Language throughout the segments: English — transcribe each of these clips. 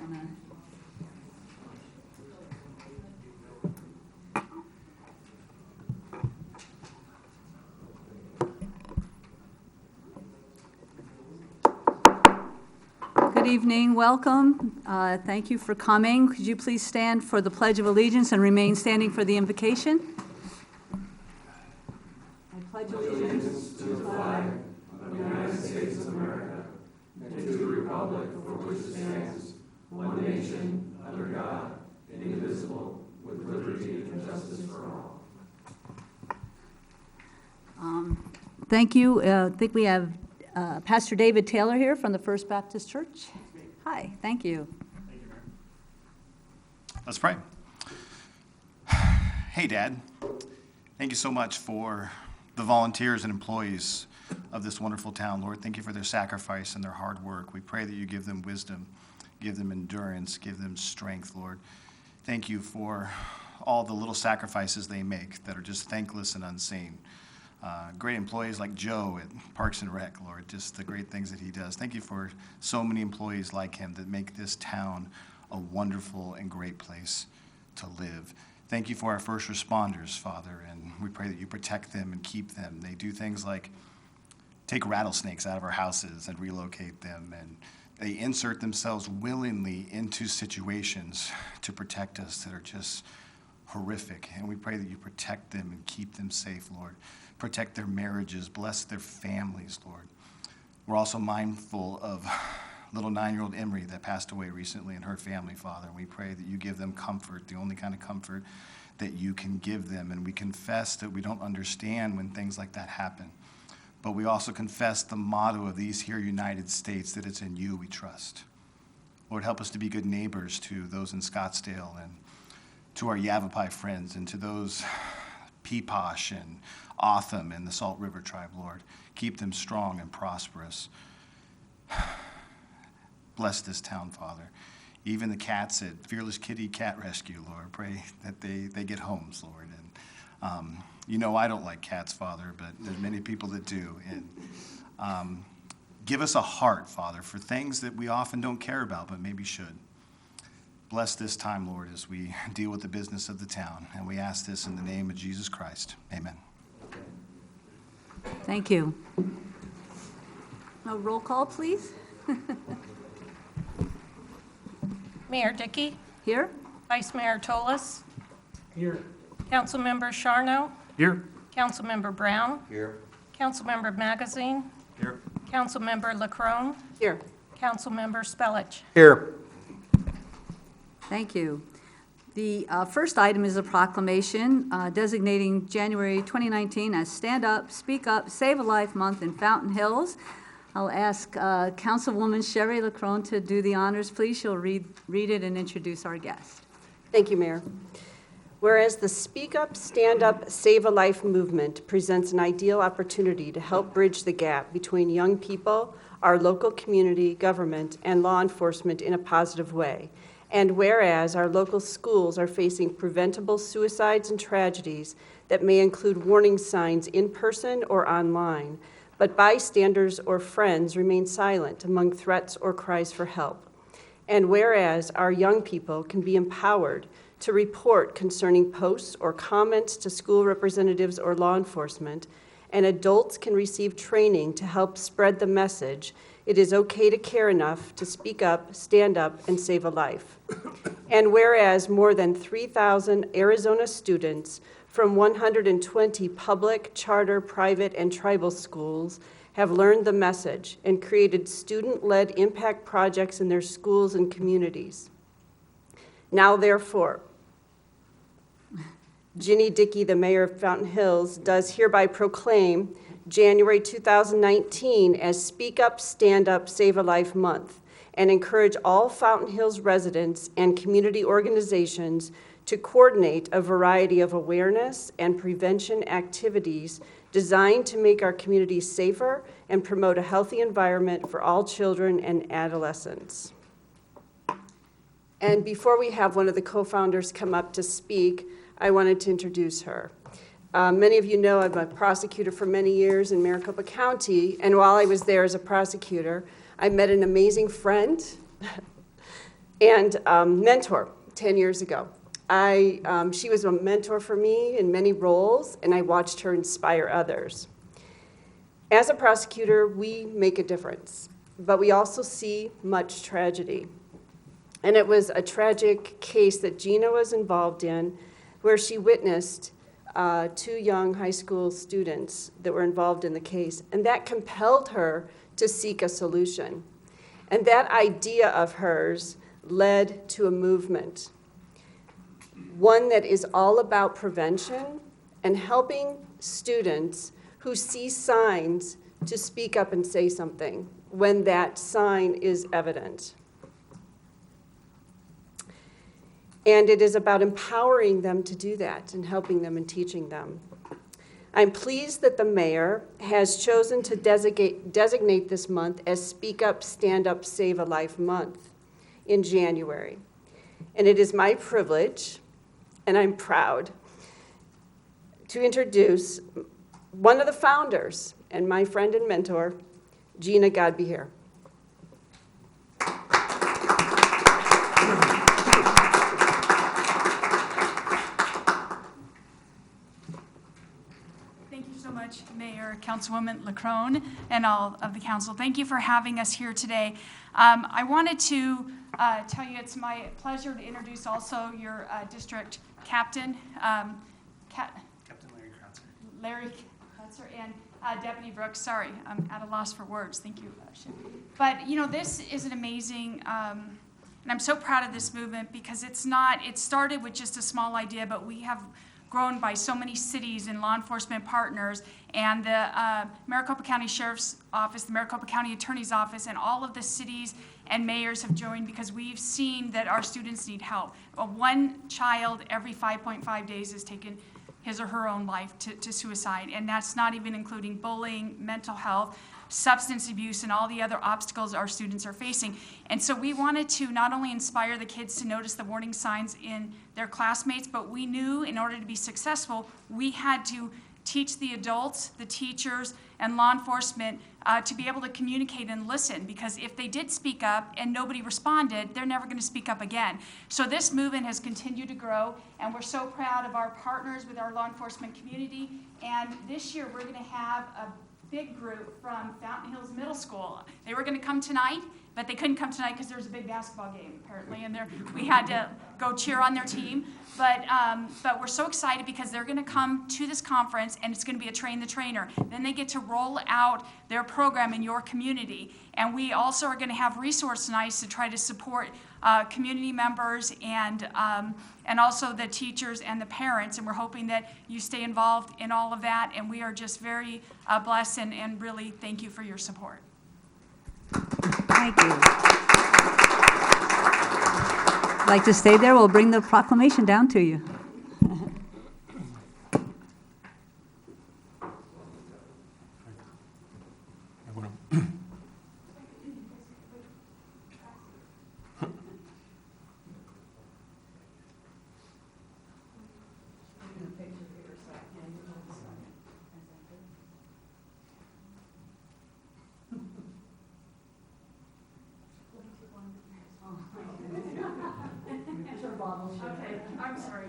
Good evening, welcome. Thank you for coming. Could you please stand for the Pledge of Allegiance and remain standing for the invocation? I pledge allegiance to the flag of the United States of America and to the republic for which it stands, one nation, under God, indivisible, with liberty and justice for all. Thank you. I think we have Pastor David Taylor here from the First Baptist Church. Hi, thank you. Thank you, Mary. Let's pray. Hey, Dad. Thank you so much for the volunteers and employees of this wonderful town, Lord. Thank you for their sacrifice and their hard work. We pray that you give them wisdom, give them endurance, give them strength, Lord. Thank you for all the little sacrifices they make that are just thankless and unseen. Great employees like Joe at Parks and Rec, Lord, just the great things that he does. Thank you for so many employees like him that make this town a wonderful and great place to live. Thank you for our first responders, Father, and we pray that you protect them and keep them. They do things like take rattlesnakes out of our houses and relocate them, and they insert themselves willingly into situations to protect us that are just horrific, and we pray that you protect them and keep them safe, Lord. Protect their marriages, bless their families, Lord. We're also mindful of little 9-year-old Emery that passed away recently and her family, Father, and we pray that you give them comfort, the only kind of comfort that you can give them, and we confess that we don't understand when things like that happen, but we also confess the motto of these here United States, that it's in you we trust. Lord, help us to be good neighbors to those in Scottsdale and to our Yavapai friends and to those Peeposh and Otham and the Salt River tribe, Lord. Keep them strong and prosperous. Bless this town, Father. Even the cats at Fearless Kitty Cat Rescue, Lord. Pray that they get homes, Lord. And you know I don't like cats, Father, but there's many people that do. And give us a heart, Father, for things that we often don't care about, but maybe should. Bless this time, Lord, as we deal with the business of the town. And we ask this in the name of Jesus Christ. Amen. Thank you. A roll call, please. Mayor Dickey. Here. Vice Mayor Tolis. Here. Councilmember Charno. Here. Councilmember Brown. Here. Councilmember Magazine. Here. Councilmember LaCrone. Here. Councilmember Spellich. Here. Thank you. The first item is a proclamation designating January 2019 as Stand Up, Speak Up, Save a Life Month in Fountain Hills. I'll ask Councilwoman Sherry LaCrone to do the honors, please. She'll read it and introduce our guest. Thank you, Mayor. Whereas the Speak Up, Stand Up, Save a Life movement presents an ideal opportunity to help bridge the gap between young people, our local community, government, and law enforcement in a positive way. And whereas our local schools are facing preventable suicides and tragedies that may include warning signs in person or online, but bystanders or friends remain silent among threats or cries for help. And whereas our young people can be empowered to report concerning posts or comments to school representatives or law enforcement, and adults can receive training to help spread the message, it is okay to care enough to speak up, stand up, and save a life. And whereas more than 3,000 Arizona students from 120 public, charter, private, and tribal schools have learned the message and created student-led impact projects in their schools and communities. Now, therefore, Ginny Dickey, the mayor of Fountain Hills, does hereby proclaim January 2019 as Speak Up, Stand Up, Save a Life Month, and encourage all Fountain Hills residents and community organizations to coordinate a variety of awareness and prevention activities designed to make our communities safer and promote a healthy environment for all children and adolescents. And before we have one of the co-founders come up to speak, I wanted to introduce her. Many of you know I'm a prosecutor for many years in Maricopa County, and while I was there as a prosecutor, I met an amazing friend and mentor 10 years ago. She was a mentor for me in many roles, and I watched her inspire others. As a prosecutor, we make a difference, but we also see much tragedy. And it was a tragic case that Gina was involved in, where she witnessed 2 young high school students that were involved in the case, and that compelled her to seek a solution. And that idea of hers led to a movement, one that is all about prevention and helping students who see signs to speak up and say something when that sign is evident. And it is about empowering them to do that and helping them and teaching them. I'm pleased that the mayor has chosen to designate this month as Speak Up, Stand Up, Save a Life Month in January. And it is my privilege, and I'm proud, to introduce one of the founders and my friend and mentor, Gina, God be here. Mayor, Councilwoman LaCrone, and all of the council. Thank you for having us here today. I wanted to tell you it's my pleasure to introduce also your district captain, Captain Larry Kratzer. Larry Kratzer, and Deputy Brooks. Sorry, I'm at a loss for words. Thank you. But, you know, this is an amazing, and I'm so proud of this movement because it started with just a small idea, but we have grown by so many cities and law enforcement partners, and the Maricopa County Sheriff's Office, the Maricopa County Attorney's Office, and all of the cities and mayors have joined because we've seen that our students need help. One child every 5.5 days has taken his or her own life to suicide, and that's not even including bullying, mental health, substance abuse, and all the other obstacles our students are facing. And so we wanted to not only inspire the kids to notice the warning signs in their classmates, but we knew in order to be successful, we had to teach the adults, the teachers, and law enforcement to be able to communicate and listen, because if they did speak up and nobody responded, they're never going to speak up again. So this movement has continued to grow, and we're so proud of our partners with our law enforcement community. And this year we're going to have a big group from Fountain Hills Middle School. They were going to come tonight, but they couldn't come tonight because there was a big basketball game, apparently, and we had to go cheer on their team. But we're so excited because they're going to come to this conference, and it's going to be a train the trainer. Then they get to roll out their program in your community. And we also are going to have resource nights to try to support community members and also the teachers and the parents. And we're hoping that you stay involved in all of that. And we are just very blessed and really thank you for your support. Thank you. I'd like to stay there. We'll bring the proclamation down to you. Okay, I'm sorry.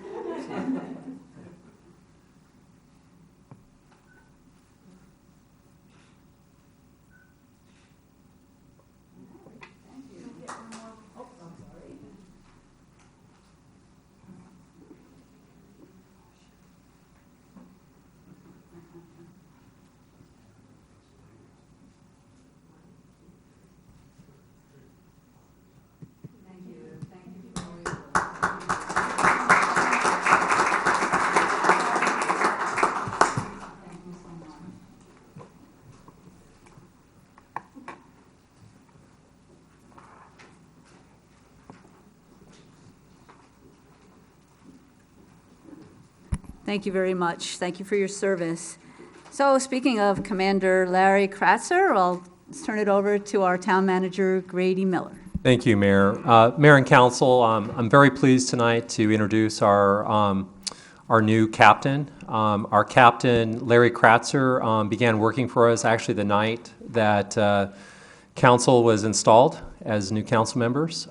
Thank you very much. Thank you for your service. So speaking of Commander Larry Kratzer, I'll turn it over to our town manager, Grady Miller. Thank you, Mayor. Mayor and Council, I'm very pleased tonight to introduce our new captain. Our captain, Larry Kratzer, began working for us actually the night that council was installed as new council members.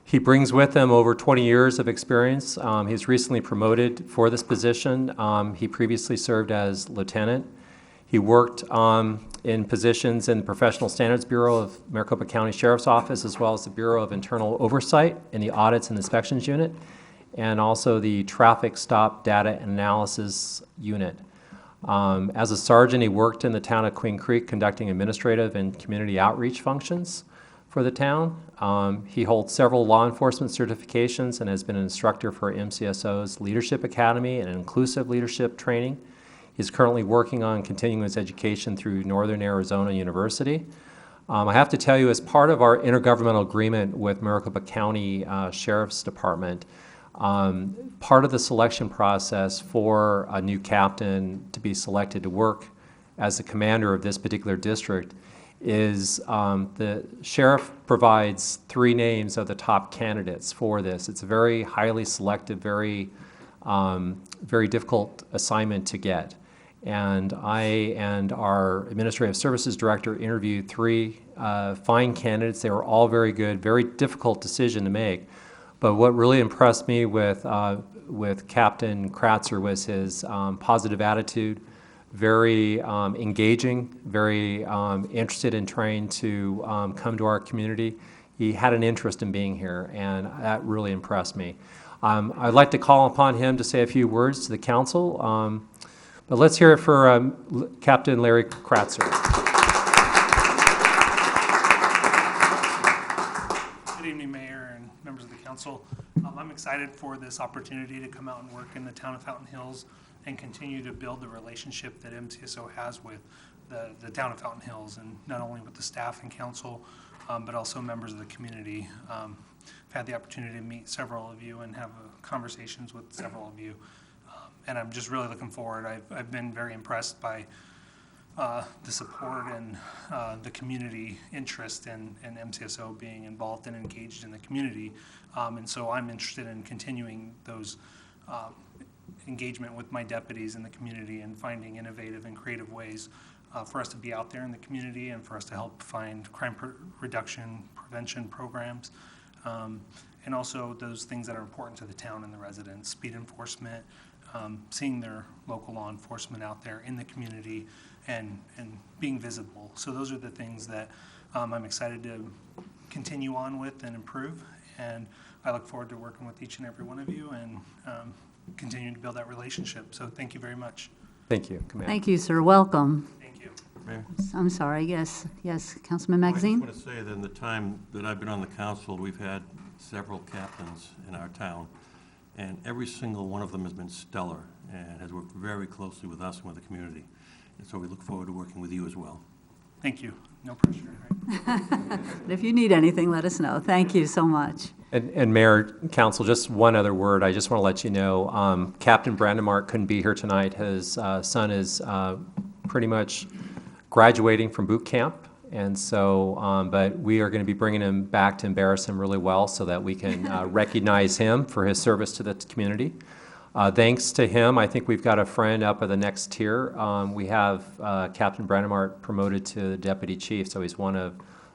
He brings with him over 20 years of experience. He's recently promoted for this position. He previously served as lieutenant. He worked in positions in the Professional Standards Bureau of Maricopa County Sheriff's Office, as well as the Bureau of Internal Oversight in the Audits and Inspections Unit, and also the Traffic Stop Data Analysis Unit. As a sergeant, he worked in the town of Queen Creek conducting administrative and community outreach functions for the town. He holds several law enforcement certifications and has been an instructor for MCSO's Leadership Academy and Inclusive Leadership Training. He's currently working on continuing his education through Northern Arizona University. I have to tell you, as part of our intergovernmental agreement with Maricopa County Sheriff's Department, part of the selection process for a new captain to be selected to work as the commander of this particular district is the sheriff provides 3 names of the top candidates for this. It's a very highly selective, very difficult assignment to get. And I and our Administrative Services Director interviewed 3 fine candidates. They were all very good, very difficult decision to make. But what really impressed me with Captain Kratzer was his positive attitude, very engaging, very interested in trying to come to our community. He had an interest in being here, and that really impressed me. I'd like to call upon him to say a few words to the council. But let's hear it for Captain Larry Kratzer. Good evening, Mayor and members of the council. I'm excited for this opportunity to come out and work in the town of Fountain Hills and continue to build the relationship that MCSO has with the town of Fountain Hills, and not only with the staff and council, but also members of the community. I've had the opportunity to meet several of you and have conversations with several of you. And I'm just really looking forward. I've been very impressed by the support and the community interest in MCSO being involved and engaged in the community. And so I'm interested in continuing those engagement with my deputies in the community and finding innovative and creative ways for us to be out there in the community and for us to help find crime reduction, prevention programs, and also those things that are important to the town and the residents, speed enforcement, seeing their local law enforcement out there in the community and being visible. So those are the things that I'm excited to continue on with and improve. And I look forward to working with each and every one of you and continuing to build that relationship. So thank you very much. Thank you, Commander. Thank you, sir. Welcome. Thank you. Mayor? I'm sorry, yes, Councilman I just Magazine? want to say that in the time that I've been on the council, we've had several captains in our town, and every single one of them has been stellar and has worked very closely with us and with the community. And so we look forward to working with you as well. Thank you. No pressure. Right? If you need anything, let us know. Thank you so much. And Mayor, Council, just one other word. I just want to let you know, Captain Brandemark couldn't be here tonight. His son is pretty much graduating from boot camp. And so, but we are going to be bringing him back to embarrass him really well so that we can recognize him for his service to the community. Thanks to him, I think we've got a friend up at the next tier. We have Captain Brandemark promoted to deputy chief, so he's one of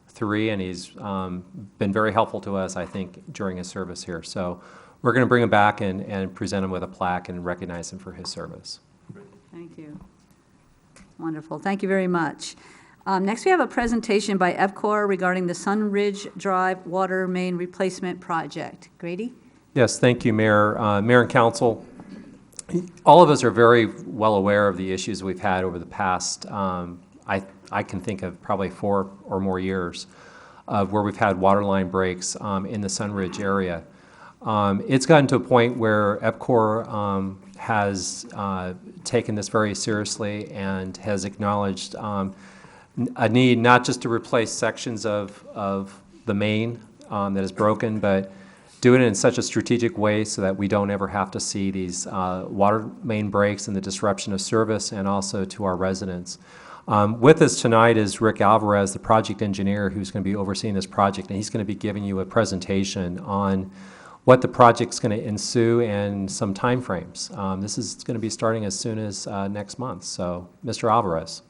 3, and he's been very helpful to us, I think, during his service here. So we're going to bring him back and present him with a plaque and recognize him for his service. Thank you. Wonderful. Thank you very much. Next, we have a presentation by EPCOR regarding the Sunridge Drive Water Main Replacement Project. Grady? Yes, thank you, Mayor. Mayor and Council, all of us are very well aware of the issues we've had over the past, I can think of probably 4 or more years of where we've had water line breaks in the Sunridge area. It's gotten to a point where EPCOR has taken this very seriously and has acknowledged a need not just to replace sections of the main that is broken, but do it in such a strategic way so that we don't ever have to see these water main breaks and the disruption of service and also to our residents. With us tonight is Rick Alvarez, the project engineer who's going to be overseeing this project, and he's going to be giving you a presentation on what the project's going to ensue and some timeframes. This is going to be starting as soon as next month. So, Mr. Alvarez.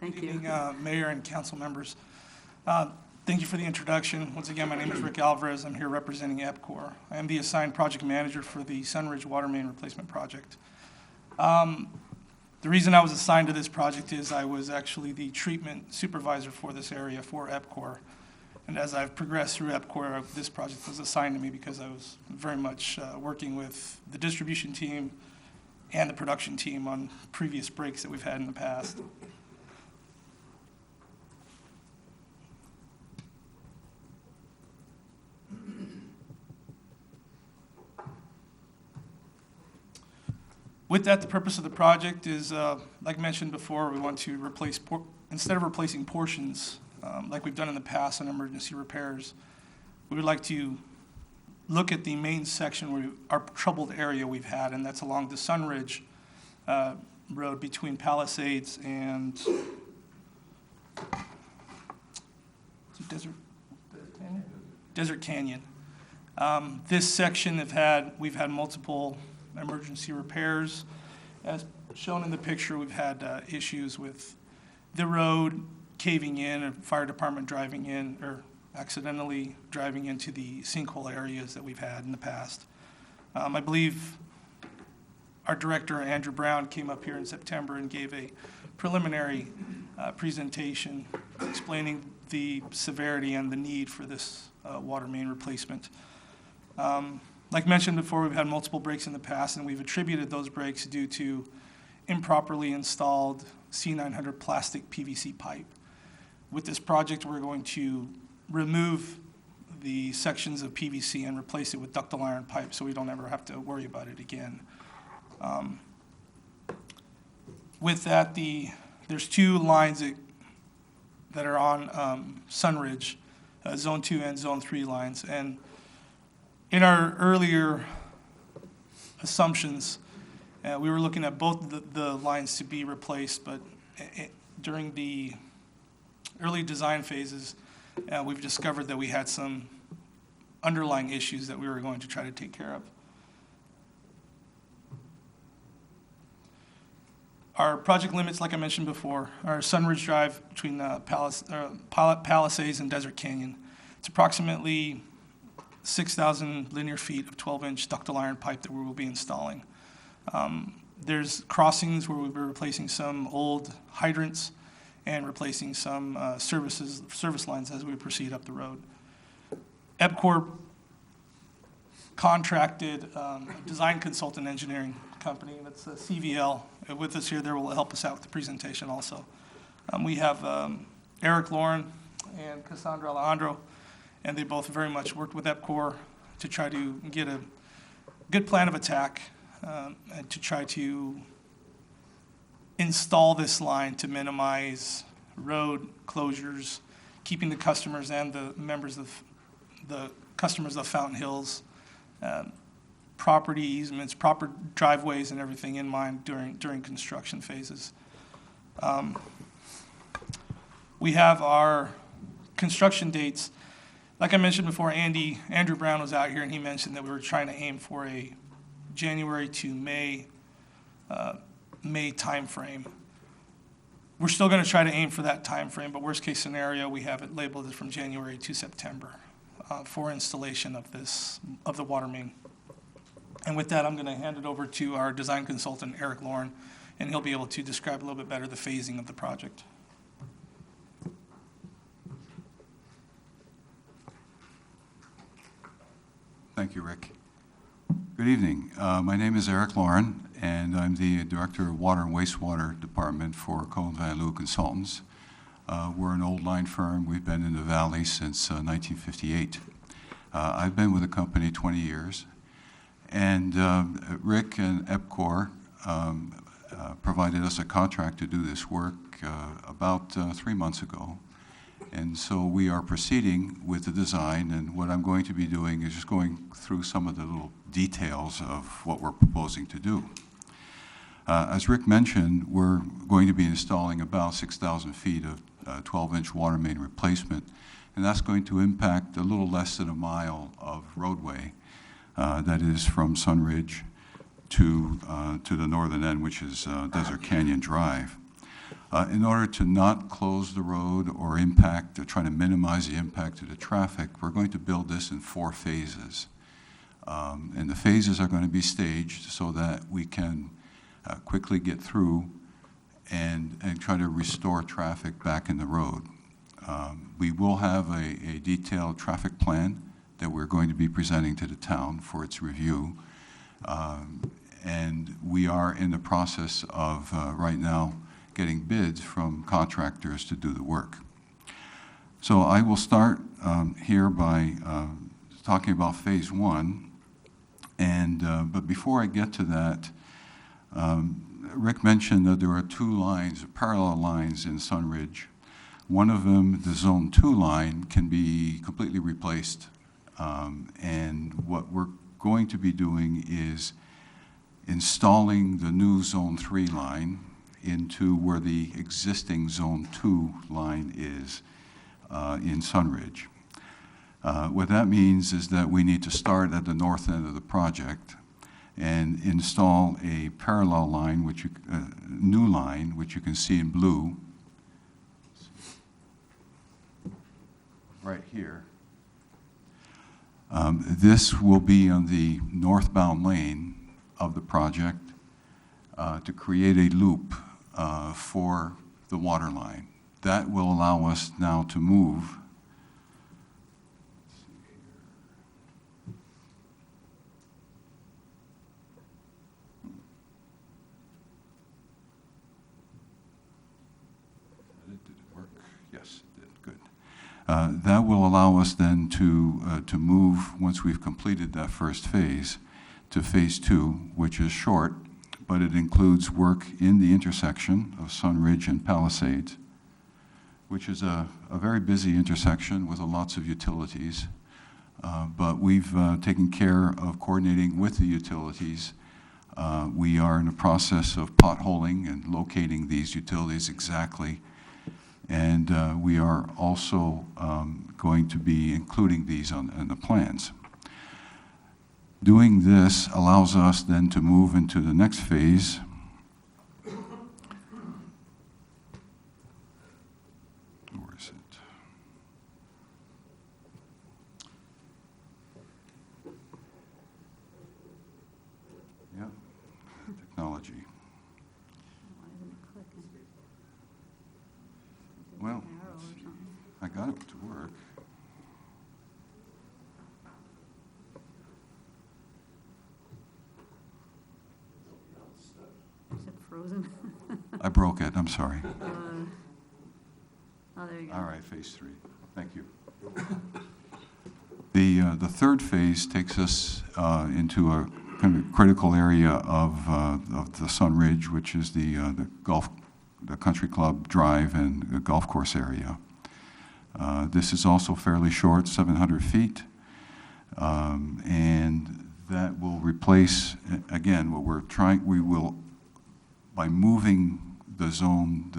Thank Good you. evening, Mayor and council members. Thank you for the introduction. Once again, my name is Rick Alvarez. I'm here representing EPCOR. I am the assigned project manager for the Sunridge Water Main Replacement Project. The reason I was assigned to this project is I was actually the treatment supervisor for this area for EPCOR. And as I've progressed through EPCOR, this project was assigned to me because I was very much working with the distribution team and the production team on previous breaks that we've had in the past. With that, the purpose of the project is, like mentioned before, we want to replace, instead of replacing portions, like we've done in the past on emergency repairs, we would like to look at the main section where our troubled area we've had, and that's along the Sunridge Road between Palisades and is it Desert Canyon. This section we've had multiple emergency repairs. As shown in the picture, we've had issues with the road caving in, or fire department driving in, or accidentally driving into the sinkhole areas that we've had in the past. I believe our director, Andrew Brown, came up here in September and gave a preliminary presentation explaining the severity and the need for this water main replacement. Like mentioned before, we've had multiple breaks in the past, and we've attributed those breaks due to improperly installed C900 plastic PVC pipe. With this project, we're going to remove the sections of PVC and replace it with ductile iron pipe so we don't ever have to worry about it again. With that, there's two lines that are on Sunridge, Zone 2 and Zone 3 lines. And in our earlier assumptions, we were looking at both the lines to be replaced, but during the early design phases, we've discovered that we had some underlying issues that we were going to try to take care of. Our project limits, like I mentioned before, are Sunridge Drive between Palisades and Desert Canyon. It's approximately 6,000 linear feet of 12-inch ductile iron pipe that we will be installing. There's crossings where we'll be replacing some old hydrants and replacing some service lines as we proceed up the road. EPCOR contracted a design consultant engineering company, that's CVL, with us here. They will help us out with the presentation also. We have Eric Lauren and Cassandra Alejandro, and they both very much worked with EPCOR to try to get a good plan of attack and to try to install this line to minimize road closures, keeping the customers and the members of the customers of Fountain Hills, property easements, proper driveways and everything in mind during construction phases. We have our construction dates. Like I mentioned before, Andrew Brown was out here and he mentioned that we were trying to aim for a January to May timeframe. We're still going to try to aim for that timeframe, but worst case scenario, we have it labeled as from January to September for installation of the water main. And with that, I'm going to hand it over to our design consultant, Eric Lauren, and he'll be able to describe a little bit better the phasing of the project. Thank you, Rick. Good evening. My name is Eric Lauren, and I'm the Director of Water and Wastewater Department for Cohen Van Loo Consultants. We're an old line firm. We've been in the Valley since 1958. I've been with the company 20 years, and Rick and EPCOR provided us a contract to do this work about 3 months ago. And so we are proceeding with the design, and what I'm going to be doing is just going through some of the little details of what we're proposing to do. As Rick mentioned, we're going to be installing about 6,000 feet of 12-inch water main replacement, and that's going to impact a little less than a mile of roadway that is from Sunridge to the northern end, which is Desert Canyon Drive. In order to not close the road or impact, or try to minimize the impact to the traffic, we're going to build this in 4 phases. And the phases are going to be staged so that we can quickly get through and try to restore traffic back in the road. We will have a detailed traffic plan that we're going to be presenting to the town for its review. And we are in the process of, right now, getting bids from contractors to do the work. So I will start here by talking about phase 1. And, but before I get to that, Rick mentioned that there are 2 lines, parallel lines in Sunridge. One of them, the Zone 2 line, can be completely replaced. And what we're going to be doing is installing the new Zone 3 line into where the existing Zone 2 line is in Sunridge. What that means is that we need to start at the north end of the project and install a parallel line, which new line, which you can see in blue, right here. This will be on the northbound lane of the project to create a loop for the water line. That will allow us now to move that will allow us then to move, once we've completed that first phase, to phase 2, which is short, but it includes work in the intersection of Sunridge and Palisades, which is a very busy intersection with lots of utilities. But we've taken care of coordinating with the utilities. We are in the process of potholing and locating these utilities exactly. And we are also going to be including these in the plans. Doing this allows us then to move into the next phase. Where is it? Yeah, technology. Well, I got it to work. Is it frozen? I broke it, I'm sorry. Oh, there you go. All right, phase 3. Thank you. The third phase takes us into a kind of critical area of the Sunridge, which is the country club drive and the golf course area. This is also fairly short, 700 feet, and that will replace, again, what we're trying, we will, by moving the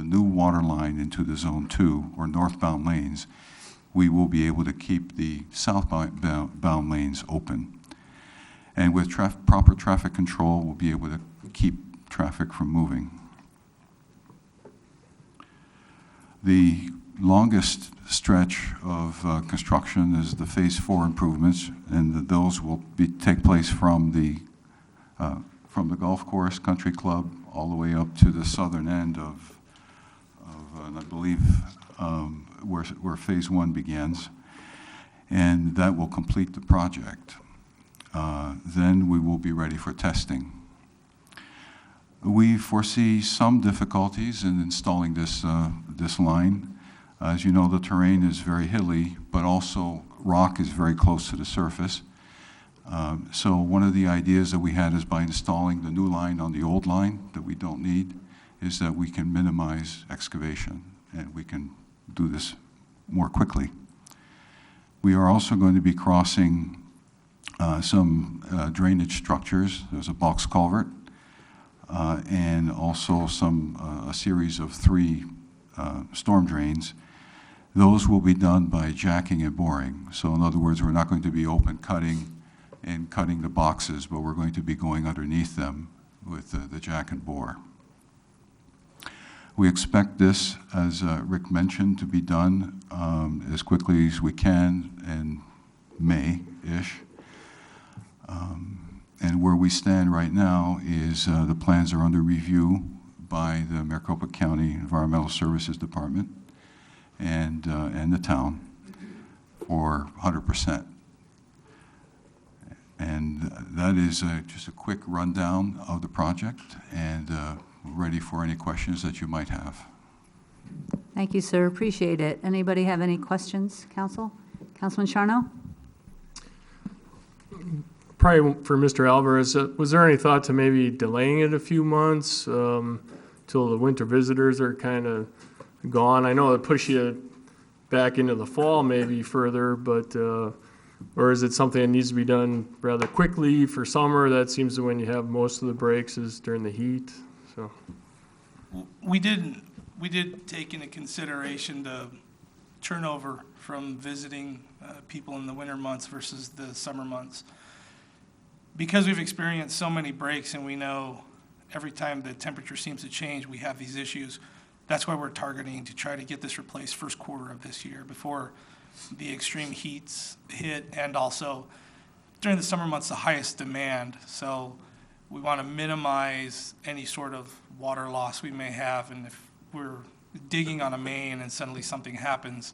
new water line into the Zone 2, or northbound lanes, we will be able to keep the southbound lanes open. And with proper traffic control, we'll be able to keep traffic from moving. The longest stretch of construction is the Phase 4 improvements, and those will take place from the golf course, country club, all the way up to the southern end of I believe, where Phase 1 begins, and that will complete the project. Then we will be ready for testing. We foresee some difficulties in installing this line. As you know, the terrain is very hilly, but also rock is very close to the surface. So one of the ideas that we had is by installing the new line on the old line that we don't need, is that we can minimize excavation and we can do this more quickly. We are also going to be crossing some drainage structures. There's a box culvert and also a series of 3 storm drains. Those will be done by jacking and boring. So in other words, we're not going to be open cutting and cutting the boxes, but we're going to be going underneath them with the jack and bore. We expect this, as Rick mentioned, to be done as quickly as we can in May-ish. And where we stand right now is the plans are under review by the Maricopa County Environmental Services Department and the town for 100%. And that is just a quick rundown of the project, and we're ready for any questions that you might have. Thank you, sir. Appreciate it. Anybody have any questions, council? Councilman Charno? Probably for Mr. Alvarez, was there any thought to maybe delaying it a few months till the winter visitors are kind of gone? I know it push you back into the fall maybe further, but or is it something that needs to be done rather quickly for summer? That seems to when you have most of the breaks is during the heat. So We did take into consideration the turnover from visiting people in the winter months versus the summer months. Because we've experienced so many breaks and we know every time the temperature seems to change, we have these issues. That's why we're targeting to try to get this replaced first quarter of this year before the extreme heats hit, and also during the summer months, the highest demand. So we want to minimize any sort of water loss we may have, and if we're digging on a main and suddenly something happens,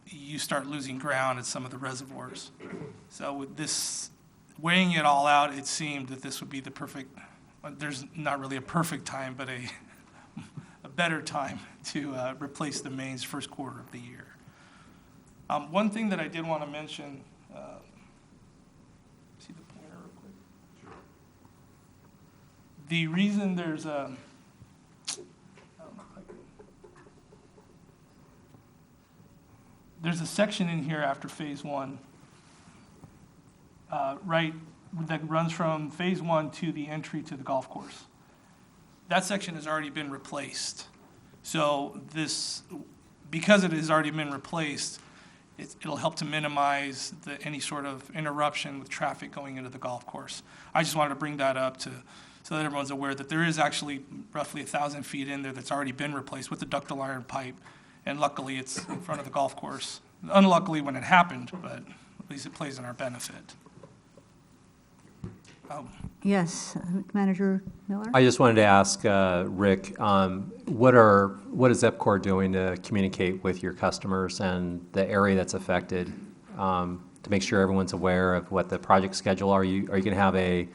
you start losing ground at some of the reservoirs. So with this, weighing it all out, it seemed that this would be the perfect, there's not really a perfect time, but a better time to replace the mains first quarter of the year. One thing that I did want to mention, see the pointer real quick? Sure. The reason there's a, there's a section in here after phase one, right, that runs from phase one to the entry to the golf course. That section has already been replaced. So this, because it has already been replaced, it'll help to minimize any sort of interruption with traffic going into the golf course. I just wanted to bring that up so that everyone's aware that there is actually roughly 1,000 feet in there that's already been replaced with the ductile iron pipe, and luckily it's in front of the golf course. Unluckily when it happened, but at least it plays in our benefit. Yes, Manager Miller? I just wanted to ask Rick, what is EPCOR doing to communicate with your customers and the area that's affected to make sure everyone's aware of what the project schedule are? You going to have a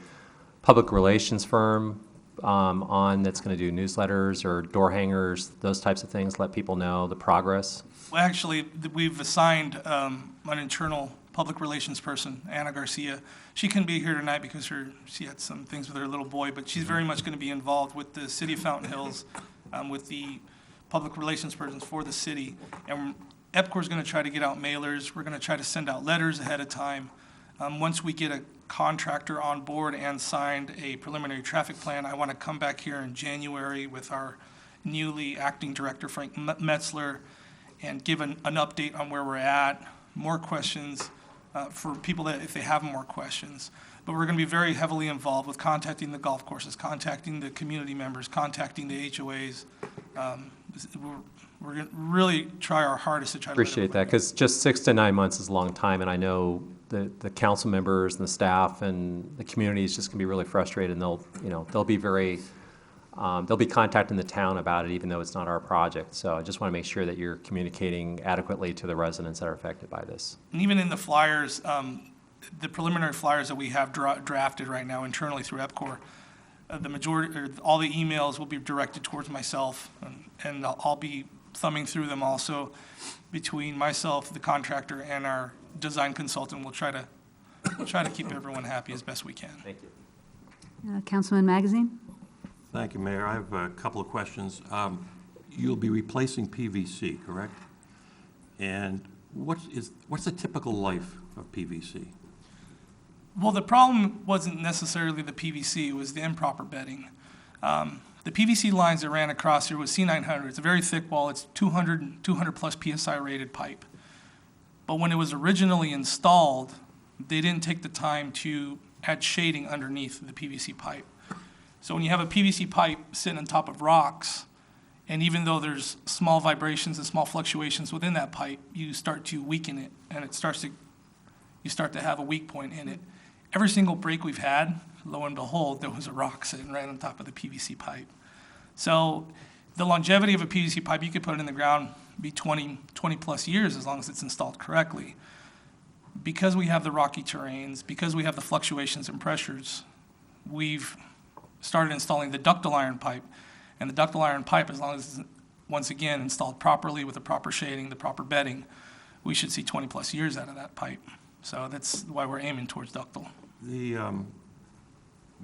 public relations firm on that's going to do newsletters or door hangers, those types of things, let people know the progress? Well, actually, we've assigned an internal public relations person, Anna Garcia. She couldn't be here tonight because she had some things with her little boy, but she's very much going to be involved with the city of Fountain Hills, with the public relations persons for the city. And EPCOR is going to try to get out mailers. We're going to try to send out letters ahead of time. Once we get a contractor on board and signed a preliminary traffic plan, I want to come back here in January with our newly acting director, Frank Metzler, and give an update on where we're at, more questions for people that if they have more questions. But we're going to be very heavily involved with contacting the golf courses, contacting the community members, contacting the HOAs. We're going to really try our hardest to try to Appreciate that, because just 6 to 9 months is a long time, and I know the council members and the staff and the community is just going to be really frustrated, and they'll be contacting the town about it, even though it's not our project. So I just want to make sure that you're communicating adequately to the residents that are affected by this. And even in the flyers, the preliminary flyers that we have drafted right now internally through EPCOR, the majority, or all the emails will be directed towards myself, and I'll be thumbing through them also between myself, the contractor, and our design consultant. We'll try to keep everyone happy as best we can. Thank you. Councilman Magazine? Thank you, Mayor. I have a couple of questions. You'll be replacing PVC, correct? And what's the typical life of PVC? Well, the problem wasn't necessarily the PVC, it was the improper bedding. The PVC lines that ran across here was C900. It's a very thick wall. It's 200 plus PSI rated pipe. But when it was originally installed, they didn't take the time to add shading underneath the PVC pipe. So when you have a PVC pipe sitting on top of rocks, and even though there's small vibrations and small fluctuations within that pipe, you start to weaken it, and you start to have a weak point in it. Every single break we've had, lo and behold, there was a rock sitting right on top of the PVC pipe. So the longevity of a PVC pipe, you could put it in the ground, be 20 plus years as long as it's installed correctly. Because we have the rocky terrains, because we have the fluctuations and pressures, we've started installing the ductile iron pipe. And the ductile iron pipe, as long as it's, once again, installed properly with the proper shading, the proper bedding, we should see 20 plus years out of that pipe. So that's why we're aiming towards ductile. Given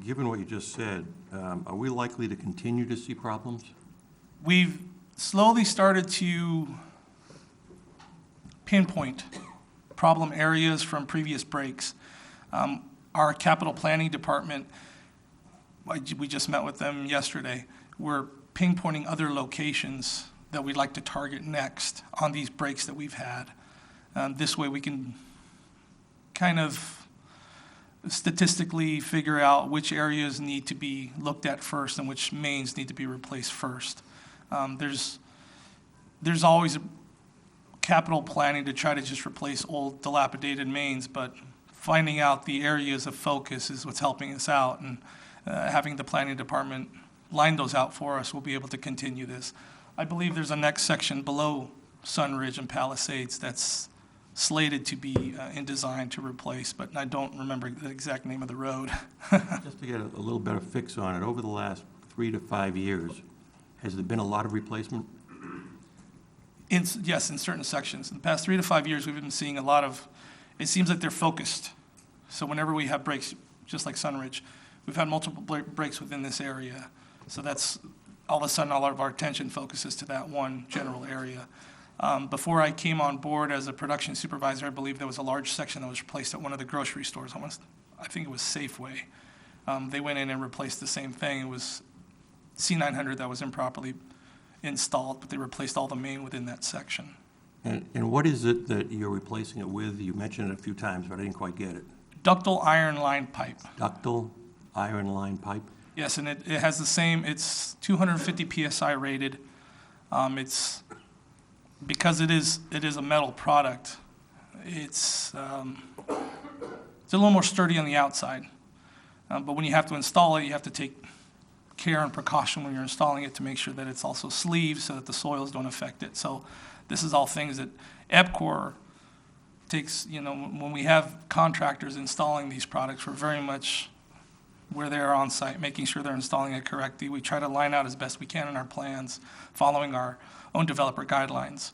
what you just said, are we likely to continue to see problems? We've slowly started to pinpoint problem areas from previous breaks. Our capital planning department, we just met with them yesterday. We're pinpointing other locations that we'd like to target next on these breaks that we've had. This way we can kind of statistically figure out which areas need to be looked at first and which mains need to be replaced first. There's always a capital planning to try to just replace old dilapidated mains, but finding out the areas of focus is what's helping us out, and having the planning department line those out for us, we'll be able to continue this. I believe there's a next section below Sunridge and Palisades that's slated to be in design to replace, but I don't remember the exact name of the road. Just to get a little better fix on it, over the last 3 to 5 years, has there been a lot of replacement? Yes, in certain sections. In the past 3 to 5 years, we've been seeing a lot of, it seems like they're focused. So whenever we have breaks, just like Sunridge, we've had multiple breaks within this area. So that's, all of a sudden, all of our attention focuses to that one general area. Before I came on board as a production supervisor, I believe there was a large section that was replaced at one of the grocery stores. I think it was Safeway. They went in and replaced the same thing. It was C900 that was improperly installed, but they replaced all the main within that section. And what is it that you're replacing it with? You mentioned it a few times, but I didn't quite get it. Ductile iron line pipe. Ductile iron line pipe? Yes, and it has the same, it's 250 PSI rated. It's, because it is a metal product, it's a little more sturdy on the outside. But when you have to install it, you have to take care and precaution when you're installing it to make sure that it's also sleeved so that the soils don't affect it. So this is all things that EPCOR takes, when we have contractors installing these products, we're very much where they're on site, making sure they're installing it correctly. We try to line out as best we can in our plans, following our own developer guidelines.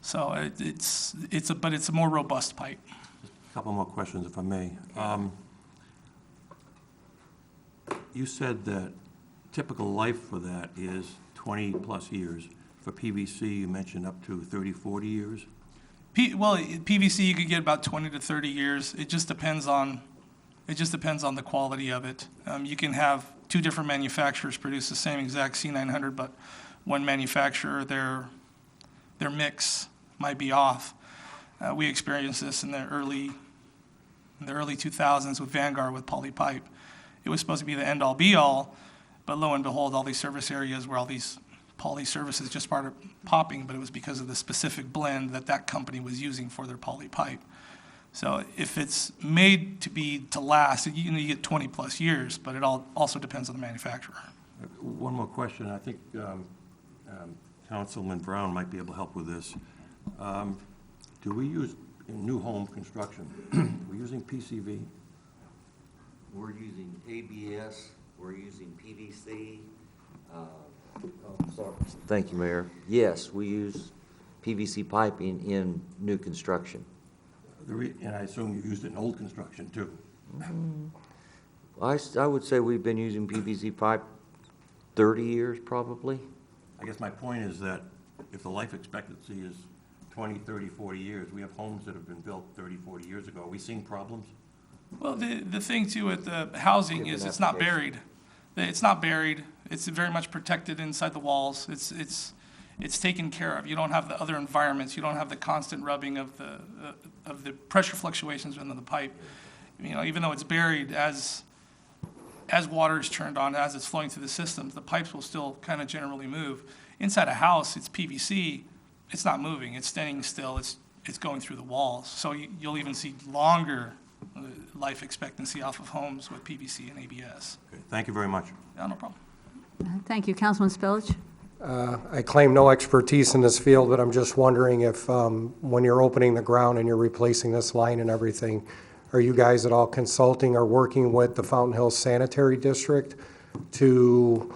So but it's a more robust pipe. A couple more questions, if I may. You said that typical life for that is 20 plus years. For PVC, you mentioned up to 30, 40 years. PVC, you could get about 20 to 30 years. It just depends on the quality of it. You can have two different manufacturers produce the same exact C900, but one manufacturer, their mix might be off. We experienced this in the early 2000s with Vanguard with poly pipe. It was supposed to be the end-all be-all, but lo and behold, all these service areas where all these poly services just started popping, but it was because of the specific blend that company was using for their poly pipe. So if it's made to last, you get 20 plus years, but it also depends on the manufacturer. One more question. I think Councilman Brown might be able to help with this. Do we use, in new home construction, we're using PCV? We're using ABS, we're using PVC. Sorry. Thank you, Mayor. Yes, we use PVC piping in new construction. And I assume you used it in old construction, too. I would say we've been using PVC pipe 30 years, probably. I guess my point is that if the life expectancy is 20, 30, 40 years, we have homes that have been built 30, 40 years ago. Are we seeing problems? Well, the thing, too, with the housing is it's not buried. It's not buried. It's very much protected inside the walls. It's taken care of. You don't have the other environments. You don't have the constant rubbing of the pressure fluctuations within the pipe. Even though it's buried, as as water is turned on, as it's flowing through the systems, the pipes will still kind of generally move. Inside a house, it's PVC, it's not moving, it's standing still, it's going through the walls. So you'll even see longer life expectancy off of homes with PVC and ABS. Okay, thank you very much. Yeah, no problem. Thank you. Councilman Spillage? I claim no expertise in this field, but I'm just wondering if, when you're opening the ground and you're replacing this line and everything, are you guys at all consulting or working with the Fountain Hills Sanitary District to,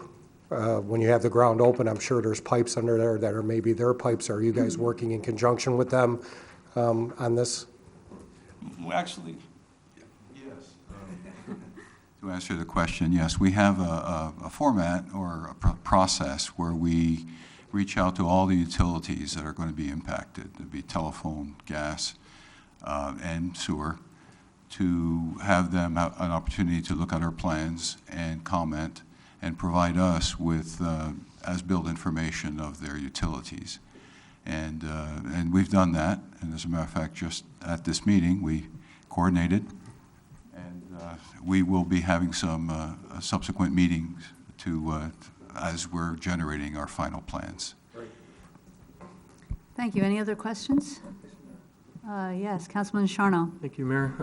when you have the ground open, I'm sure there's pipes under there that are maybe their pipes. Are you guys working in conjunction with them on this? Well, actually, Yes. To answer the question, yes, we have a format or a process where we reach out to all the utilities that are going to be impacted. It'd be telephone, gas, and sewer, to have them have an opportunity to look at our plans and comment and provide us with as-built information of their utilities. And we've done that, and as a matter of fact, just at this meeting, we coordinated, and we will be having some subsequent meetings as we're generating our final plans. Thank you. Any other questions? Yes, Councilman Sharno. Thank you, Mayor.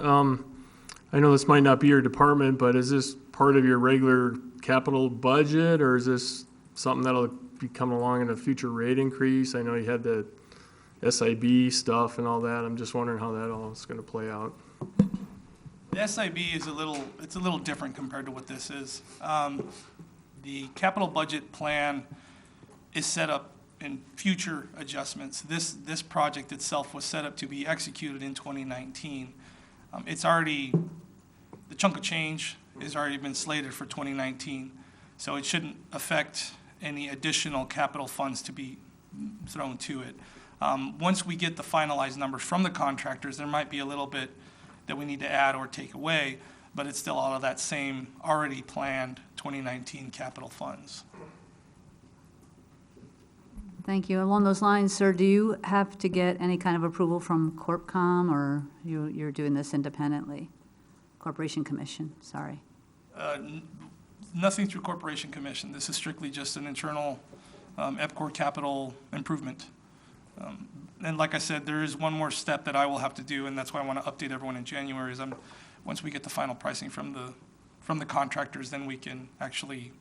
I know this might not be your department, but is this part of your regular capital budget, or is this something that'll be coming along in a future rate increase? I know you had the SIB stuff and all that. I'm just wondering how that all is going to play out. the SIB is a little different compared to what this is. The capital budget plan is set up in future adjustments. This project itself was set up to be executed in 2019. It's already, the chunk of change has already been slated for 2019, so it shouldn't affect any additional capital funds to be thrown to it. Once we get the finalized numbers from the contractors, there might be a little bit that we need to add or take away, but it's still out of that same already planned 2019 capital funds. Thank you. Along those lines, sir, do you have to get any kind of approval from CorpCom, or you're doing this independently? Corporation Commission, sorry. Nothing through Corporation Commission. This is strictly just an internal EPCOR capital improvement. And like I said, there is one more step that I will have to do, and that's why I want to update everyone in January, is once we get the final pricing from the contractors, then we can actually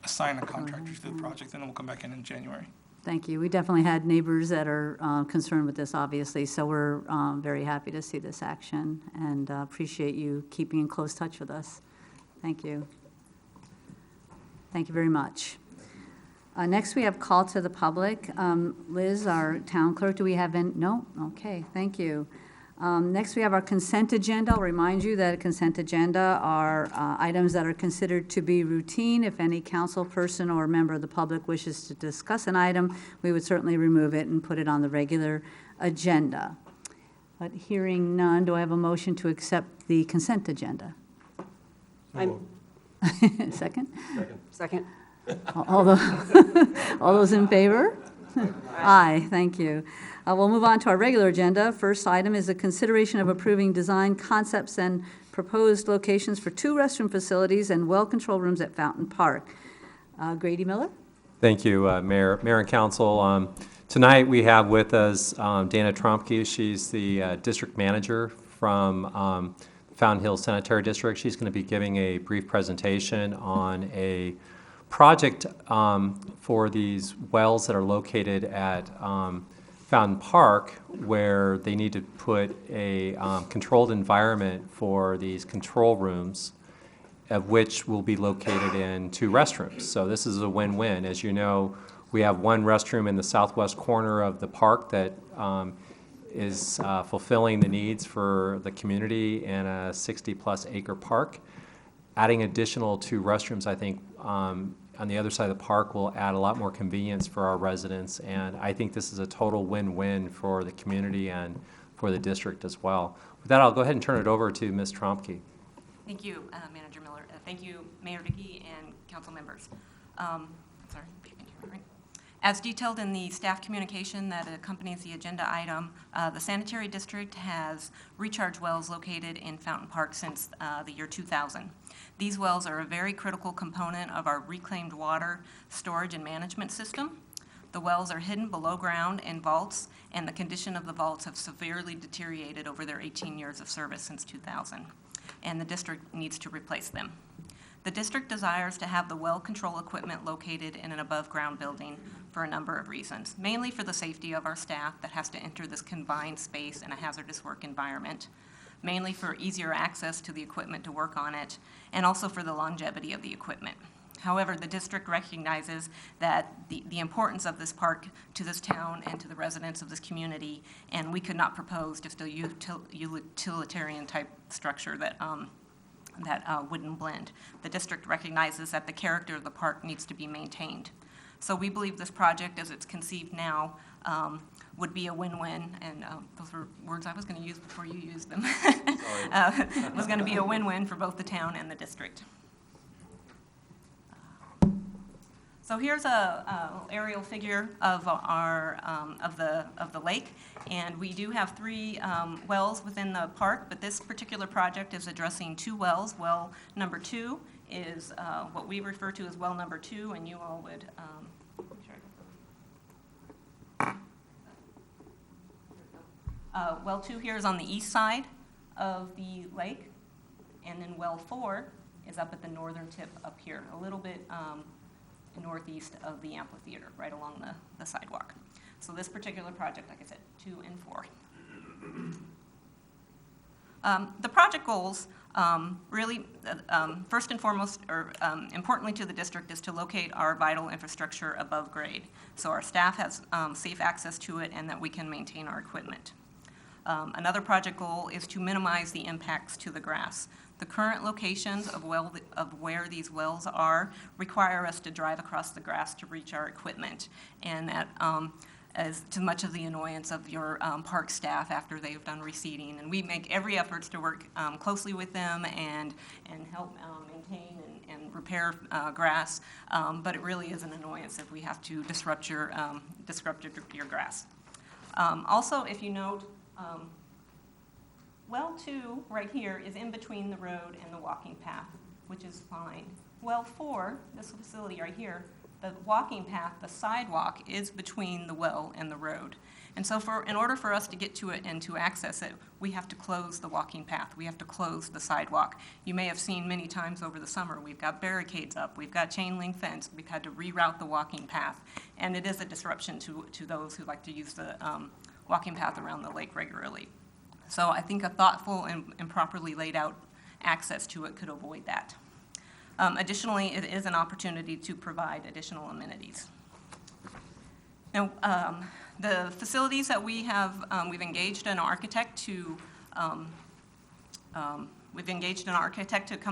assign a contractor to the project, and then we'll come back in January. Thank you. We definitely had neighbors that are concerned with this, obviously, so we're very happy to see this action and appreciate you keeping in close touch with us. Thank you. Thank you very much. Next, we have call to the public. Liz, our town clerk, do we have any? No? Okay, thank you. Next, we have our consent agenda. I'll remind you that a consent agenda are items that are considered to be routine. If any council person or member of the public wishes to discuss an item, we would certainly remove it and put it on the regular agenda. But hearing none, do I have a motion to accept the consent agenda? Second? Second. All those in favor? Aye, thank you. We'll move on to our regular agenda. First item is a consideration of approving design concepts and proposed locations for 2 restroom facilities and well control rooms at Fountain Park. Grady Miller? Thank you, Mayor and Council. Tonight we have with us Dana Trumpke. She's the district manager from Fountain Hills Sanitary District. She's going to be giving a brief presentation on a project for these wells that are located at Fountain Park, where they need to put a controlled environment for these control rooms, of which will be located in 2 restrooms. So this is a win-win. As you know, we have 1 restroom in the southwest corner of the park that is fulfilling the needs for the community in a 60-plus acre park. Adding additional 2 restrooms, I think, on the other side of the park will add a lot more convenience for our residents, and I think this is a total win-win for the community and for the district as well. With that, I'll go ahead and turn it over to Ms. Trompke. Thank you, Manager Miller. Thank you, Mayor Dickey and council members. Sorry, you can hear me, right? As detailed in the staff communication that accompanies the agenda item, the sanitary district has recharge wells located in Fountain Park since the year 2000. These wells are a very critical component of our reclaimed water storage and management system. The wells are hidden below ground in vaults, and the condition of the vaults have severely deteriorated over their 18 years of service since 2000, and the district needs to replace them. The district desires to have the well control equipment located in an above-ground building for a number of reasons, mainly for the safety of our staff that has to enter this confined space in a hazardous work environment, mainly for easier access to the equipment to work on it, and also for the longevity of the equipment. However, the district recognizes that the importance of this park to this town and to the residents of this community, and we could not propose just a utilitarian-type structure that wouldn't blend. The district recognizes that the character of the park needs to be maintained. So we believe this project, as it's conceived now, would be a win-win, and those were words I was going to use before you used them. Was going to be a win-win for both the town and the district. So here's a aerial figure of our of the lake, and we do have 3 wells within the park, but this particular project is addressing 2 wells. Well number 2 is what we refer to as well number 2, and you all would. Well 2 here is on the east side of the lake, and then well 4 is up at the northern tip up here, a little bit northeast of the amphitheater, right along the sidewalk. So this particular project, like I said, 2 and 4. The project goals really, first and foremost, or importantly to the district, is to locate our vital infrastructure above grade, so our staff has safe access to it and that we can maintain our equipment. Another project goal is to minimize the impacts to the grass. The current locations of where these wells are require us to drive across the grass to reach our equipment, and that is to much of the annoyance of your park staff after they've done reseeding. And we make every effort to work closely with them and help maintain and repair grass, but it really is an annoyance if we have to disrupt your grass. Also, if you note, well 2 right here is in between the road and the walking path, which is fine. Well 4, this facility right here, the walking path, the sidewalk, is between the well and the road. And so in order for us to get to it and to access it, we have to close the walking path. We have to close the sidewalk. You may have seen many times over the summer, we've got barricades up, we've got chain link fence, we've had to reroute the walking path. And it is a disruption to those who like to use the walking path around the lake regularly. So I think a thoughtful and properly laid out access to it could avoid that. Additionally, it is an opportunity to provide additional amenities. Now, the facilities that we have, we've engaged an architect to come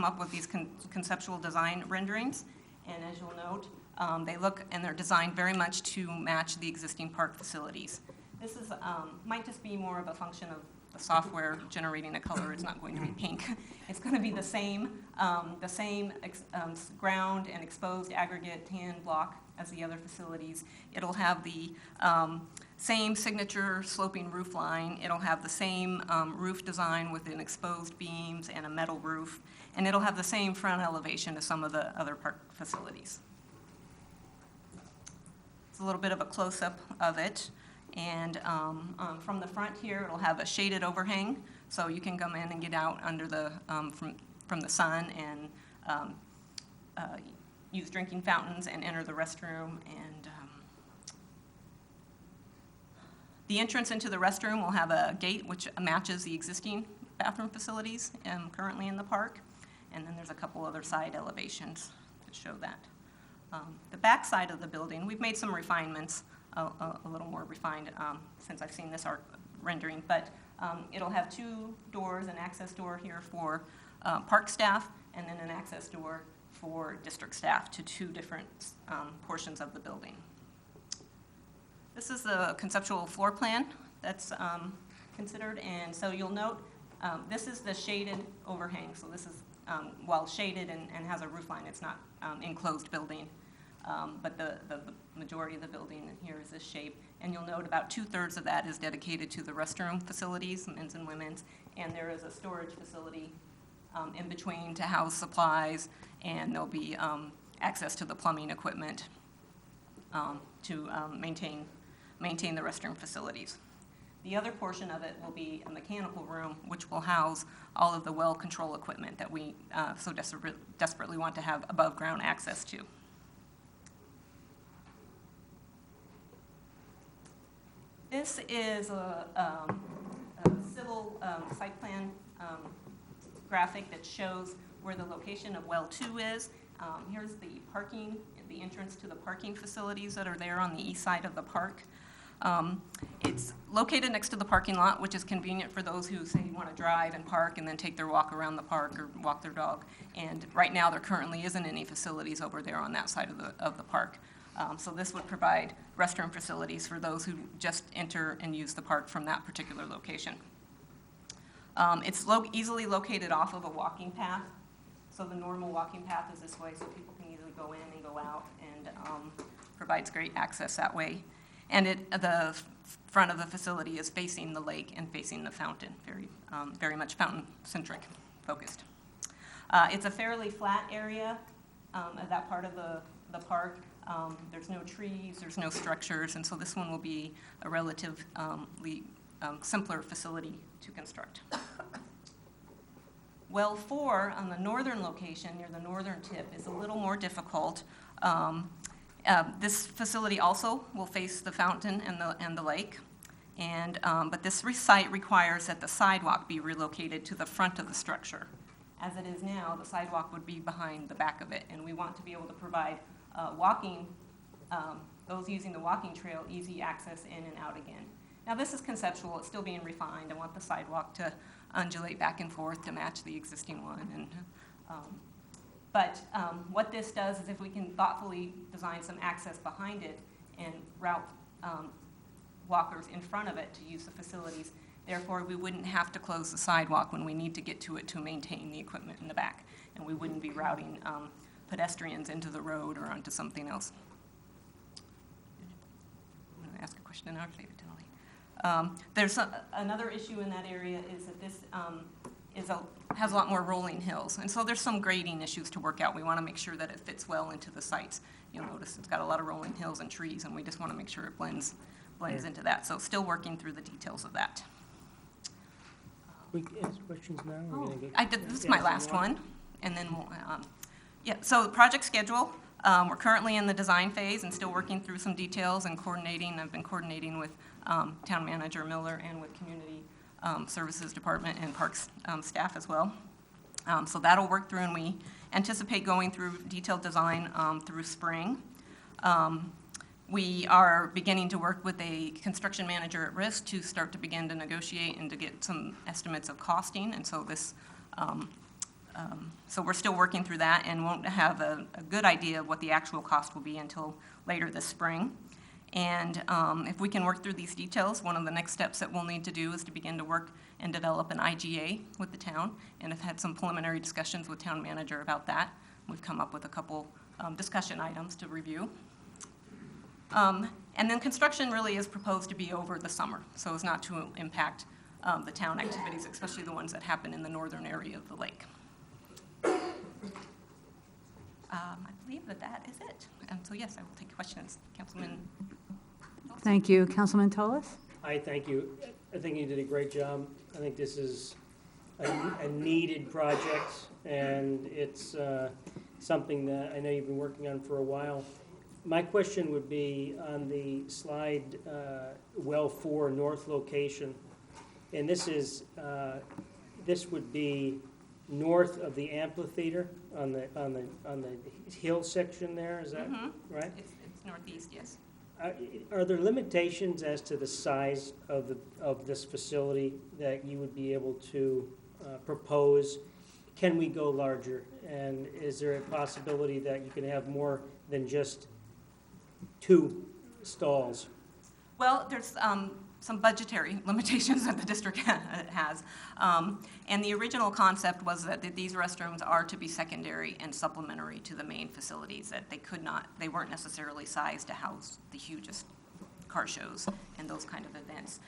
up with these conceptual design renderings. And as you'll note, they look and they're designed very much to match the existing park facilities. This is might just be more of a function of the software generating a color. It's not going to be pink. It's going to be the same ground and exposed aggregate tan block as the other facilities. It'll have the same signature sloping roof line. It'll have the same roof design with an exposed beams and a metal roof, and it'll have the same front elevation as some of the other park facilities. It's a little bit of a close-up of it. And from the front here, it'll have a shaded overhang, so you can come in and get out under the from the sun and use drinking fountains and enter the restroom. And the entrance into the restroom will have a gate which matches the existing bathroom facilities currently in the park. And then there's a couple other side elevations that show that. The back side of the building, we've made some refinements. A little more refined since I've seen this art rendering, but it'll have 2 doors, an access door here for park staff, and then an access door for district staff to 2 different portions of the building. This is the conceptual floor plan that's considered, and so you'll note this is the shaded overhang. So this is, while shaded and has a roof line, it's not enclosed building. but the majority of the building in here is this shape. And you'll note about 2/3 of that is dedicated to the restroom facilities, men's and women's, and there is a storage facility in between to house supplies, and there'll be access to the plumbing equipment to maintain the restroom facilities. The other portion of it will be a mechanical room, which will house all of the well control equipment that we so desperately want to have above-ground access to. This is a civil site plan graphic that shows where the location of well 2 is. Here's the parking, the entrance to the parking facilities that are there on the east side of the park. It's located next to the parking lot, which is convenient for those who say want to drive and park and then take their walk around the park or walk their dog. And right now, there currently isn't any facilities over there on that side of the park. So this would provide restroom facilities for those who just enter and use the park from that particular location. It's easily located off of a walking path. So the normal walking path is this way, so people can easily go in and go out, and provides great access that way. And the front of the facility is facing the lake and facing the fountain, very much fountain-centric focused. It's a fairly flat area of that part of the park. There's no trees, there's no structures, and so this one will be a relatively simpler facility to construct. Well 4 on the northern location, near the northern tip, is a little more difficult. This facility also will face the fountain and the lake, but this site requires that the sidewalk be relocated to the front of the structure. As it is now, the sidewalk would be behind the back of it, and we want to be able to provide those using the walking trail easy access in and out again. Now this is conceptual, it's still being refined. I want the sidewalk to undulate back and forth to match the existing one. But what this does is if we can thoughtfully design some access behind it and route walkers in front of it to use the facilities, therefore we wouldn't have to close the sidewalk when we need to get to it to maintain the equipment in the back, and we wouldn't be routing pedestrians into the road or onto something else. I'm going to ask a question and I'll save it till later. There's another issue in that area is that this has a lot more rolling hills, and so there's some grading issues to work out. We want to make sure that it fits well into the sites. You'll notice it's got a lot of rolling hills and trees, and we just want to make sure it blends into that. So still working through the details of that. We can ask questions now? This is my last one, and then we'll, so the project schedule, we're currently in the design phase and still working through some details and coordinating. I've been coordinating with Town Manager Miller and with Community Services Department and Parks staff as well. So that'll work through, and we anticipate going through detailed design through spring. We are beginning to work with a construction manager at risk to start to begin to negotiate and to get some estimates of costing, and so this so we're still working through that and won't have a good idea of what the actual cost will be until later this spring. And if we can work through these details, one of the next steps that we'll need to do is to begin to work and develop an IGA with the town, and I've had some preliminary discussions with town manager about that. We've come up with a couple discussion items to review. And then construction really is proposed to be over the summer, so as not to impact the town activities, especially the ones that happen in the northern area of the lake. I believe that is it. And so, yes, I will take questions. Councilman? Thank you. Councilman Tullis? Hi, thank you. I think you did a great job. I think this is a needed project, and it's something that I know you've been working on for a while. My question would be on the slide, well 4 north location, and this would be north of the amphitheater on the hill section there. Is that right? It's northeast, yes. Are there limitations as to the size of this facility that you would be able to propose? Can we go larger? And is there a possibility that you can have more than just 2 stalls? Well, there's some budgetary limitations that the district has. And the original concept was that these restrooms are to be secondary and supplementary to the main facilities, that they weren't necessarily sized to house the hugest car shows and those kind of events.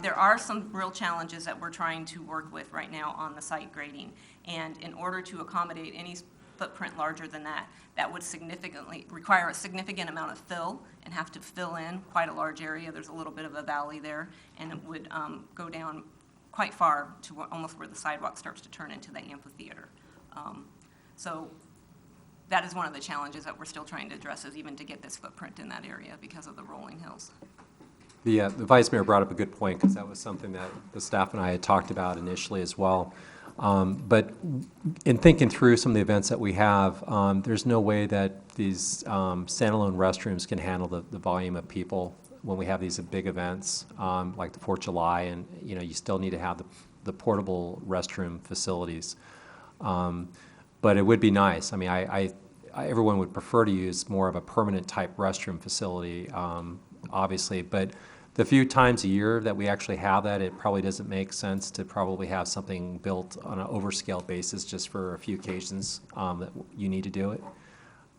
There are some real challenges that we're trying to work with right now on the site grading. And in order to accommodate any footprint larger than that, that would significantly require a significant amount of fill and have to fill in quite a large area. There's a little bit of a valley there, and it would go down quite far to almost where the sidewalk starts to turn into the amphitheater. So that is one of the challenges that we're still trying to address, is even to get this footprint in that area because of the rolling hills. The Vice Mayor brought up a good point, because that was something that the staff and I had talked about initially as well. But in thinking through some of the events that we have, there's no way that these standalone restrooms can handle the volume of people when we have these big events, like the 4th of July, and you still need to have the portable restroom facilities. But it would be nice. I mean, everyone would prefer to use more of a permanent type restroom facility, obviously, but the few times a year that we actually have that, it probably doesn't make sense to probably have something built on an overscale basis just for a few occasions that you need to do it.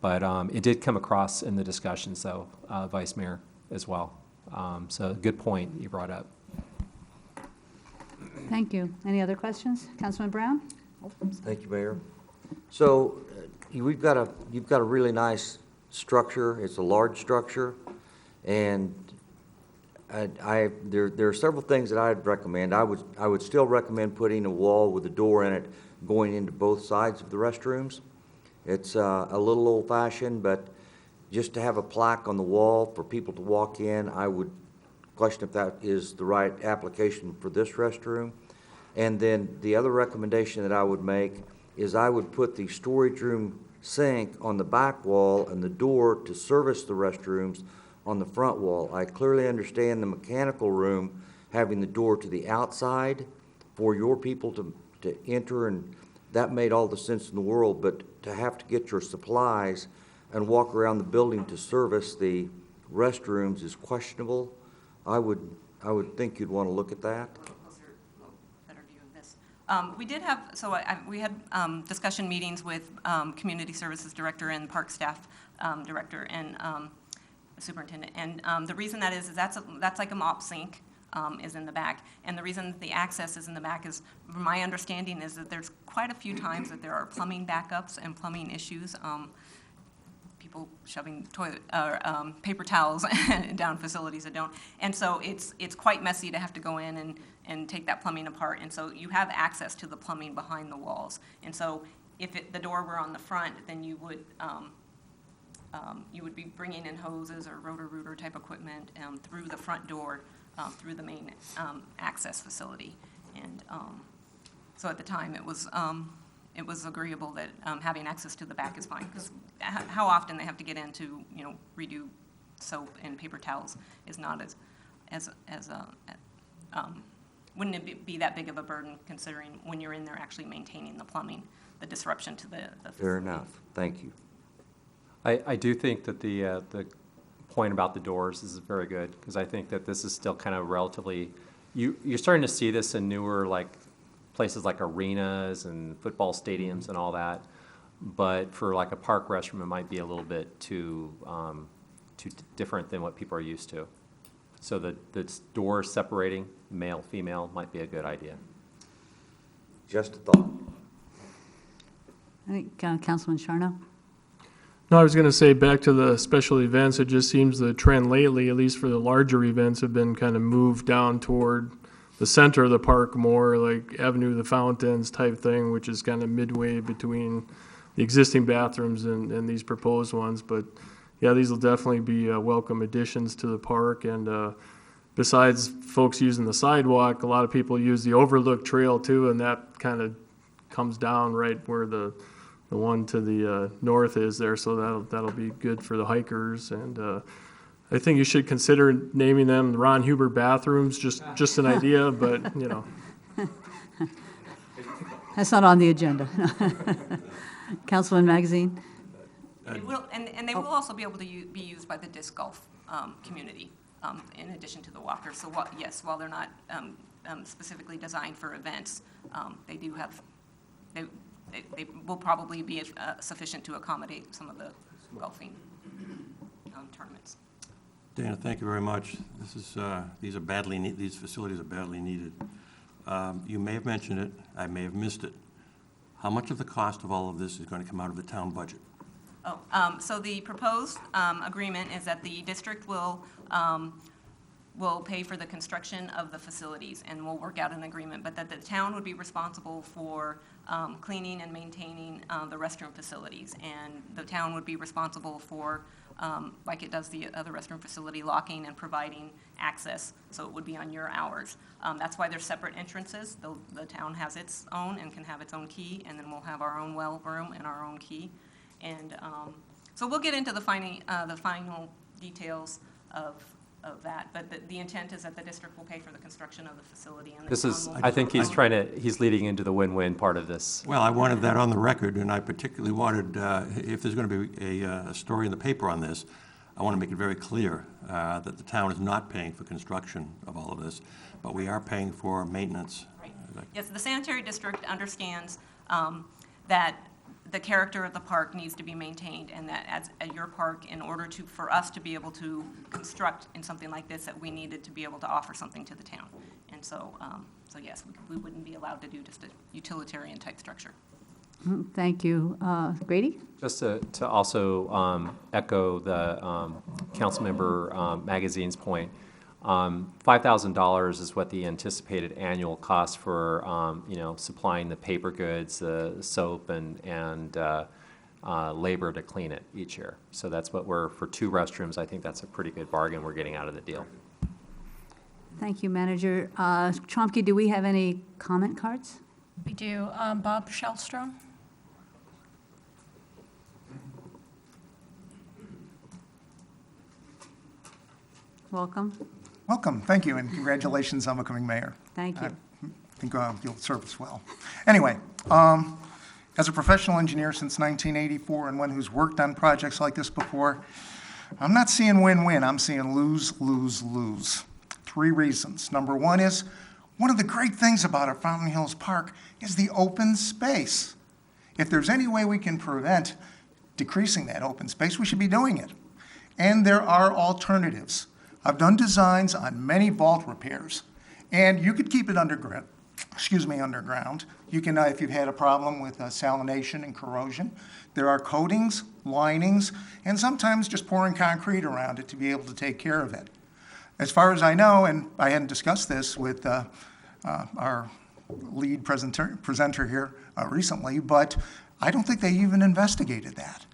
But it did come across in the discussions, though, Vice Mayor, as well. So good point you brought up. Thank you. Any other questions? Councilman Brown? Thank you, Mayor. So you've got a really nice structure. It's a large structure, and there are several things that I'd recommend. I would still recommend putting a wall with a door in it going into both sides of the restrooms. It's a little old-fashioned, but just to have a plaque on the wall for people to walk in, I would question if that is the right application for this restroom. And then the other recommendation that I would make is I would put the storage room sink on the back wall and the door to service the restrooms on the front wall. I clearly understand the mechanical room having the door to the outside for your people to enter, and that made all the sense in the world, but to have to get your supplies and walk around the building to service the restrooms is questionable. I would think you'd want to look at that. Better view of this. We did have, we had discussion meetings with Community Services Director and Park Staff Director and Superintendent. And the reason that is that's like a mop sink is in the back. And the reason that the access is in the back is, my understanding is that there's quite a few times that there are plumbing backups and plumbing issues. People shoving paper towels down facilities that don't. And so it's quite messy to have to go in and take that plumbing apart. And so you have access to the plumbing behind the walls. And so if the door were on the front, then you would be bringing in hoses or rotor-rooter type equipment through the front door, through the main access facility. And so at the time, it was agreeable that having access to the back is fine, because how often they have to get in to redo soap and paper towels is not as wouldn't it be that big of a burden, considering when you're in there actually maintaining the plumbing, the disruption to the facility. Fair enough. Thank you. I do think that the point about the doors is very good, because I think that this is still kind of relatively, you're starting to see this in newer places like arenas and football stadiums and all that. But for like a park restroom, it might be a little bit too different than what people are used to. So the doors separating male, female might be a good idea. Just a thought. I think Councilman Sharno? No, I was going to say, back to the special events, it just seems the trend lately, at least for the larger events, have been kind of moved down toward the center of the park more, like Avenue of the Fountains type thing, which is kind of midway between the existing bathrooms and these proposed ones. But yeah, these will definitely be welcome additions to the park. And besides folks using the sidewalk, a lot of people use the overlook trail too, and that kind of comes down right where the one to the north is there, so that'll be good for the hikers. And I think you should consider naming them the Ron Huber bathrooms, just an idea, but That's not on the agenda. Councilman Magazine? It will, and they will also be able to be used by the disc golf community. in addition to the walkers. So yes, while they're not specifically designed for events, they do have, they will probably be sufficient to accommodate some of the golfing tournaments. Dana, thank you very much. This is, these facilities are badly needed. You may have mentioned it, I may have missed it. How much of the cost of all of this is going to come out of the town budget? So the proposed agreement is that the district will pay for the construction of the facilities, and we'll work out an agreement, but that the town would be responsible for cleaning and maintaining the restroom facilities, and the town would be responsible for, like it does the other restroom facility, locking and providing access, so it would be on your hours. That's why there's separate entrances. The town has its own and can have its own key, and then we'll have our own well room and our own key. And so we'll get into the final details of that, but the intent is that the district will pay for the construction of the facility. And This is, I think he's leading into the win-win part of this. Well, I wanted that on the record, and I particularly wanted, if there's going to be a story in the paper on this, I want to make it very clear that the town is not paying for construction of all of this, but we are paying for maintenance. Right. Yes, the sanitary district understands that the character of the park needs to be maintained, and that at your park, in order for us to be able to construct in something like this, that we needed to be able to offer something to the town. And so, so yes, we wouldn't be allowed to do just a utilitarian type structure. Thank you. Grady? Just to also echo the Councilmember Magazine's point, $5,000 is what the anticipated annual cost for supplying the paper goods, the soap, and labor to clean it each year. So that's what for 2 restrooms. I think that's a pretty good bargain we're getting out of the deal. Thank you, Manager. Tromke, do we have any comment cards? We do. Bob Shellstrom. Welcome. Welcome, thank you, and congratulations on becoming mayor. Thank you. I think you'll serve us well. Anyway, as a professional engineer since 1984 and one who's worked on projects like this before, I'm not seeing win-win, I'm seeing lose, lose, lose. 3 reasons. Number 1 is, one of the great things about our Fountain Hills Park is the open space. If there's any way we can prevent decreasing that open space, we should be doing it. And there are alternatives. I've done designs on many vault repairs, and you could keep it underground. You can, if you've had a problem with salination and corrosion, there are coatings, linings, and sometimes just pouring concrete around it to be able to take care of it. As far as I know, and I hadn't discussed this with our lead presenter here recently, but I don't think they even investigated that.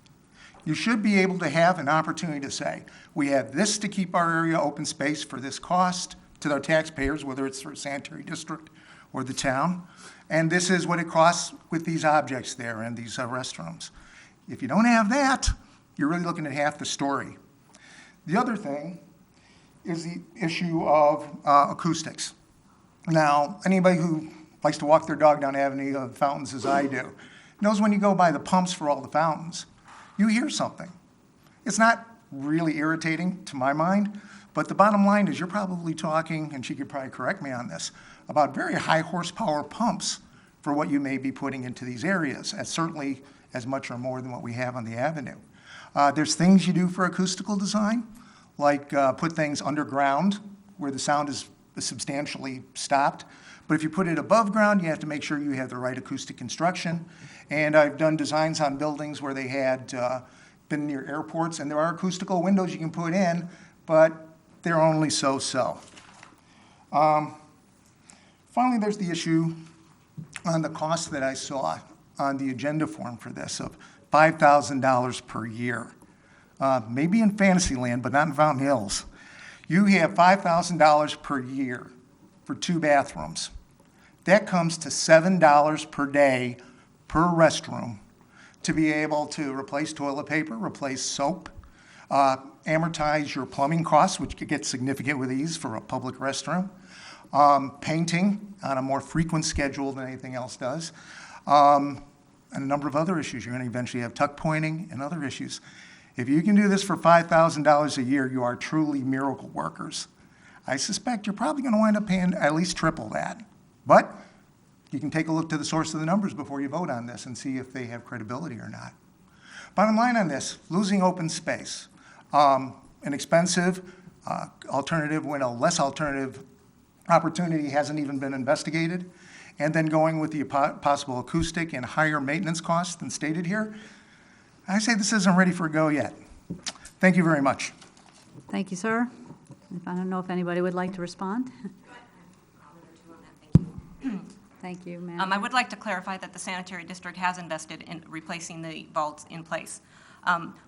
You should be able to have an opportunity to say, we have this to keep our area open space for this cost to our taxpayers, whether it's through a sanitary district or the town, and this is what it costs with these objects there and these restrooms. If you don't have that, you're really looking at half the story. The other thing is the issue of acoustics. Now, anybody who likes to walk their dog down Avenue of Fountains as I do knows when you go by the pumps for all the fountains, you hear something. It's not really irritating to my mind, but the bottom line is you're probably talking, and she could probably correct me on this, about very high horsepower pumps for what you may be putting into these areas, and certainly as much or more than what we have on the avenue. There's things you do for acoustical design, like put things underground where the sound is substantially stopped. But if you put it above ground, you have to make sure you have the right acoustic construction. And I've done designs on buildings where they had been near airports, and there are acoustical windows you can put in, but they're only so-so. Finally, there's the issue on the cost that I saw on the agenda form for this of $5,000 per year. Maybe in Fantasyland, but not in Fountain Hills. You have $5,000 per year for 2 bathrooms. That comes to $7 per day per restroom to be able to replace toilet paper, replace soap, amortize your plumbing costs, which could get significant with these for a public restroom, painting on a more frequent schedule than anything else does, and a number of other issues. You're going to eventually have tuck pointing and other issues. If you can do this for $5,000 a year, you are truly miracle workers. I suspect you're probably going to wind up paying at least triple that. But you can take a look to the source of the numbers before you vote on this and see if they have credibility or not. Bottom line on this, losing open space. An expensive alternative when a less alternative opportunity hasn't even been investigated, and then going with the possible acoustic and higher maintenance costs than stated here. I say this isn't ready for a go yet. Thank you very much. Thank you, sir. I don't know if anybody would like to respond. Thank you, ma'am. I would like to clarify that the sanitary district has invested in replacing the vaults in place.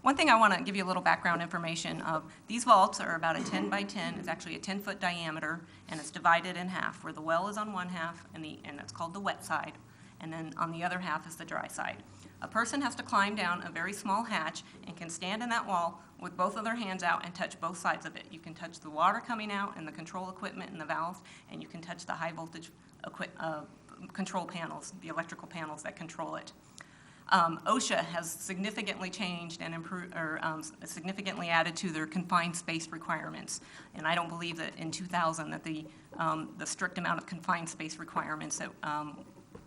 One thing I want to give you a little background information of, these vaults are about a 10 by 10, it's actually a 10-foot diameter, and it's divided in half, where the well is on one half, and it's called the wet side, and then on the other half is the dry side. A person has to climb down a very small hatch and can stand in that wall with both of their hands out and touch both sides of it. You can touch the water coming out and the control equipment and the valves, and you can touch the high voltage control panels, the electrical panels that control it. OSHA has significantly changed and improved, or significantly added to their confined space requirements. And I don't believe that in 2000 that the strict amount of confined space requirements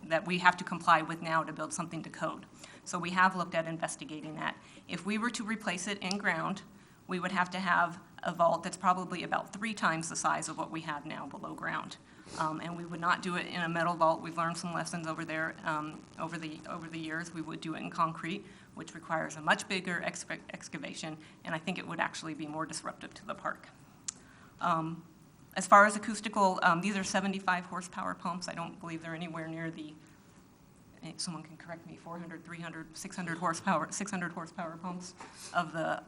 that we have to comply with now to build something to code. So we have looked at investigating that. If we were to replace it in ground, we would have to have a vault that's probably about 3 times the size of what we have now below ground. And we would not do it in a metal vault. We've learned some lessons over there over the years. We would do it in concrete, which requires a much bigger excavation, and I think it would actually be more disruptive to the park. As far as acoustical, these are 75 horsepower pumps. I don't believe they're anywhere near the, someone can correct me, 400, 300, 600 horsepower pumps of the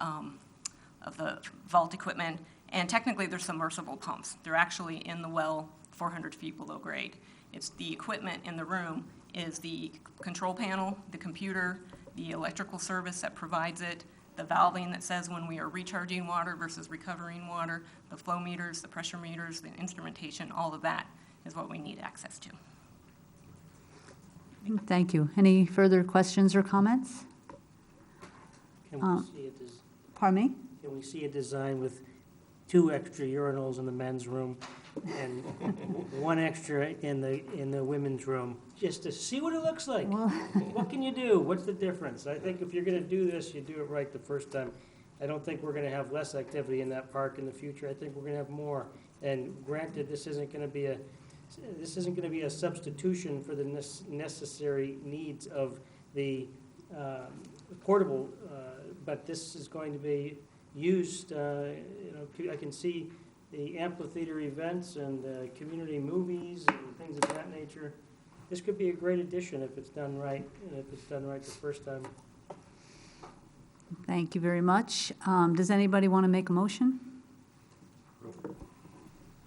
vault equipment. And technically, they're submersible pumps. They're actually in the well 400 feet below grade. It's the equipment in the room is the control panel, the computer, the electrical service that provides it, the valving that says when we are recharging water versus recovering water, the flow meters, the pressure meters, the instrumentation, all of that is what we need access to. Thank you. Any further questions or comments? Can we see it as, Pardon me? can we see a design with 2 extra urinals in the men's room and 1 extra in the women's room, just to see what it looks like? Well, What can you do? What's the difference? I think if you're going to do this, you do it right the first time. I don't think we're going to have less activity in that park in the future. I think we're going to have more. And granted, this isn't going to be a substitution for the necessary needs of the portable, but this is going to be used. I can see the amphitheater events and community movies and things of that nature. This could be a great addition if it's done right, and if it's done right the first time. thank you very much. Does anybody want to make a motion?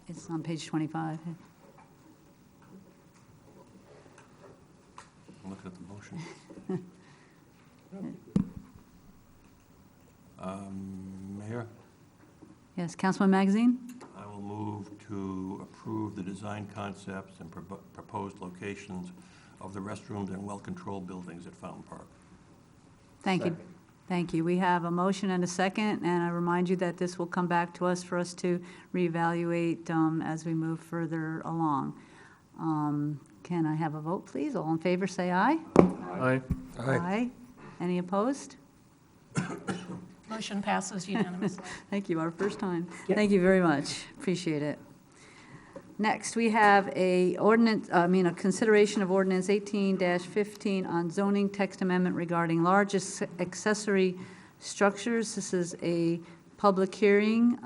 It's on page 25. I'm looking at the motion. Mayor, Yes, Councilman Magazine? I will move to approve the design concepts and proposed locations of the restrooms and well-controlled buildings at Fountain Park. Thank you. Thank you. We have a motion and a second, and I remind you that this will come back to us for us to reevaluate as we move further along. Can I have a vote, please? All in favor, say aye. Aye. Aye. Any opposed? Motion passes unanimously. Thank you, our first time. Thank you very much, appreciate it. Next, we have a consideration of ordinance 18-15 on zoning text amendment regarding large accessory structures. This is a public hearing.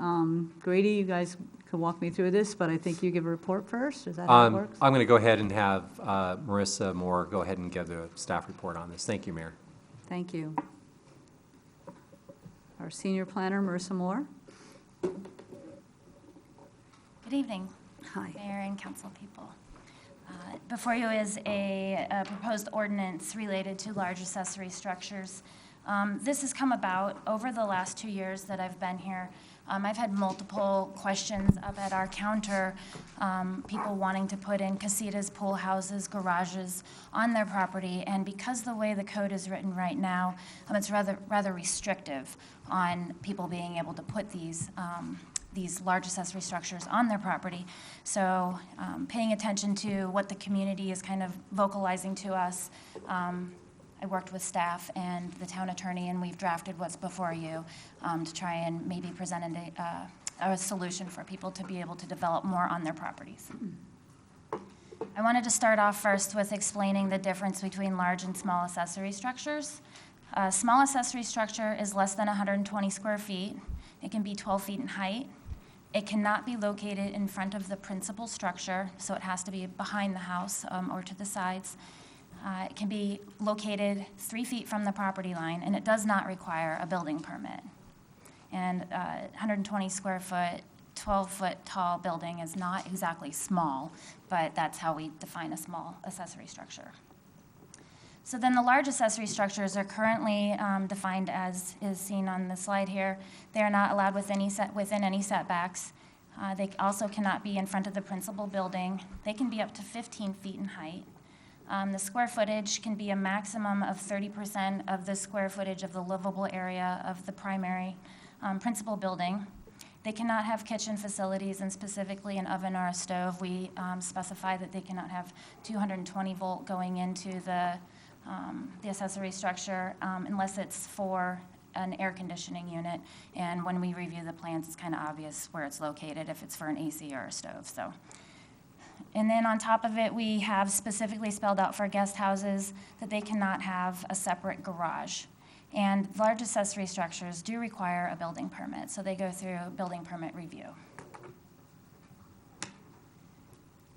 Grady, you guys can walk me through this, but I think you give a report first, is that how it works? I'm going to go ahead and have Marissa Moore go ahead and give the staff report on this. Thank you, Mayor. Thank you. Our senior planner, Marissa Moore. Good evening. Hi. Mayor and council people. Before you is a proposed ordinance related to large accessory structures. This has come about over the last 2 years that I've been here I've had multiple questions up at our counter, people wanting to put in casitas, pool houses, garages on their property, and because the way the code is written right now, it's rather restrictive on people being able to put these large accessory structures on their property. So paying attention to what the community is kind of vocalizing to us, I worked with staff and the town attorney, and we've drafted what's before you to try and maybe present a solution for people to be able to develop more on their properties. I wanted to start off first with explaining the difference between large and small accessory structures. A small accessory structure is less than 120 square feet. It can be 12 feet in height. It cannot be located in front of the principal structure, so it has to be behind the house or to the sides. It can be located 3 feet from the property line, and it does not require a building permit. And 120 square foot, 12-foot tall building is not exactly small, but that's how we define a small accessory structure. So then the large accessory structures are currently defined as is seen on the slide here. They are not allowed within any setbacks. They also cannot be in front of the principal building. They can be up to 15 feet in height. The square footage can be a maximum of 30% of the square footage of the livable area of the primary principal building. They cannot have kitchen facilities, and specifically an oven or a stove. We specify that they cannot have 220 volt going into the accessory structure unless it's for an air conditioning unit. And when we review the plans, it's kind of obvious where it's located if it's for an AC or a stove. So. And then on top of it, we have specifically spelled out for guest houses that they cannot have a separate garage. And large accessory structures do require a building permit, so they go through a building permit review.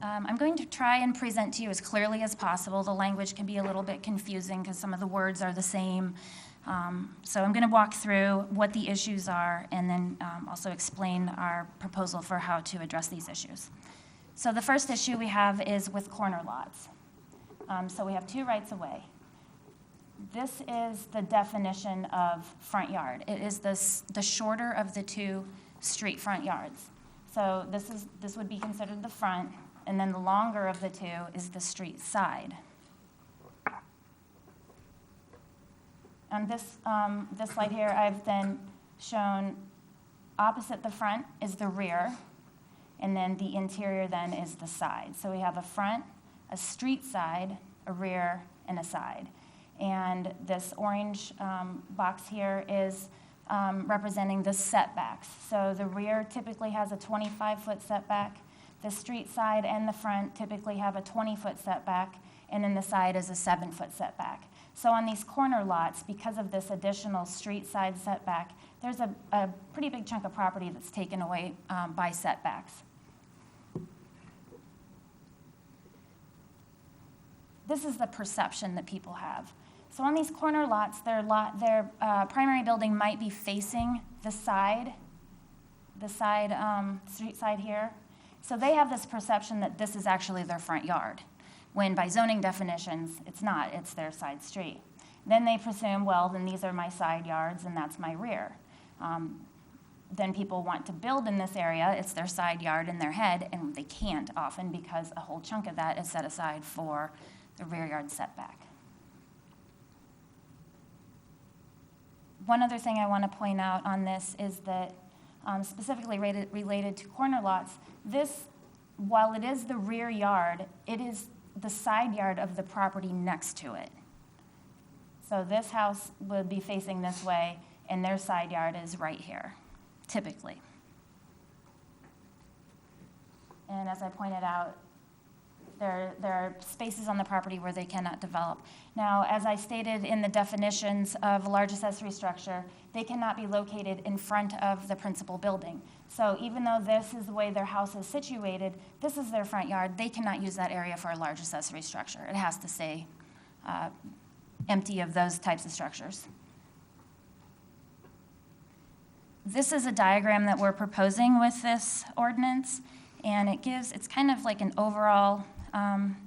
I'm going to try and present to you as clearly as possible. The language can be a little bit confusing because some of the words are the same. So I'm going to walk through what the issues are and then also explain our proposal for how to address these issues. So the first issue we have is with corner lots. So we have 2 rights of way. This is the definition of front yard. It is the shorter of the 2 street front yards. So this would be considered the front, and then the longer of the 2 is the street side. On this slide here, I've then shown opposite the front is the rear, and then the interior then is the side. So we have a front, a street side, a rear, and a side. And this orange box here is representing the setbacks. So the rear typically has a 25-foot setback. The street side and the front typically have a 20-foot setback, and then the side is a 7-foot setback. So on these corner lots, because of this additional street side setback, there's a pretty big chunk of property that's taken away by setbacks. This is the perception that people have. So on these corner lots, their primary building might be facing the street side here. So they have this perception that this is actually their front yard, when by zoning definitions, it's not, it's their side street. Then they presume, well, then these are my side yards and that's my rear. Then people want to build in this area, it's their side yard in their head, and they can't often because a whole chunk of that is set aside for the rear yard setback. One other thing I want to point out on this is that specifically related to corner lots, this, while it is the rear yard, it is the side yard of the property next to it. So this house would be facing this way, and their side yard is right here, typically. And as I pointed out, there are spaces on the property where they cannot develop. Now, as I stated in the definitions of a large accessory structure, they cannot be located in front of the principal building. So even though this is the way their house is situated, this is their front yard, they cannot use that area for a large accessory structure. It has to stay empty of those types of structures. This is a diagram that we're proposing with this ordinance, and it's kind of like an overall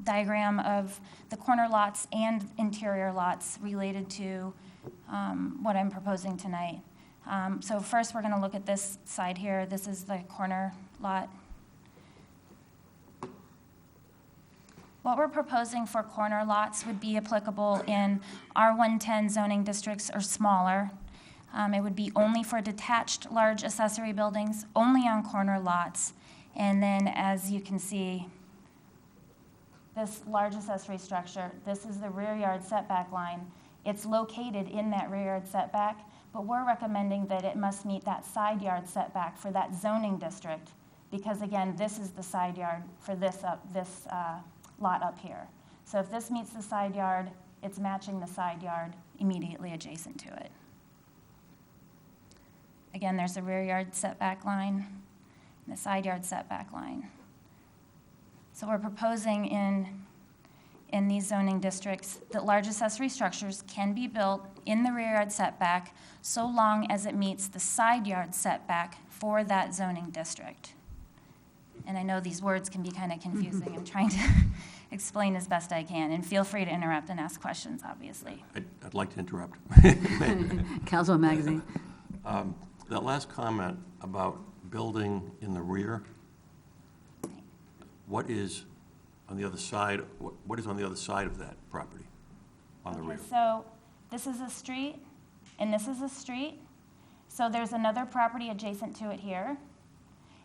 diagram of the corner lots and interior lots related to what I'm proposing tonight. So first, we're going to look at this side here. This is the corner lot. What we're proposing for corner lots would be applicable in R110 zoning districts or smaller. It would be only for detached large accessory buildings, only on corner lots. And then, as you can see, this large accessory structure, this is the rear yard setback line. It's located in that rear yard setback, but we're recommending that it must meet that side yard setback for that zoning district, because again, this is the side yard for this lot up here. So if this meets the side yard, it's matching the side yard immediately adjacent to it. Again, there's the rear yard setback line and the side yard setback line. So we're proposing in these zoning districts that large accessory structures can be built in the rear yard setback so long as it meets the side yard setback for that zoning district. And I know these words can be kind of confusing. I'm trying to explain as best I can, and feel free to interrupt and ask questions, obviously. I'd like to interrupt. Councilman Magazine. That last comment about building in the rear, what is on the other side, what is on the other side of that property, on the rear? So this is a street, and this is a street. So there's another property adjacent to it here,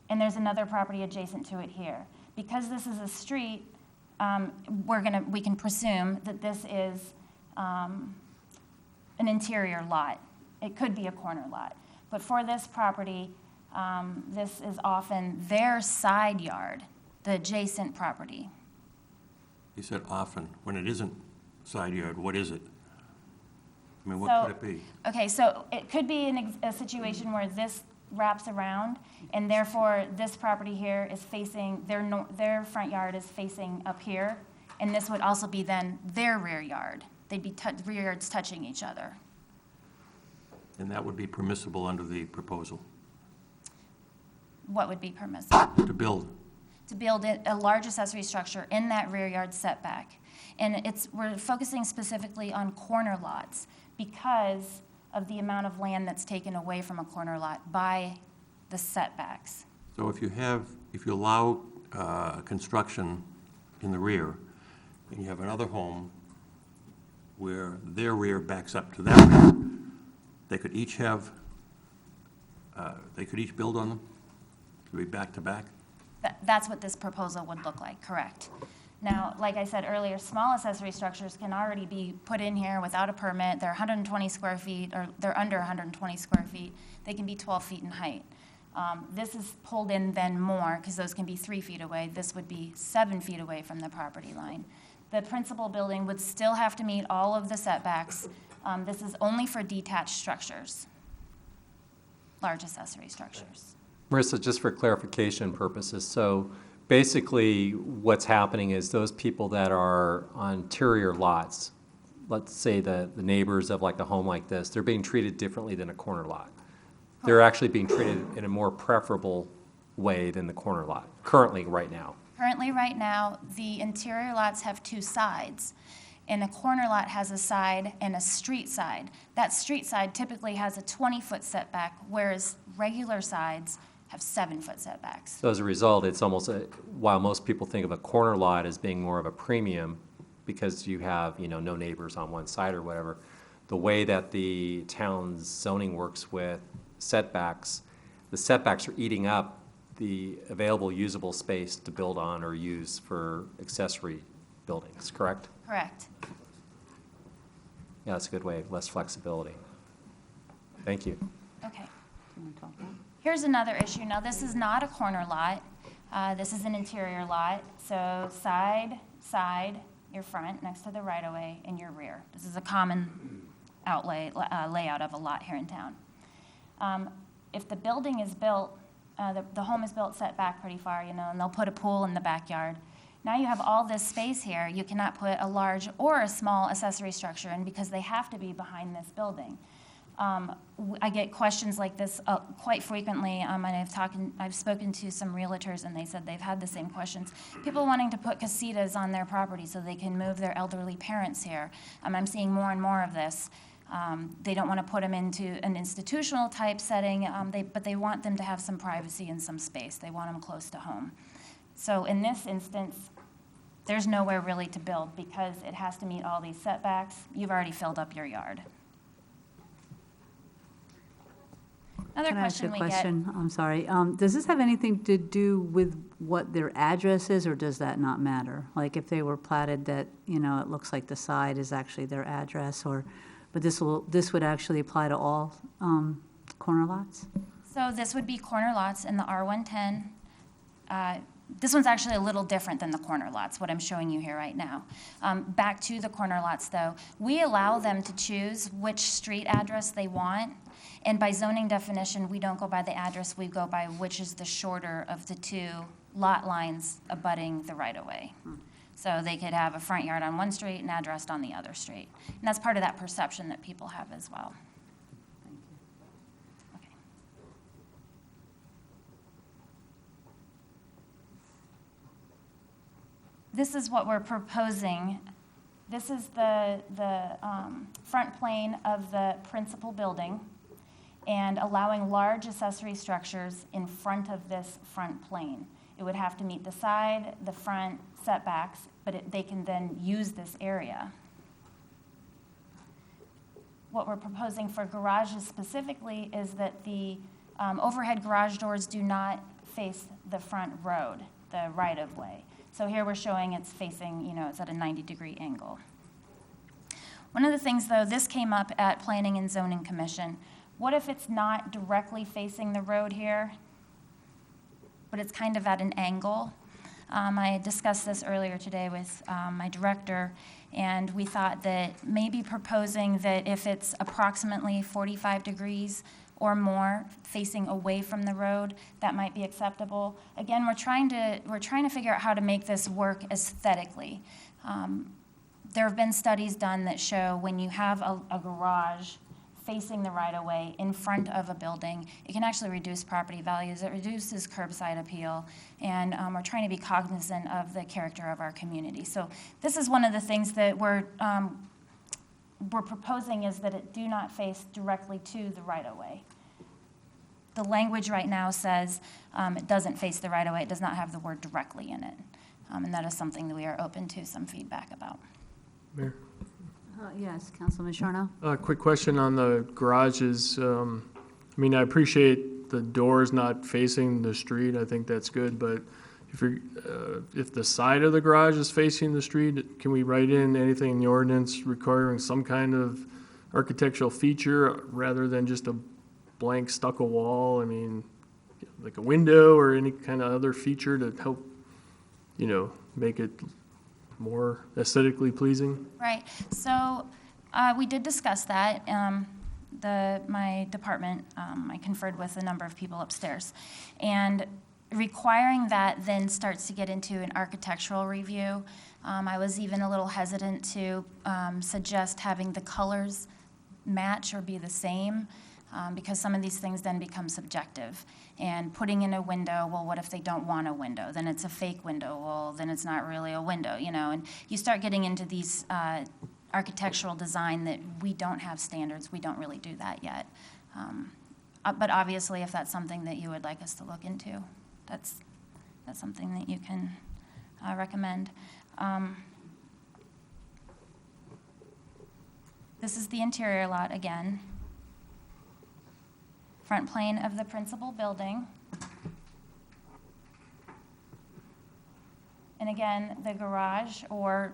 and there's another property adjacent to it here. Because this is a street, we can presume that this is an interior lot. It could be a corner lot. But for this property, this is often their side yard, the adjacent property. You said often. When it isn't side yard, what is it? I mean, what could it be? Okay, so it could be a situation where this wraps around, and therefore this property here is facing, their front yard is facing up here, and this would also be then their rear yard. They'd be rear yards touching each other. And that would be permissible under the proposal? What would be permissible? To build? To build a large accessory structure in that rear yard setback. And we're focusing specifically on corner lots because of the amount of land that's taken away from a corner lot by the setbacks. So if you allow construction in the rear, and you have another home where their rear backs up to that rear, they could each build on them? Could be back to back? That's what this proposal would look like, correct. Now, like I said earlier, small accessory structures can already be put in here without a permit. They're 120 square feet, or they're under 120 square feet. They can be 12 feet in height. This is pulled in then more, because those can be 3 feet away. This would be 7 feet away from the property line. The principal building would still have to meet all of the setbacks. This is only for detached structures, large accessory structures. Marissa, just for clarification purposes, so basically what's happening is those people that are on interior lots, let's say the neighbors of like a home like this, they're being treated differently than a corner lot. They're actually being treated in a more preferable way than the corner lot, currently right now. Currently, right now, the interior lots have 2 sides, and a corner lot has a side and a street side. That street side typically has a 20-foot setback, whereas regular sides have 7-foot setbacks. So as a result, it's almost, while most people think of a corner lot as being more of a premium because you have, no neighbors on one side or whatever, the way that the town's zoning works with setbacks, the setbacks are eating up the available usable space to build on or use for accessory buildings, correct? Correct. Yeah, that's a good way, less flexibility. Thank you. Okay. Here's another issue. Now, this is not a corner lot. This is an interior lot. So side, your front, next to the right-of-way, and your rear. This is a common layout of a lot here in town. If the building is built, the home is built set back pretty far, and they'll put a pool in the backyard. Now you have all this space here. You cannot put a large or a small accessory structure in because they have to be behind this building. I get questions like this quite frequently, and I've spoken to some realtors, and they said they've had the same questions. People wanting to put casitas on their property so they can move their elderly parents here. I'm seeing more and more of this. They don't want to put them into an institutional type setting, but they want them to have some privacy and some space. They want them close to home. So in this instance, there's nowhere really to build because it has to meet all these setbacks. You've already filled up your yard. Another Can I ask question a we get. question? I'm sorry. Does this have anything to do with what their address is, or does that not matter? Like if they were platted that, you know, it looks like the side is actually their address, but this would actually apply to all corner lots? So this would be corner lots in the R110. This one's actually a little different than the corner lots, what I'm showing you here right now. Back to the corner lots, though. We allow them to choose which street address they want. And by zoning definition, we don't go by the address, we go by which is the shorter of the two lot lines abutting the right-of-way. So they could have a front yard on one street and addressed on the other street. And that's part of that perception that people have as well. Okay. This is what we're proposing. This is the front plane of the principal building, and allowing large accessory structures in front of this front plane. It would have to meet the side, the front setbacks, but they can then use this area. What we're proposing for garages specifically is that the overhead garage doors do not face the front road, the right-of-way. So here we're showing it's facing, you know, it's at a 90-degree angle. One of the things, though, this came up at Planning and Zoning Commission. What if it's not directly facing the road here, but it's kind of at an angle? I discussed this earlier today with my director, and we thought that maybe proposing that if it's approximately 45 degrees or more facing away from the road, that might be acceptable. Again, we're trying to figure out how to make this work aesthetically. There have been studies done that show when you have a garage facing the right-of-way in front of a building, it can actually reduce property values. It reduces curbside appeal, and we're trying to be cognizant of the character of our community. So this is one of the things that we're proposing, is that it do not face directly to the right-of-way. The language right now says it doesn't face the right-of-way. It does not have the word directly in it, and that is something that we are open to some feedback about. Mayor? Yes, Councilman Sharno? Quick question on the garages. I mean, I appreciate the doors not facing the street. I think that's good, but if the side of the garage is facing the street, can we write in anything in the ordinance requiring some kind of architectural feature rather than just a blank stucco wall? I mean, like a window or any kind of other feature to help, you know, make it more aesthetically pleasing? Right. So we did discuss that. My department, I conferred with a number of people upstairs. And requiring that then starts to get into an architectural review. I was even a little hesitant to suggest having the colors match or be the same, because some of these things then become subjective. And putting in a window, well, what if they don't want a window? Then it's a fake window. Well, then it's not really a window, you know. And you start getting into these architectural design that we don't have standards. We don't really do that yet. But obviously, if that's something that you would like us to look into, that's something that you can recommend. This is the interior lot again. Front plane of the principal building. And again, the garage or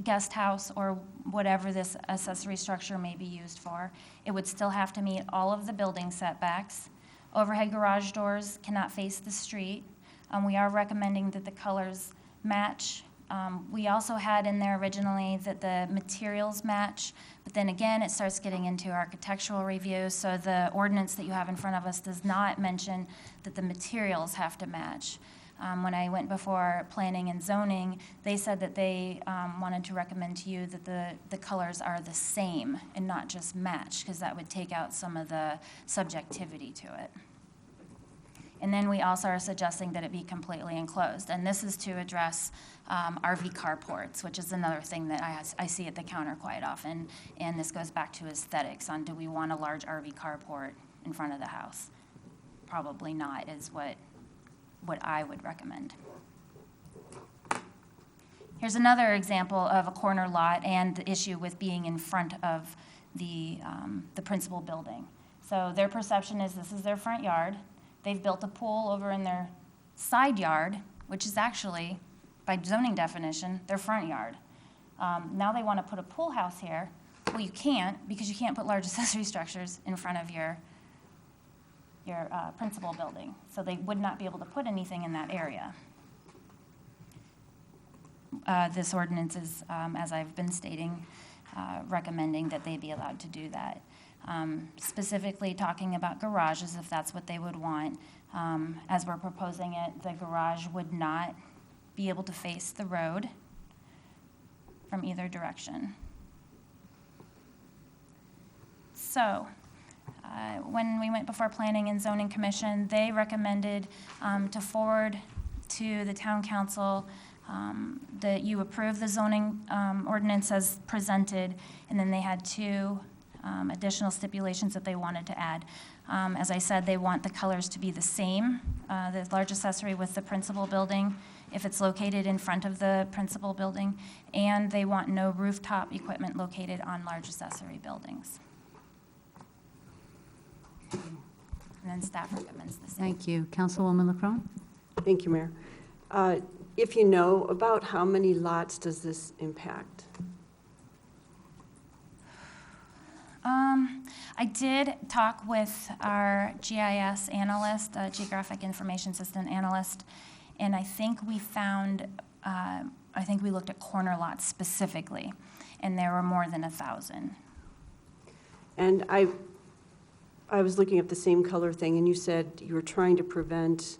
guest house or whatever this accessory structure may be used for, it would still have to meet all of the building setbacks. Overhead garage doors cannot face the street. We are recommending that the colors match. We also had in there originally that the materials match, but then again, it starts getting into architectural review, so the ordinance that you have in front of us does not mention that the materials have to match. When I went before planning and zoning, they said that they wanted to recommend to you that the colors are the same and not just match, because that would take out some of the subjectivity to it. And then we also are suggesting that it be completely enclosed. And this is to address RV carports, which is another thing that I see at the counter quite often. And this goes back to aesthetics on, do we want a large RV carport in front of the house? Probably not, is what I would recommend. Here's another example of a corner lot and the issue with being in front of the principal building. So their perception is this is their front yard. They've built a pool over in their side yard, which is actually, by zoning definition, their front yard. Now they want to put a pool house here. Well, you can't, because you can't put large accessory structures in front of your principal building. So they would not be able to put anything in that area. This ordinance is, as I've been stating, recommending that they be allowed to do that. Specifically talking about garages, if that's what they would want. As we're proposing it, the garage would not be able to face the road from either direction. So, when we went before Planning and Zoning Commission, they recommended to forward to the town council that you approve the zoning ordinance as presented, and then they had two additional stipulations that they wanted to add. As I said, they want the colors to be the same, the large accessory with the principal building, if it's located in front of the principal building, and they want no rooftop equipment located on large accessory buildings. And then staff recommends the same. Thank you. Councilwoman LaCrone? Thank you, Mayor. If you know, about how many lots does this impact? I did talk with our GIS analyst, Geographic Information System analyst, and I think we found, I think we looked at corner lots specifically, and there were more than 1,000. And I was looking at the same color thing, and you said you were trying to prevent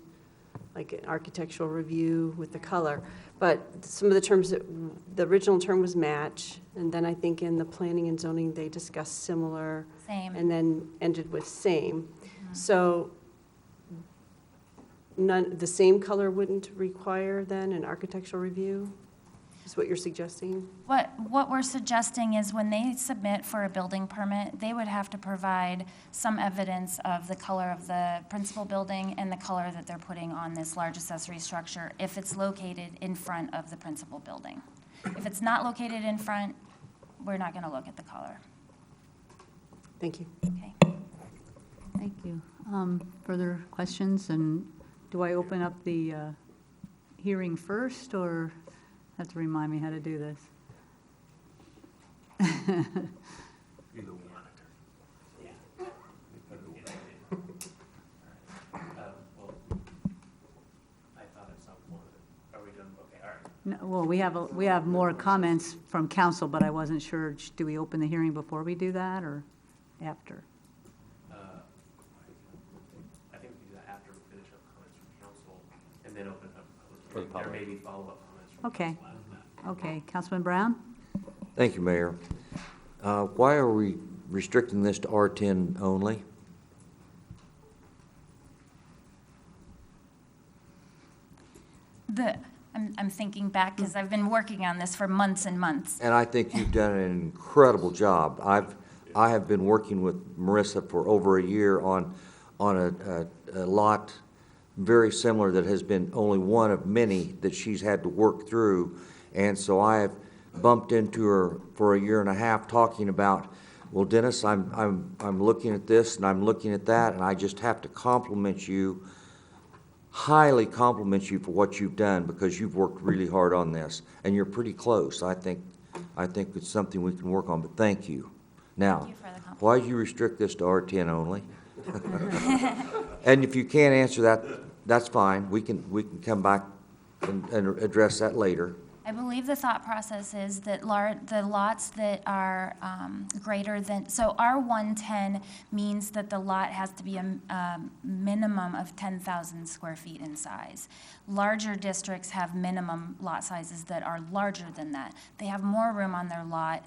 like an architectural review with the color. But some of the terms, the original term was match, and then I think in the planning and zoning, they discussed similar. Same. And then ended with same. Mm-hmm. So the same color wouldn't require then an architectural review, is what you're suggesting? What we're suggesting is when they submit for a building permit, they would have to provide some evidence of the color of the principal building and the color that they're putting on this large accessory structure if it's located in front of the principal building. If it's not located in front, we're not going to look at the color. Thank you. Okay. Thank you. Further questions? And do I open up the hearing first, or have to remind me how to do this? Either one. I thought at some point, are we doing, okay, all right. No, well, we have more comments from council, but I wasn't sure, do we open the hearing before we do that, or after? I think we can do that after we finish up comments from council, and then open up For the public. There public. may be follow-up comments from Okay. council after that. Okay, Councilman Brown? Thank you, Mayor. Why are we restricting this to R10 only? I'm thinking back because I've been working on this for months and months. And I think you've done an incredible job. I have been working with Marissa for over a year on a lot very similar that has been only one of many that she's had to work through. And so I have bumped into her for a year and a half talking about, well, Dennis, I'm looking at this and I'm looking at that, and I just have to compliment you, highly compliment you for what you've done, because you've worked really hard on this, and you're pretty close. I think it's something we can work on, but thank you. Now, Thank you for the compliment. why do you restrict this to R10 only? And if you can't answer that, that's fine. We can come back and address that later. I believe the thought process is that the lots that are greater than, so R110 means that the lot has to be a minimum of 10,000 square feet in size. Larger districts have minimum lot sizes that are larger than that. They have more room on their lot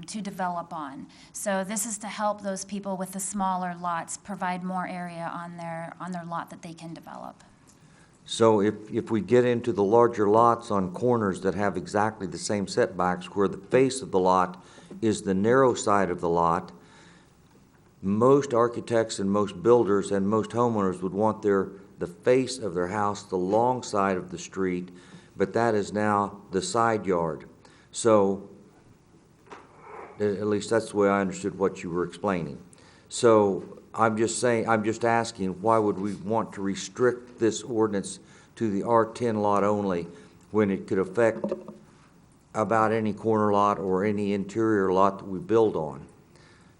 to develop on. So this is to help those people with the smaller lots provide more area on their lot that they can develop. So if we get into the larger lots on corners that have exactly the same setbacks, where the face of the lot is the narrow side of the lot, most architects and most builders and most homeowners would want the face of their house the long side of the street, but that is now the side yard. So, at least that's the way I understood what you were explaining. So, I'm just asking, why would we want to restrict this ordinance to the R10 lot only when it could affect about any corner lot or any interior lot that we build on?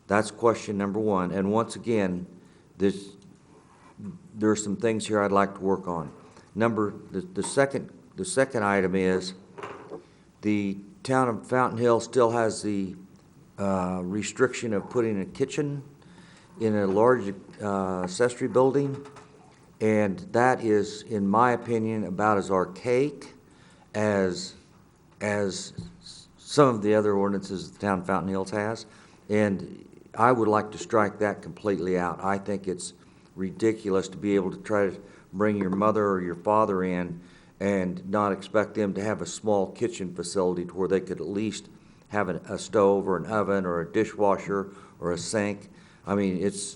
That's question number one. And once again, there are some things here I'd like to work on. The second item is the town of Fountain Hill still has the restriction of putting a kitchen in a large accessory building, and that is, in my opinion, about as archaic as some of the other ordinances the town of Fountain Hills has, and I would like to strike that completely out. I think it's ridiculous to be able to try to bring your mother or your father in and not expect them to have a small kitchen facility to where they could at least have a stove or an oven or a dishwasher or a sink. I mean, it's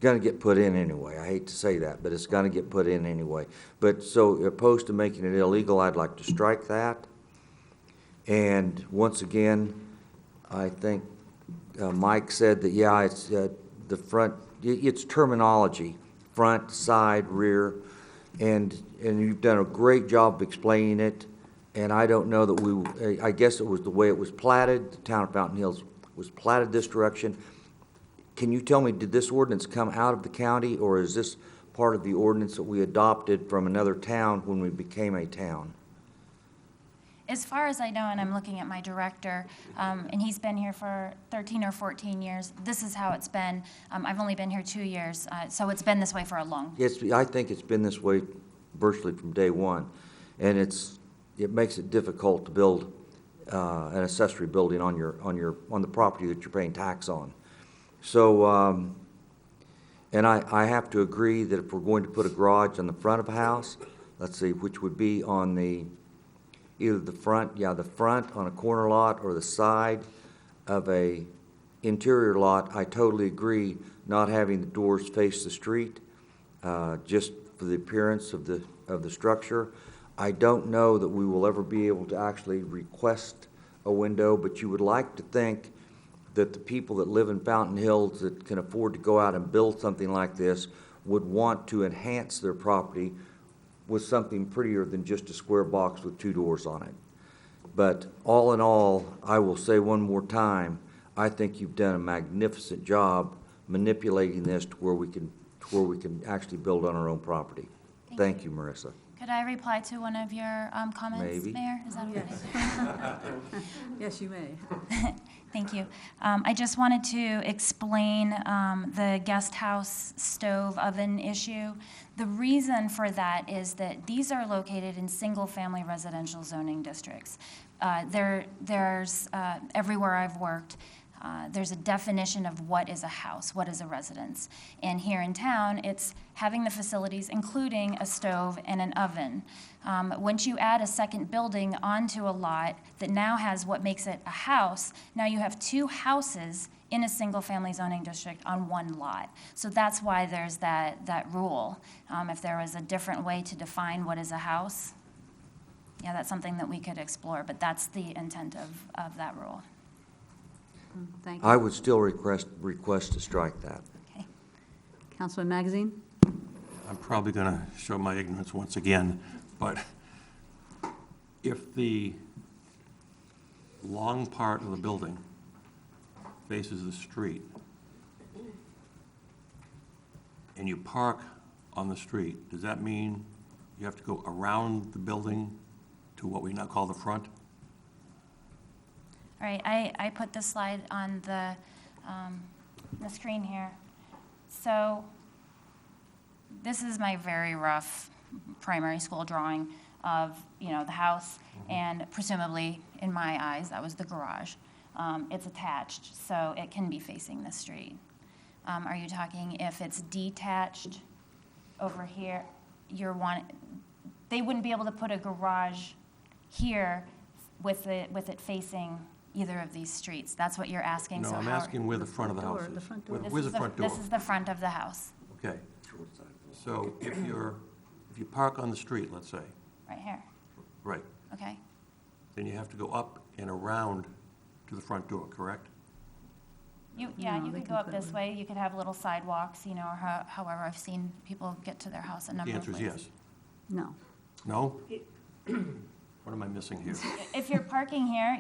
going to get put in anyway. I hate to say that, but it's going to get put in anyway. But so opposed to making it illegal, I'd like to strike that. And once again, I think Mike said that, yeah, it's the front, it's terminology, front, side, rear, and you've done a great job of explaining it. And I don't know that I guess it was the way it was platted. The town of Fountain Hills was platted this direction. Can you tell me, did this ordinance come out of the county, or is this part of the ordinance that we adopted from another town when we became a town? As far as I know, and I'm looking at my director, and he's been here for 13 or 14 years, this is how it's been. I've only been here 2 years, so it's been this way for a long time. Yes, I think it's been this way virtually from day one, and it makes it difficult to build an accessory building on the property that you're paying tax on. So, and I have to agree that if we're going to put a garage on the front of a house, let's see, which would be on either the front on a corner lot or the side of a interior lot, I totally agree not having the doors face the street, just for the appearance of the structure. I don't know that we will ever be able to actually request a window, but you would like to think that the people that live in Fountain Hills that can afford to go out and build something like this would want to enhance their property with something prettier than just a square box with 2 doors on it. But all in all, I will say one more time, I think you've done a magnificent job manipulating this to where we can actually build on our own property. Thank you, Marissa. Could I reply to one of your comments, Maybe. Mayor? Is that okay? Yes, you may. Thank you. I just wanted to explain the guest house stove oven issue. The reason for that is that these are located in single-family residential zoning districts. There's everywhere I've worked, there's a definition of what is a house, what is a residence. And here in town, it's having the facilities, including a stove and an oven. Once you add a second building onto a lot that now has what makes it a house, now you have 2 houses in a single-family zoning district on one lot. So that's why there's that rule. If there was a different way to define what is a house, yeah, that's something that we could explore, but that's the intent of that rule. Thank you. I would still request to strike that. Okay. Councilman Magazine? I'm probably going to show my ignorance once again, but if the long part of the building faces the street and you park on the street, does that mean you have to go around the building to what we now call the front? All right, I put this slide on the screen here. So this is my very rough primary school drawing of, the house, and presumably, in my eyes, that was the garage. It's attached, so it can be facing the street. Are you talking if it's detached over here, they wouldn't be able to put a garage here with it facing either of these streets? That's what you're asking? No, So I'm how- asking where the front of the house is. This Where's is the front door? This is the front of the house, Okay. So if you park on the street, let's say, right here, right, okay? then you have to go up and around to the front door, correct? You could go up this way, you could have little sidewalks, or however I've seen people get to their house a The number of answer is ways. yes. No. No? What am I missing here? If you're parking here,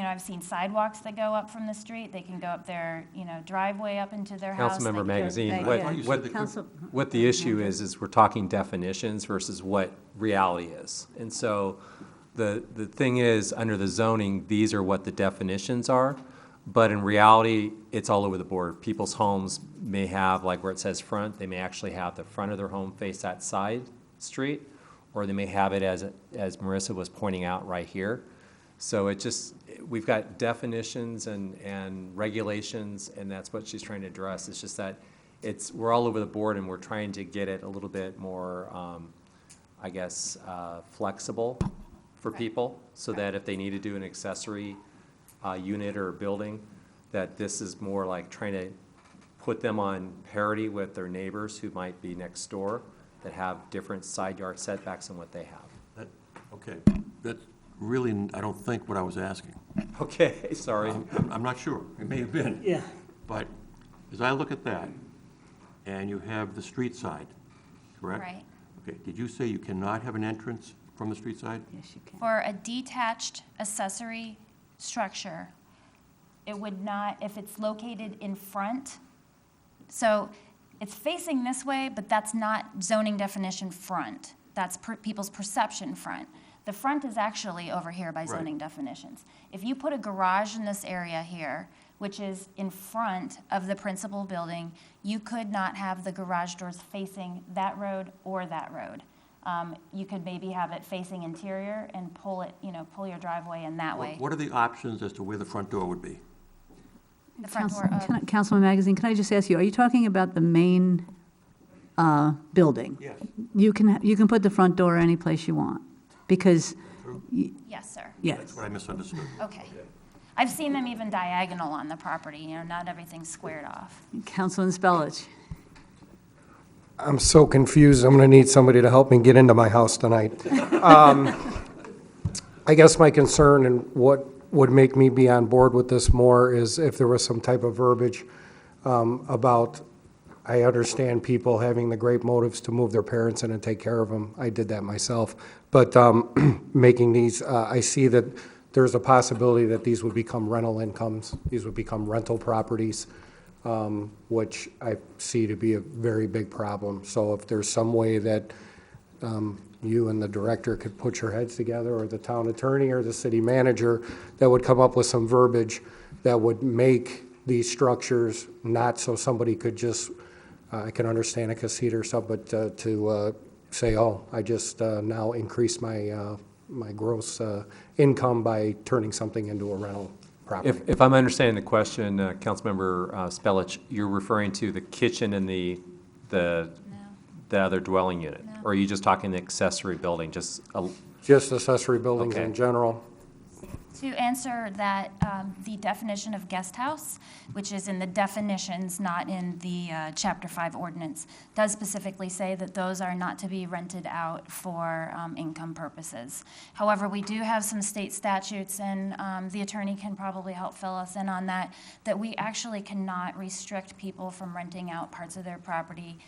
I've seen sidewalks that go up from the street, they can go up their, driveway up into their house. they Councilmember can- Magazine, Thank you. what the issue is we're talking definitions versus what reality is. And so the thing is, under the zoning, these are what the definitions are, but in reality, it's all over the board. People's homes may have, like where it says front, they may actually have the front of their home face that side street, or they may have it as Marissa was pointing out right here. So we've got definitions and regulations, and that's what she's trying to address. It's just that we're all over the board, and we're trying to get it a little bit more, flexible for people, so that if they need to do an accessory unit or building, that this is more like trying to put them on parity with their neighbors who might be next door that have different side yard setbacks than what they have. Okay, that's really, I don't think what I was asking. Okay, sorry. I'm not sure, it may have been. Yeah. But as I look at that, and you have the street side, correct? Right. Okay, did you say you cannot have an entrance from the street side? Yes, you can. For a detached accessory structure, it would not, if it's located in front, so it's facing this way, but that's not zoning definition front. That's people's perception front. The front is actually over here by zoning definitions. If you put a garage in this area here, which is in front of the principal building, you could not have the garage doors facing that road or that road. You could maybe have it facing interior and pull your driveway in that way. What are the options as to where the front door would be? The front door of, Councilman Magazine, can I just ask you, are you talking about the main building? Yes. You can put the front door any place you want, because, yes, sir. yes. That's what I misunderstood. Okay. I've seen them even diagonal on the property, not everything's squared off. Councilman Spellich. I'm so confused, I'm gonna need somebody to help me get into my house tonight. I guess my concern and what would make me be on board with this more is if there was some type of verbiage about, I understand people having the great motives to move their parents in and take care of them. I did that myself. But making these, I see that there's a possibility that these would become rental incomes. These would become rental properties, which I see to be a very big problem. So if there's some way that you and the director could put your heads together, or the town attorney or the city manager, that would come up with some verbiage that would make these structures not so somebody could just, I can understand a casita or something, but to say, oh, I just now increased my my gross income by turning something into a rental property. If I'm understanding the question, Councilmember Spellich, you're referring to the kitchen and the other dwelling unit? Or are you just talking the accessory building, just accessory buildings in general. To answer that, the definition of guest house, which is in the definitions, not in the Chapter 5 ordinance, does specifically say that those are not to be rented out for income purposes. However, we do have some state statutes, and the attorney can probably help fill us in on that, that we actually cannot restrict people from renting out parts of their property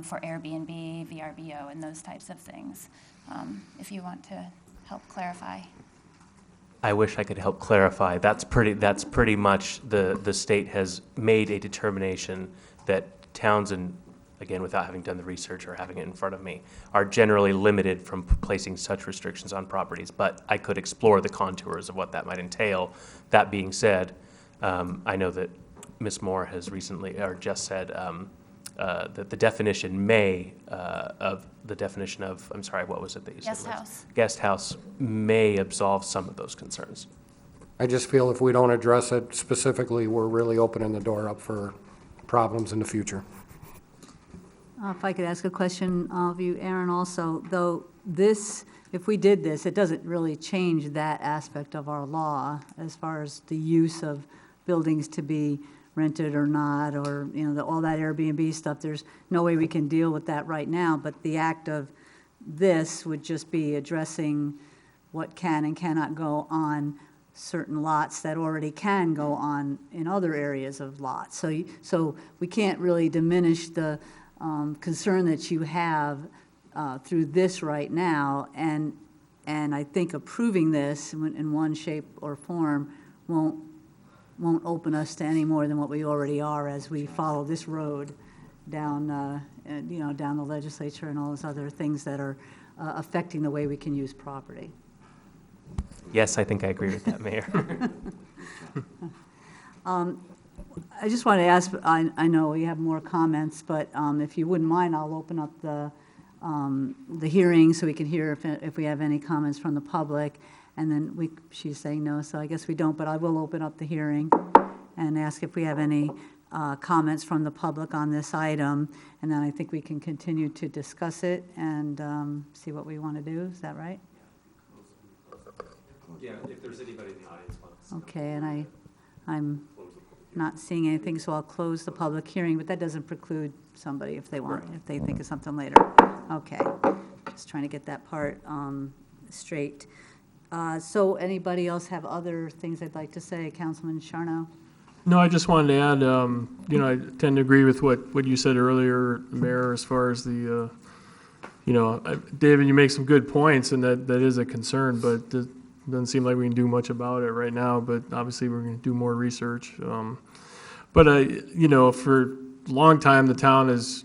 for Airbnb, VRBO, and those types of things. If you want to help clarify. I wish I could help clarify. That's pretty much the state has made a determination that towns and again, without having done the research or having it in front of me, are generally limited from placing such restrictions on properties. But I could explore the contours of what that might entail. That being said, I know that Ms. Moore has recently, or just said, that the definition I'm sorry, what was it that you said? Guest house. Guest house may absolve some of those concerns. I just feel if we don't address it specifically, we're really opening the door up for problems in the future. If I could ask a question of you, Aaron, also, though this, if we did this, it doesn't really change that aspect of our law as far as the use of buildings to be rented or not, or, all that Airbnb stuff. There's no way we can deal with that right now, but the act of this would just be addressing what can and cannot go on certain lots that already can go on in other areas of lots. So we can't really diminish the concern that you have through this right now, and I think approving this in one shape or form won't open us to any more than what we already are as we follow this road down, down the legislature and all those other things that are affecting the way we can use property. Yes, I think I agree with that, Mayor. I just want to ask, I know we have more comments, but if you wouldn't mind, I'll open up the hearing so we can hear if we have any comments from the public. And then she's saying no, so I guess we don't, but I will open up the hearing and ask if we have any comments from the public on this item. And then I think we can continue to discuss it and see what we want to do. Is that right? Yeah, if there's anybody in the audience wants. Okay, and I'm not seeing anything, so I'll close the public hearing, but that doesn't preclude somebody if they want, if they think of something later. Okay, just trying to get that part straight. So anybody else have other things they'd like to say? Councilman Charno? No, I just wanted to add, I tend to agree with what you said earlier, Mayor, as far as the, David, you make some good points, and that is a concern, but it doesn't seem like we can do much about it right now, but obviously we're going to do more research. But for a long time, the town is,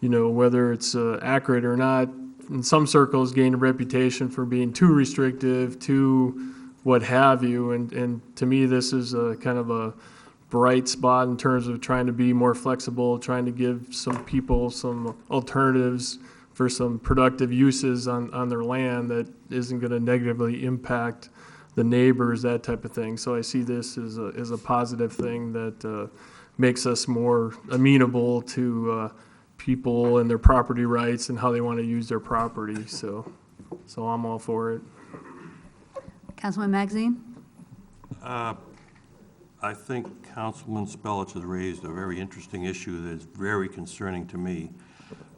whether it's accurate or not, in some circles gained a reputation for being too restrictive, too what have you, and to me this is a kind of a bright spot in terms of trying to be more flexible, trying to give some people some alternatives for some productive uses on their land that isn't going to negatively impact the neighbors, that type of thing. So I see this as a positive thing that makes us more amenable to people and their property rights and how they want to use their property. So I'm all for it. Councilman Magazine? I think Councilman Spellich has raised a very interesting issue that is very concerning to me.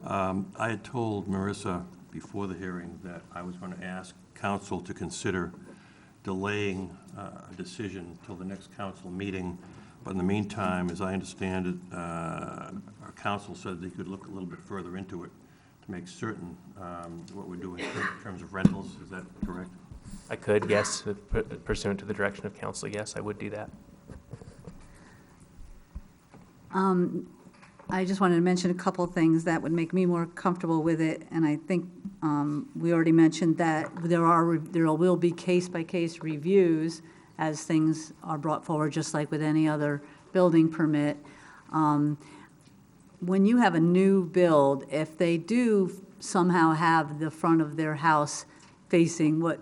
I had told Marissa before the hearing that I was going to ask council to consider delaying a decision until the next council meeting. But in the meantime, as I understand it, our council said they could look a little bit further into it to make certain what we're doing in terms of rentals. Is that correct? I could, yes, pursuant to the direction of council, yes, I would do that. I just wanted to mention a couple of things that would make me more comfortable with it, and I think we already mentioned that there will be case-by-case reviews as things are brought forward, just like with any other building permit. When you have a new build, if they do somehow have the front of their house facing what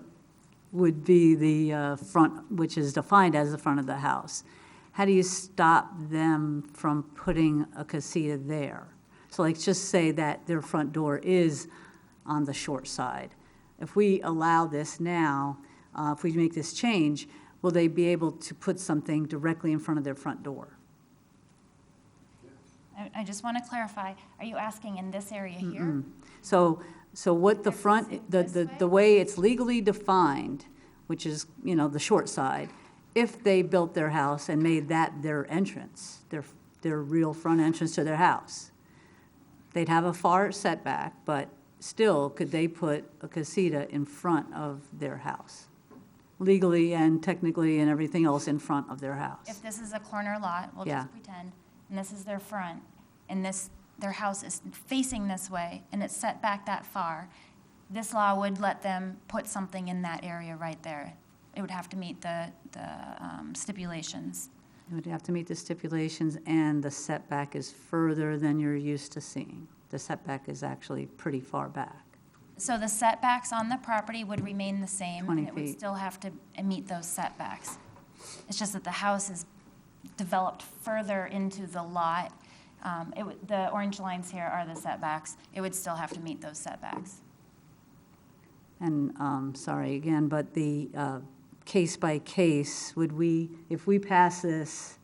would be the front, which is defined as the front of the house, how do you stop them from putting a casita there? So like just say that their front door is on the short side. If we allow this now, if we make this change, will they be able to put something directly in front of their front door? I just want to clarify, are you asking in this area here? Mm-mm. So what the front, the way it's legally defined, which is, the short side, if they built their house and made that their entrance, their real front entrance to their house, they'd have a far setback, but still, could they put a casita in front of their house? Legally and technically and everything else in front of their house. If this is a corner lot, we'll Yeah. just pretend, and this is their front, and this their house is facing this way and it's set back that far, this law would let them put something in that area right there. It would have to meet the stipulations. It would have to meet the stipulations, and the setback is further than you're used to seeing. The setback is actually pretty far back. So the setbacks on the property would remain the same. 20 and it would feet. still have to meet those setbacks. It's just that the house is developed further into the lot. The orange lines here are the setbacks. It would still have to meet those setbacks. And, sorry again, but the case by case, if we pass this,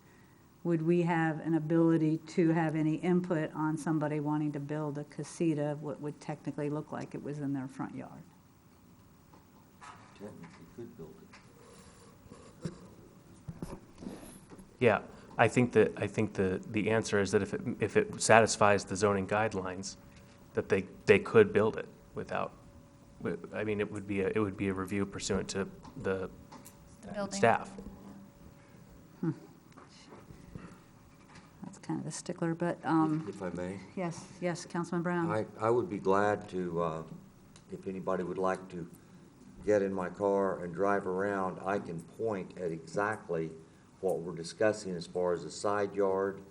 would we have an ability to have any input on somebody wanting to build a casita, what would technically look like it was in their front yard? Technically could build it. Yeah, I think the answer is that if it satisfies the zoning guidelines, that they could build it without, I mean, it would be a review pursuant to the building. staff. That's kind of a stickler, but, If I may. yes, Councilman Brown. I would be glad to, if anybody would like to get in my car and drive around, I can point at exactly what we're discussing as far as a side yard,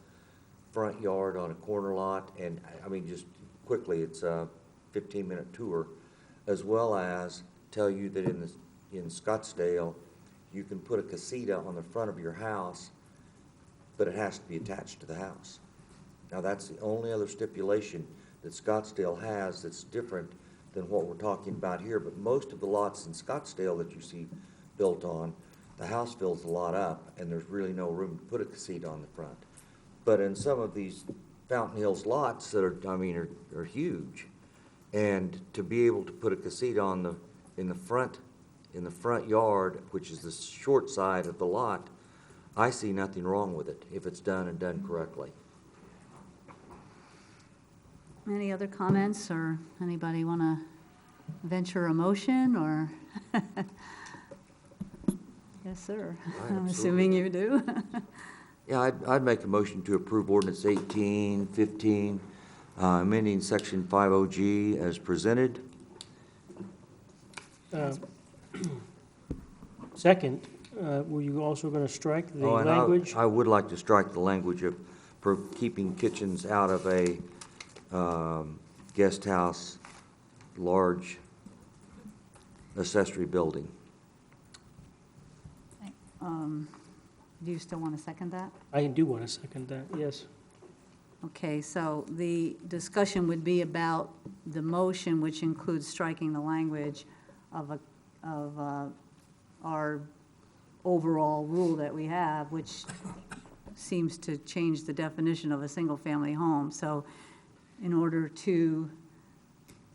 front yard on a corner lot, and, I mean, just quickly, it's a 15-minute tour, as well as tell you that in Scottsdale, you can put a casita on the front of your house, but it has to be attached to the house. Now, that's the only other stipulation that Scottsdale has that's different than what we're talking about here, but most of the lots in Scottsdale that you see built on, the house fills the lot up, and there's really no room to put a casita on the front. But in some of these Fountain Hills lots that are huge, and to be able to put a casita in the front yard, which is the short side of the lot, I see nothing wrong with it if it's done and done correctly. Any other comments, or anybody want to venture a motion, or? Yes, sir. I'm assuming you do. Yeah, I'd make a motion to approve ordinance 1815, amending section 50G as presented. Second, were you also going to strike the And language? I would like to strike the language for keeping kitchens out of a guest house, large accessory building. Do you still want to second that? I do want to second that, yes. Okay, so the discussion would be about the motion, which includes striking the language of our overall rule that we have, which seems to change the definition of a single-family home. So in order to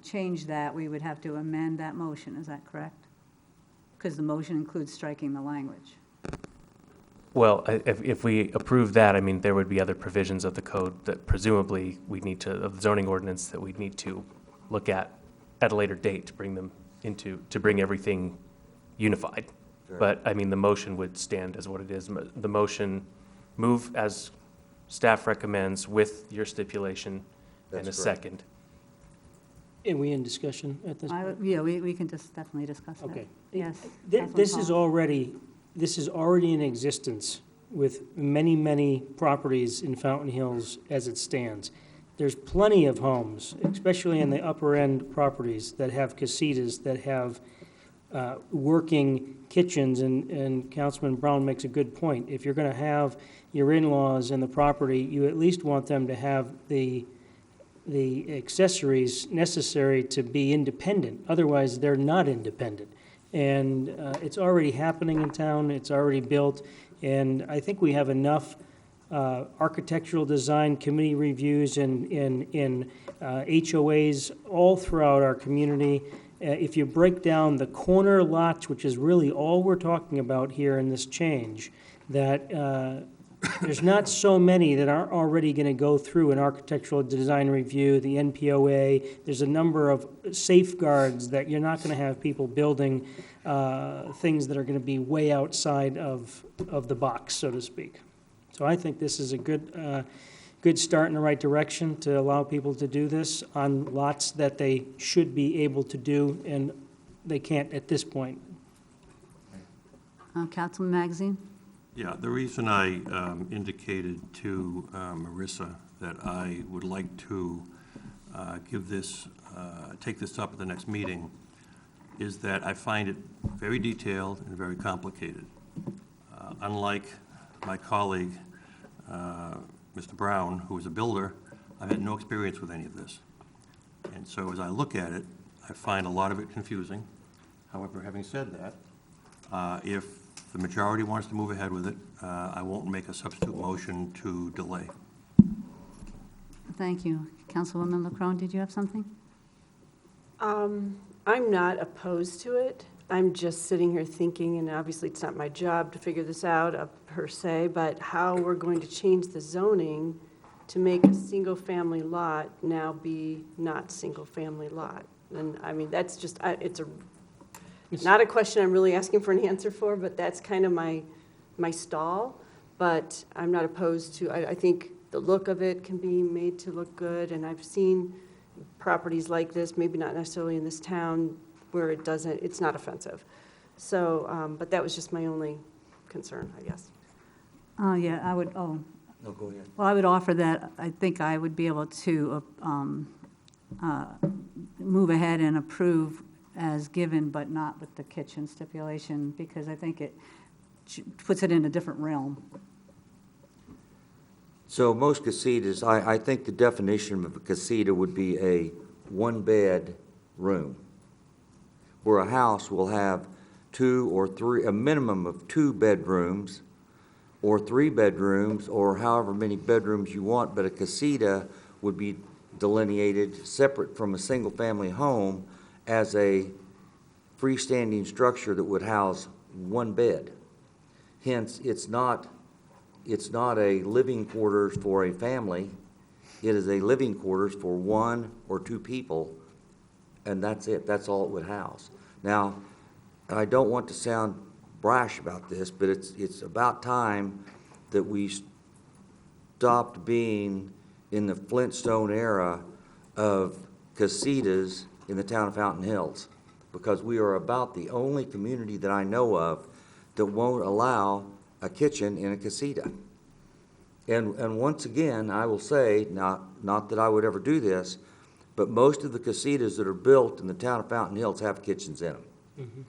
change that, we would have to amend that motion, is that correct? Because the motion includes striking the language. Well, if we approve that, I mean, there would be other provisions of the code that presumably of the zoning ordinance that we'd need to look at a later date to bring them to bring everything unified. Sure. But, I mean, the motion would stand as what it is. The motion, move as staff recommends with your stipulation and a That's correct. second. Are we in discussion at this point? Yeah, we can just definitely discuss that. Okay. Yes. This is Councilman already in existence with many, many properties in Fountain Hills as it stands. There's plenty of homes, especially in the upper end properties, that have casitas, that have working kitchens, and Councilman Brown makes a good point. If you're going to have your in-laws in the property, you at least want them to have the accessories necessary to be independent. Otherwise, they're not independent. And it's already happening in town, it's already built, and I think we have enough architectural design committee reviews and HOAs all throughout our community. If you break down the corner lots, which is really all we're talking about here in this change, that there's not so many that aren't already going to go through an architectural design review, the NPOA. There's a number of safeguards that you're not going to have people building things that are going to be way outside of the box, so to speak. So I think this is a good good start in the right direction to allow people to do this on lots that they should be able to do, and they can't at this point. Councilman Magazine? Yeah, the reason I indicated to Marissa that I would like to take this up at the next meeting is that I find it very detailed and very complicated. Unlike my colleague, Mr. Brown, who is a builder, I've had no experience with any of this. And so as I look at it, I find a lot of it confusing. However, having said that, if the majority wants to move ahead with it, I won't make a substitute motion to delay. Thank you. Councilwoman LaCrone, did you have something? I'm not opposed to it. I'm just sitting here thinking, and obviously it's not my job to figure this out per se, but how we're going to change the zoning to make a single-family lot now be not single-family lot. And I mean, that's just, it's not a question I'm really asking for an answer for, but that's kind of my stall. But I'm not opposed to, I think the look of it can be made to look good, and I've seen properties like this, maybe not necessarily in this town, where it's not offensive. So, but that was just my only concern, I guess. Oh, yeah, I would, No, go ahead. well, I would offer that I think I would be able to move ahead and approve as given, but not with the kitchen stipulation, because I think it puts it in a different realm. So most casitas, I think the definition of a casita would be a one-bed room, where a house will have 2 or 3, a minimum of 2 bedrooms, or 3 bedrooms, or however many bedrooms you want, but a casita would be delineated separate from a single-family home as a freestanding structure that would house 1 bed. Hence, it's not a living quarters for a family. It is a living quarters for 1 or 2 people, and that's it. That's all it would house. Now, I don't want to sound brash about this, but it's about time that we stopped being in the Flintstone era of casitas in the town of Fountain Hills, because we are about the only community that I know of that won't allow a kitchen in a casita. And once again, I will say, not that I would ever do this, but most of the casitas that are built in the town of Fountain Hills have kitchens in them. Mm-hmm.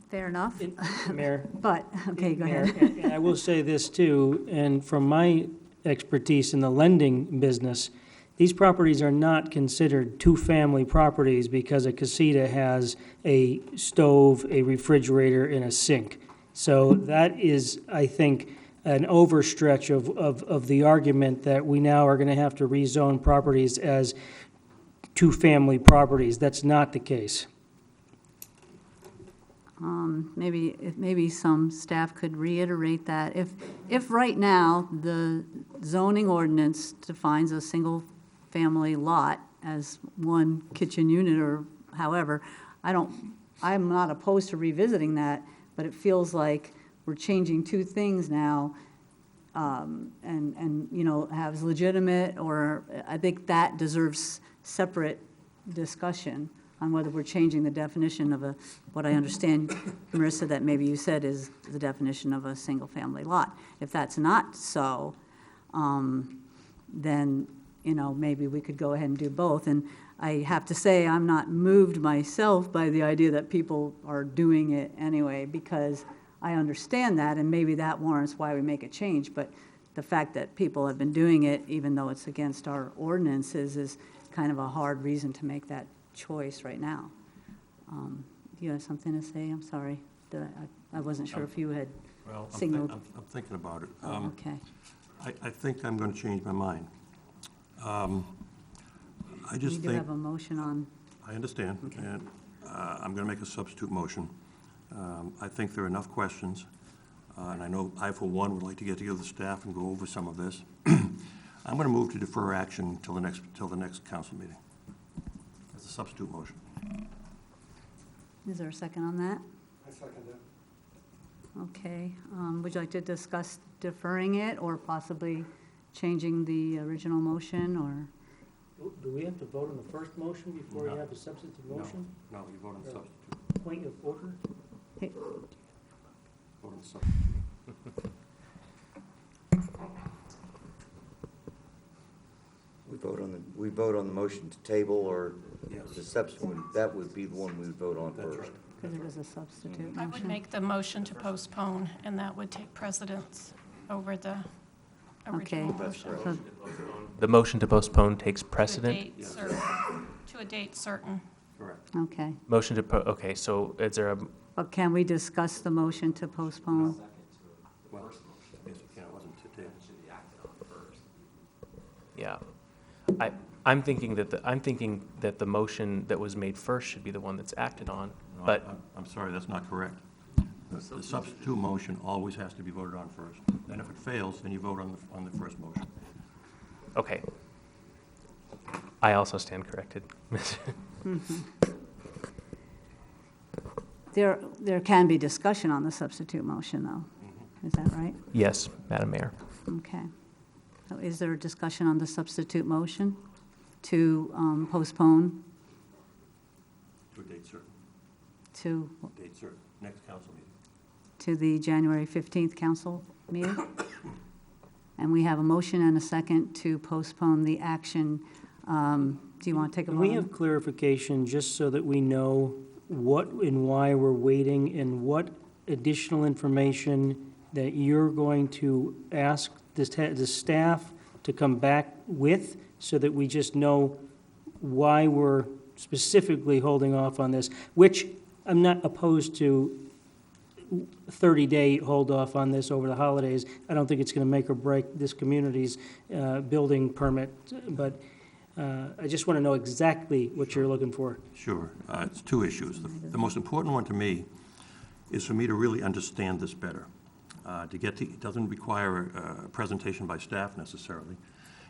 Fair enough. Mayor. But, okay, go Mayor, ahead. and I will say this too, and from my expertise in the lending business, these properties are not considered two-family properties because a casita has a stove, a refrigerator, and a sink. So that is, I think, an overstretch of the argument that we now are going to have to rezone properties as two-family properties. That's not the case. Maybe some staff could reiterate that. If right now the zoning ordinance defines a single-family lot as 1 kitchen unit or however, I'm not opposed to revisiting that, but it feels like we're changing 2 things now, and you know, has legitimate, or I think that deserves separate discussion on whether we're changing the definition of what I understand, Marissa, that maybe you said is the definition of a single-family lot. If that's not so, then, you know, maybe we could go ahead and do both. And I have to say, I'm not moved myself by the idea that people are doing it anyway, because I understand that, and maybe that warrants why we make a change. But the fact that people have been doing it, even though it's against our ordinances, is kind of a hard reason to make that choice right now. Do you have something to say? I'm sorry. I wasn't sure if you had signaled. I'm thinking about it. Okay. I think I'm going to change my mind. I just We do think... have a motion on. I understand, Okay. and I'm going to make a substitute motion. I think there are enough questions, and I know I, for one, would like to get together with the staff and go over some of this. I'm going to move to defer action till the next council meeting. That's a substitute motion. Is there a second on that? I second it. Okay. Would you like to discuss deferring it or possibly changing the original motion, or? Do we have to vote on the first motion before you No. have a substitute motion? No, you vote on the substitute. Point of order? Vote on the substitute. We vote on the motion to table or Yes. the subsequent, that would be the one we would vote on That's first. Because it was a substitute I would motion. make the motion to postpone, and that would take precedence over the Okay. original motion. So The motion to postpone takes To a precedent? date certain. To a date certain. Correct. Okay, Motion to, okay, so is there a, but can we discuss the motion to postpone? Well, yes, you can, it wasn't to table. yeah. I'm thinking that the motion that was made first should be the one that's acted on, No, but, I'm sorry, that's not correct. The substitute motion always has to be voted on first. Then if it fails, then you vote on the first motion. okay. I also stand corrected. There can be discussion on the substitute motion, though. Is that right? Yes, Madam Mayor. Okay. So is there a discussion on the substitute motion to postpone To a date certain, to date certain, next council meeting. to the January 15th council meeting? And we have a motion and a second to postpone the action. Do you want to take a Can vote? we have clarification, just so that we know what and why we're waiting, and what additional information that you're going to ask the staff to come back with, so that we just know why we're specifically holding off on this, which I'm not opposed to 30-day hold off on this over the holidays. I don't think it's going to make or break this community's building permit, but I just want to know exactly what you're looking for. Sure. It's two issues. The most important one to me is for me to really understand this better. It doesn't require a presentation by staff necessarily.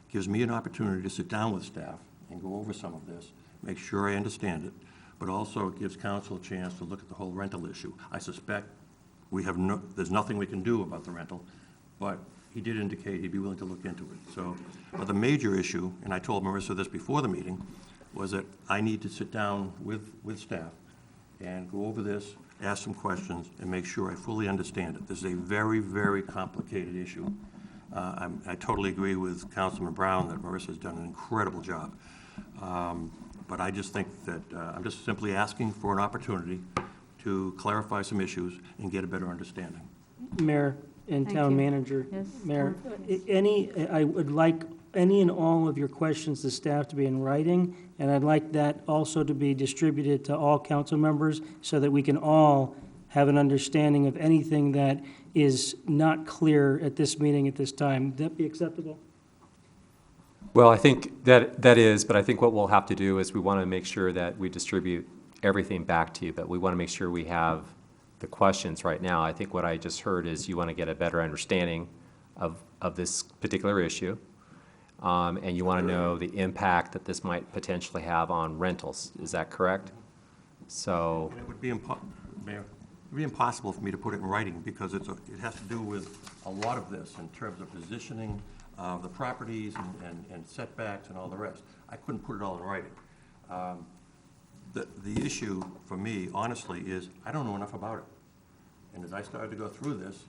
It gives me an opportunity to sit down with staff and go over some of this, make sure I understand it, but also it gives council a chance to look at the whole rental issue. I suspect there's nothing we can do about the rental, but he did indicate he'd be willing to look into it. So, but the major issue, and I told Marissa this before the meeting, was that I need to sit down with staff and go over this, ask some questions, and make sure I fully understand it. This is a very, very complicated issue. I totally agree with Councilman Brown that Marissa's done an incredible job. But I just think that I'm just simply asking for an opportunity to clarify some issues and get a better understanding. Mayor and Thank Town you. Manager. Yes, Mayor, Councilman. I would like any and all of your questions to staff to be in writing, and I'd like that also to be distributed to all council members so that we can all have an understanding of anything that is not clear at this meeting at this time. Would that be acceptable? Well, I think that is, but I think what we'll have to do is we want to make sure that we distribute everything back to you, but we want to make sure we have the questions right now. I think what I just heard is you want to get a better understanding of this particular issue, and you want to know the impact that this might potentially have on rentals. Is that correct? So, And it would be Mayor, it would be impossible for me to put it in writing because it has to do with a lot of this in terms of positioning the properties and setbacks and all the rest. I couldn't put it all in writing. The issue for me, honestly, is I don't know enough about it. And as I started to go through this,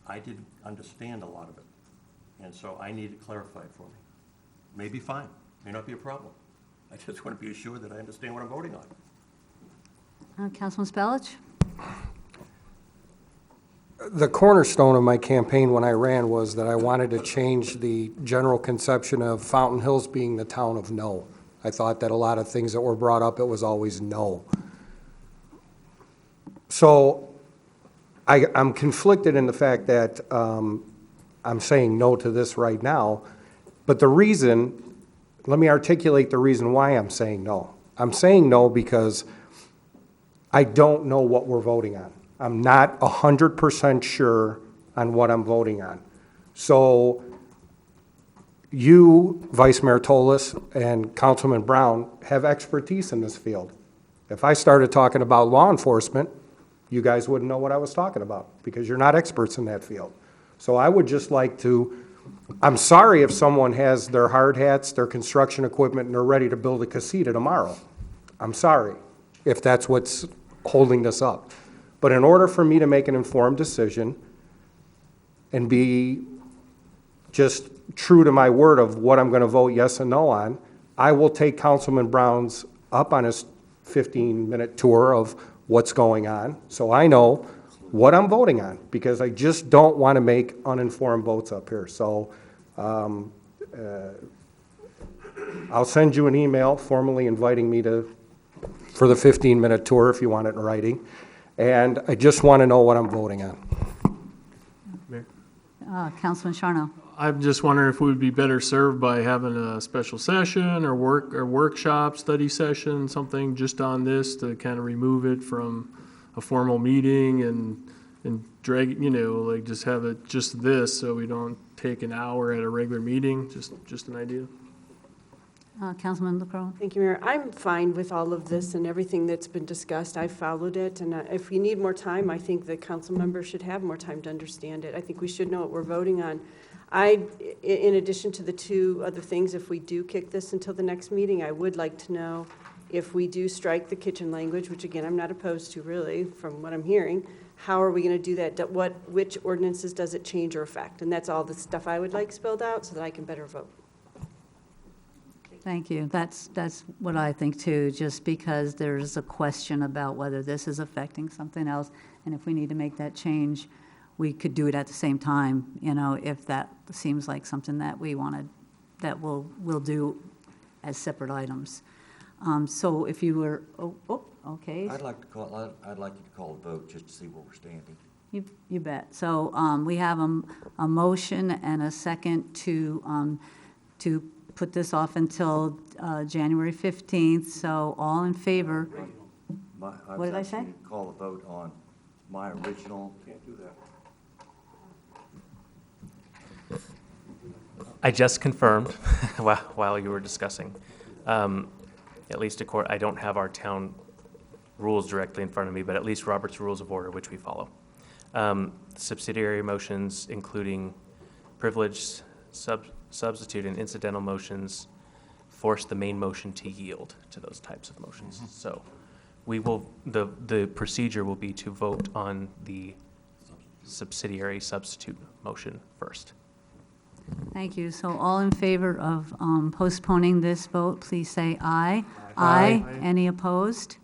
I didn't understand a lot of it. And so I need it clarified for me. May be fine, may not be a problem. I just want to be assured that I understand what I'm voting on. Councilman Spellich? The cornerstone of my campaign when I ran was that I wanted to change the general conception of Fountain Hills being the town of no. I thought that a lot of things that were brought up, it was always no. So I'm conflicted in the fact that I'm saying no to this right now, but the reason, let me articulate the reason why I'm saying no. I'm saying no because I don't know what we're voting on. I'm not 100% sure on what I'm voting on. So you, Vice Mayor Tolis, and Councilman Brown have expertise in this field. If I started talking about law enforcement, you guys wouldn't know what I was talking about because you're not experts in that field. So I would just like to I'm sorry if someone has their hard hats, their construction equipment, and they're ready to build a casita tomorrow. I'm sorry if that's what's holding this up. But in order for me to make an informed decision and be just true to my word of what I'm going to vote yes and no on, I will take Councilman Brown's up on his 15-minute tour of what's going on, so I know what I'm voting on, because I just don't want to make uninformed votes up here. So I'll send you an email formally inviting me for the 15-minute tour if you want it in writing, and I just want to know what I'm voting on. Councilman Charno. I'm just wondering if we would be better served by having a special session or workshop, study session, something just on this to kind of remove it from a formal meeting and drag, like just have it just this, so we don't take an hour at a regular meeting. Just an idea. Councilman LaCroix. Thank you, Mayor. I'm fine with all of this and everything that's been discussed. I followed it, and if we need more time, I think the council members should have more time to understand it. I think we should know what we're voting on. In addition to the two other things, if we do kick this until the next meeting, I would like to know if we do strike the kitchen language, which again, I'm not opposed to really, from what I'm hearing, how are we going to do that? Which ordinances does it change or affect? And that's all the stuff I would like spelled out so that I can better vote. Thank you. That's what I think too, just because there's a question about whether this is affecting something else, and if we need to make that change, we could do it at the same time, if that seems like something that we wanted, that we'll do as separate items. So if you were, okay. I'd like you to call a vote just to see where we're standing. You bet. So we have a motion and a second to put this off until January 15th. So all in favor? What did I say? Call a vote on my original. Can't do that. I just confirmed while you were discussing, at least I don't have our town rules directly in front of me, but at least Robert's Rules of Order, which we follow. Subsidiary motions, including privileged, substitute, and incidental motions, force the main motion to yield to those types of motions. Mm-hmm. So we will, the procedure will be to vote on the subsidiary substitute motion first. Thank you. So all in favor of postponing this vote, please say aye. Aye. Any opposed?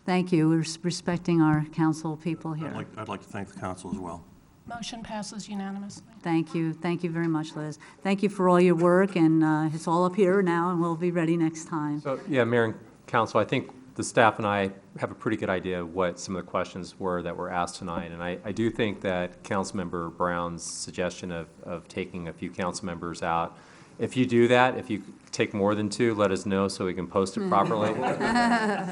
Thank you. We're respecting our council people here. I'd like to thank the council as well. Motion passes unanimously. Thank you. Thank you very much, Liz. Thank you for all your work, and it's all up here now, and we'll be ready next time. So, yeah, Mayor and Council, I think the staff and I have a pretty good idea of what some of the questions were that were asked tonight. And I do think that Councilmember Brown's suggestion of taking a few council members out, if you do that, if you take more than two, let us know so we can post it properly.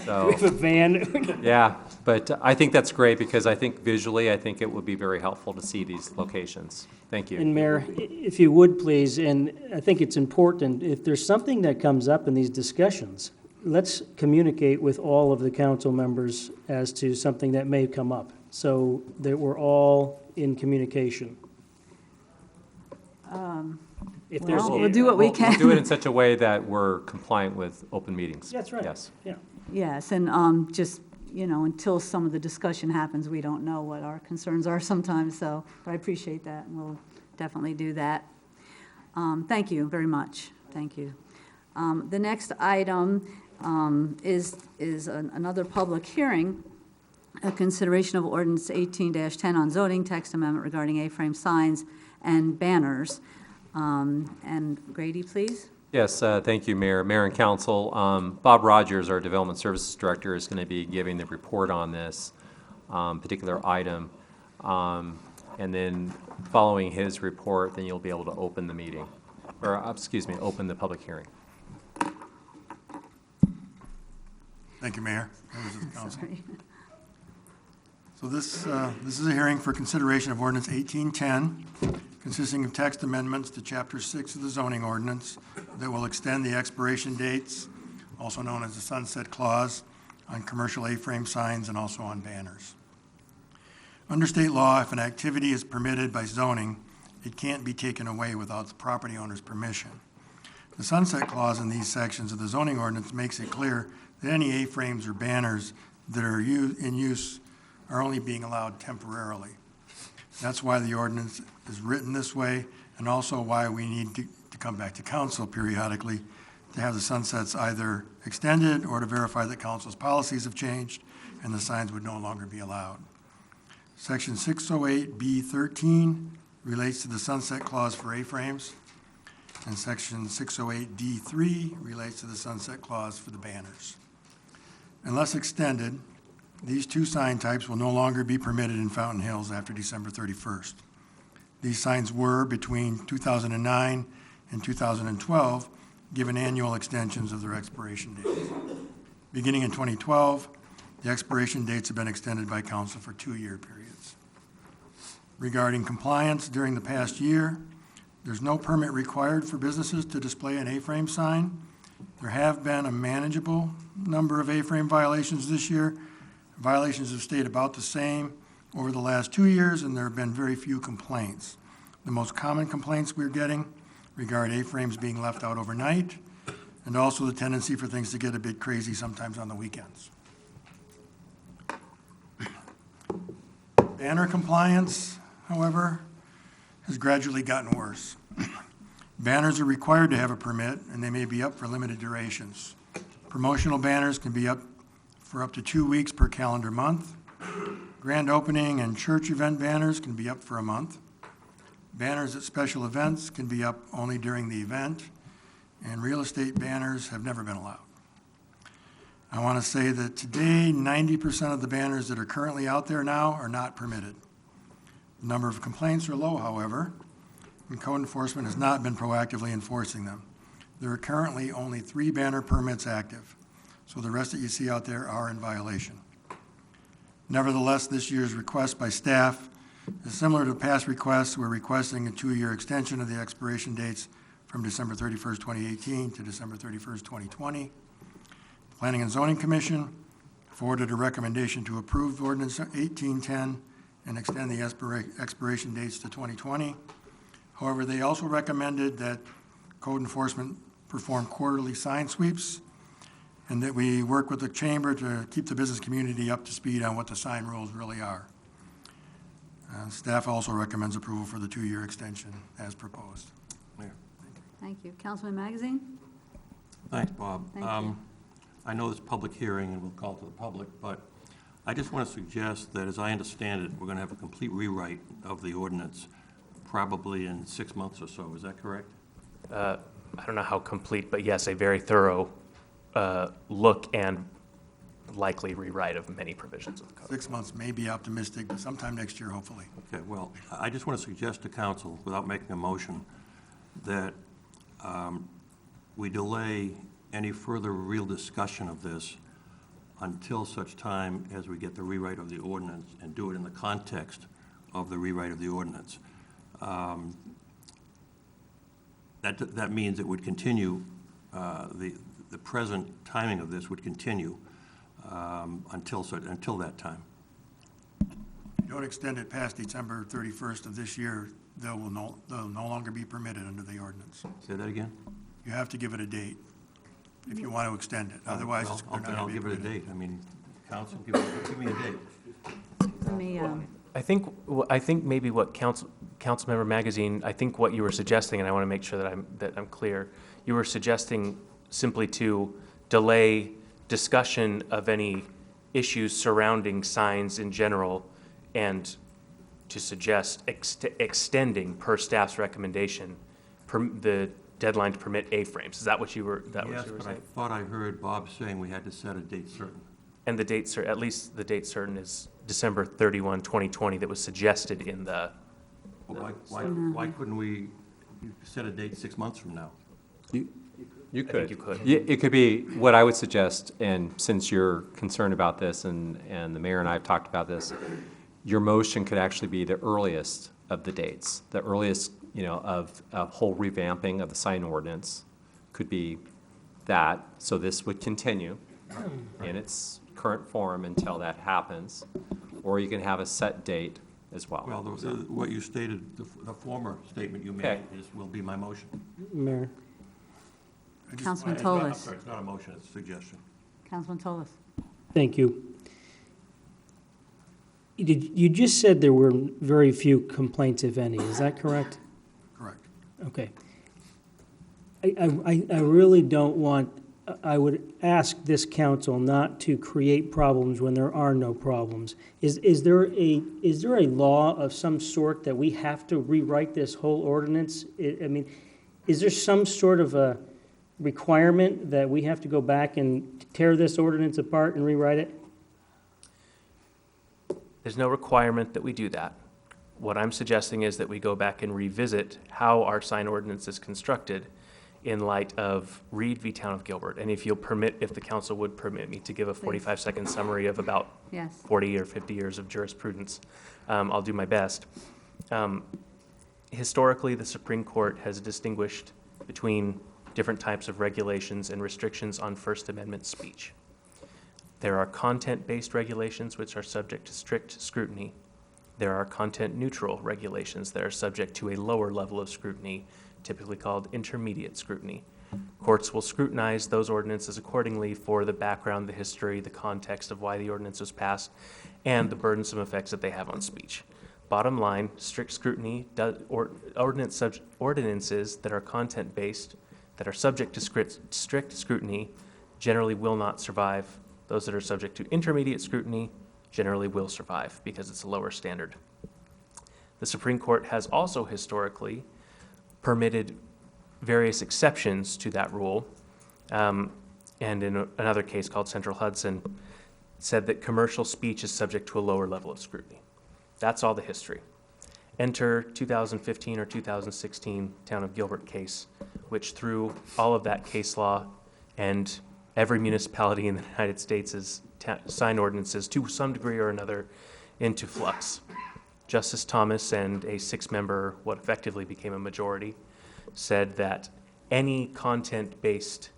So, we have a van. Yeah, but I think that's great because I think visually, I think it would be very helpful to see these locations. Thank you. And Mayor, if you would please, and I think it's important, if there's something that comes up in these discussions, let's communicate with all of the council members as to something that may come up, so that we're all in communication. We'll do what we can. We'll do it in such a way that we're compliant with open meetings. That's right. Yes. Yeah. Yes, and just, until some of the discussion happens, we don't know what our concerns are sometimes, so, but I appreciate that, and we'll definitely do that. Thank you very much. Thank you. The next item is another public hearing, a consideration of ordinance 18-10 on zoning text amendment regarding A-frame signs and banners. And Grady, please. Yes, thank you, Mayor. Mayor and Council. Bob Rogers, our Development Services Director, is going to be giving the report on this particular item. And then following his report, then you'll be able to open the meeting, or open the public hearing. Thank you, Mayor. Members of the council. So this is a hearing for consideration of ordinance 1810, consisting of text amendments to Chapter 6 of the zoning ordinance that will extend the expiration dates, also known as the sunset clause, on commercial A-frame signs and also on banners. Under state law, if an activity is permitted by zoning, it can't be taken away without the property owner's permission. The sunset clause in these sections of the zoning ordinance makes it clear that any A-frames or banners that are in use are only being allowed temporarily. That's why the ordinance is written this way, and also why we need to come back to council periodically to have the sunsets either extended or to verify that council's policies have changed and the signs would no longer be allowed. Section 608B13 relates to the sunset clause for A-frames, and Section 608D3 relates to the sunset clause for the banners. Unless extended, these two sign types will no longer be permitted in Fountain Hills after December 31st. These signs were, between 2009 and 2012, given annual extensions of their expiration dates. Beginning in 2012, the expiration dates have been extended by council for 2-year periods. Regarding compliance during the past year, there's no permit required for businesses to display an A-frame sign. There have been a manageable number of A-frame violations this year. Violations have stayed about the same over the last 2 years, and there have been very few complaints. The most common complaints we're getting regard A-frames being left out overnight, and also the tendency for things to get a bit crazy sometimes on the weekends. Banner compliance, however, has gradually gotten worse. Banners are required to have a permit, and they may be up for limited durations. Promotional banners can be up for up to 2 weeks per calendar month. Grand opening and church event banners can be up for a month. Banners at special events can be up only during the event, and real estate banners have never been allowed. I want to say that today, 90% of the banners that are currently out there now are not permitted. The number of complaints are low, however, and code enforcement has not been proactively enforcing them. There are currently only 3 banner permits active, so the rest that you see out there are in violation. Nevertheless, this year's request by staff is similar to past requests. We're requesting a 2-year extension of the expiration dates from December 31st, 2018 to December 31st, 2020. The Planning and Zoning Commission forwarded a recommendation to approve Ordinance 1810 and extend the expiration dates to 2020. However, they also recommended that code enforcement perform quarterly sign sweeps and that we work with the chamber to keep the business community up to speed on what the sign rules really are. Staff also recommends approval for the 2-year extension as proposed. Thank you. Councilman Magazine? Thanks, Bob. Thank you. I know it's a public hearing and we'll call to the public, but I just want to suggest that, as I understand it, we're going to have a complete rewrite of the ordinance probably in 6 months or so. Is that correct? I don't know how complete, but yes, a very thorough look and likely rewrite of many provisions of the code. 6 months may be optimistic, but sometime next year, hopefully. Okay, well, I just want to suggest to council, without making a motion, that we delay any further real discussion of this until such time as we get the rewrite of the ordinance and do it in the context of the rewrite of the ordinance. That means it would continue, the present timing of this would continue until that time. If you don't extend it past December 31st of this year, they'll no longer be permitted under the ordinance. Say that again? You have to give it a date if you want to extend it. Otherwise, they're not I'll going to be give it a permitted. date. I mean, council, give me a date. Let me, I think maybe what Councilmember Magazine, I think what you were suggesting, and I want to make sure that I'm clear, you were suggesting simply to delay discussion of any issues surrounding signs in general and to suggest extending, per staff's recommendation, the deadline to permit A-frames. Is that what you were saying? Yes, but I thought I heard Bob saying we had to set a date certain. And the date at least the date certain is December 31, 2020 that was suggested in the... Well, why couldn't we set a date 6 months from now? You could. I think you could. It could be, what I would suggest, and since you're concerned about this and the mayor and I have talked about this, your motion could actually be the earliest of the dates. The earliest, of a whole revamping of the sign ordinance could be that. So this would continue in its current form until that happens. Or you can have a set date as well. Well, what you stated, the former statement you made Okay. will be my motion. Mayor. Councilman It's not- I'm Tolis. sorry, it's not a motion, it's a suggestion. Councilman Tolis. Thank you. You just said there were very few complaints, if any. Is that correct? Correct. Okay. I really don't want, I would ask this council not to create problems when there are no problems. Is there a law of some sort that we have to rewrite this whole ordinance? I mean, is there some sort of a requirement that we have to go back and tear this ordinance apart and rewrite it? There's no requirement that we do that. What I'm suggesting is that we go back and revisit how our sign ordinance is constructed in light of Reed v. Town of Gilbert. And if the council would permit me to give a 45-second summary of about Yes. 40 or 50 years of jurisprudence, I'll do my best. Historically, the Supreme Court has distinguished between different types of regulations and restrictions on First Amendment speech. There are content-based regulations which are subject to strict scrutiny. There are content-neutral regulations that are subject to a lower level of scrutiny, typically called intermediate scrutiny. Courts will scrutinize those ordinances accordingly for the background, the history, the context of why the ordinance was passed, and the burdensome effects that they have on speech. Bottom line, strict scrutiny, ordinances that are content-based, that are subject to strict scrutiny, generally will not survive. Those that are subject to intermediate scrutiny generally will survive because it's a lower standard. The Supreme Court has also historically permitted various exceptions to that rule, and in another case called Central Hudson, said that commercial speech is subject to a lower level of scrutiny. That's all the history. Enter 2015 or 2016 Town of Gilbert case, which threw all of that case law and every municipality in the United States' sign ordinances to some degree or another into flux. Justice Thomas and a 6-member, what effectively became a majority, said that any content-based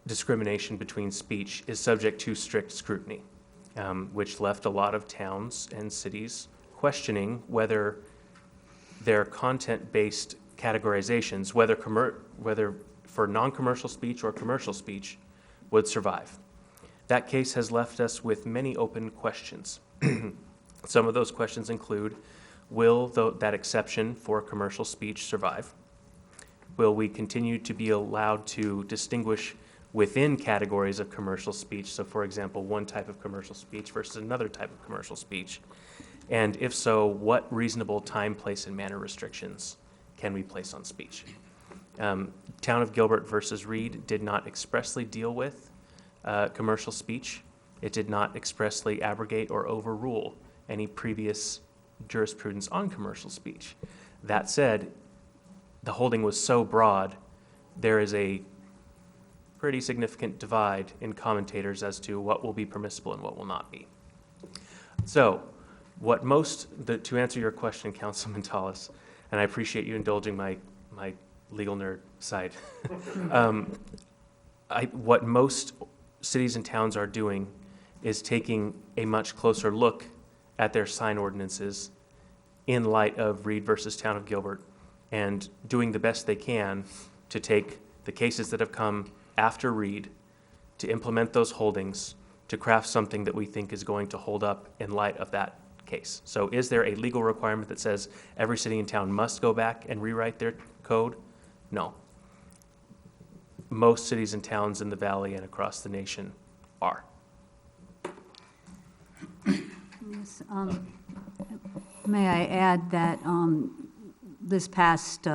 discrimination between speech is subject to strict scrutiny, which left a lot of towns and cities questioning whether their content-based categorizations, whether for non-commercial speech or commercial speech, would survive. That case has left us with many open questions. Some of those questions include, will that exception for commercial speech survive? Will we continue to be allowed to distinguish within categories of commercial speech? So for example, one type of commercial speech versus another type of commercial speech. And if so, what reasonable time, place, and manner restrictions can we place on speech? Town of Gilbert versus Reed did not expressly deal with commercial speech. It did not expressly abrogate or overrule any previous jurisprudence on commercial speech. That said, the holding was so broad, there is a pretty significant divide in commentators as to what will be permissible and what will not be. So, to answer your question, Councilman Tallis, and I appreciate you indulging my legal nerd side, what most cities and towns are doing is taking a much closer look at their sign ordinances in light of Reed versus Town of Gilbert and doing the best they can to take the cases that have come after Reed to implement those holdings to craft something that we think is going to hold up in light of that case. So is there a legal requirement that says every city and town must go back and rewrite their code? No. Most cities and towns in the valley and across the nation are. Yes, may I add that this past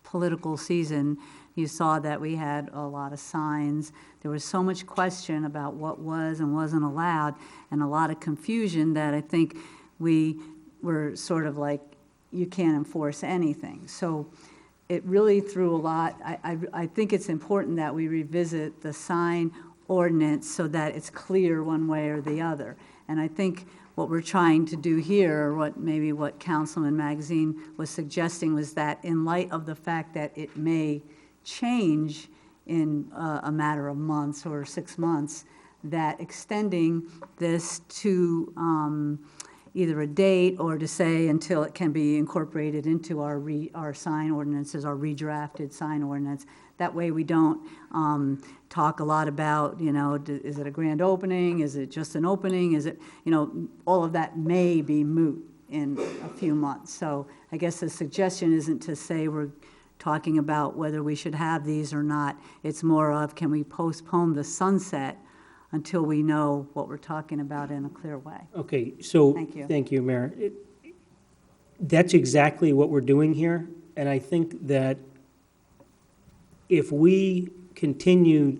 political season, you saw that we had a lot of signs. There was so much question about what was and wasn't allowed, and a lot of confusion that I think we were sort of like, you can't enforce anything. So it really threw a lot. I think it's important that we revisit the sign ordinance so that it's clear one way or the other. And I think what we're trying to do here, or what Councilman Magazine was suggesting, was that in light of the fact that it may change in a matter of months or 6 months, that extending this to either a date or to say until it can be incorporated into our sign ordinances, our redrafted sign ordinance. That way we don't talk a lot about, is it a grand opening? Is it just an opening? Is it, all of that may be moot in a few months. So I guess the suggestion isn't to say we're talking about whether we should have these or not. It's more of, can we postpone the sunset until we know what we're talking about in a clear way? Okay, so, Thank you. Mayor. That's exactly what we're doing here, and I think that if we continue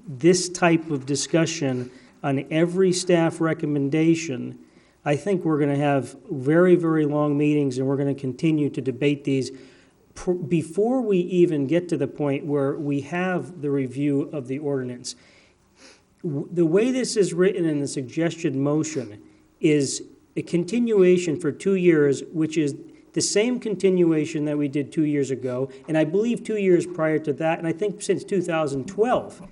this type of discussion on every staff recommendation, I think we're going to have very, very long meetings, and we're going to continue to debate these before we even get to the point where we have the review of the ordinance. The way this is written in the suggested motion is a continuation for 2 years, which is the same continuation that we did 2 years ago, and I believe 2 years prior to that, and I think since 2012.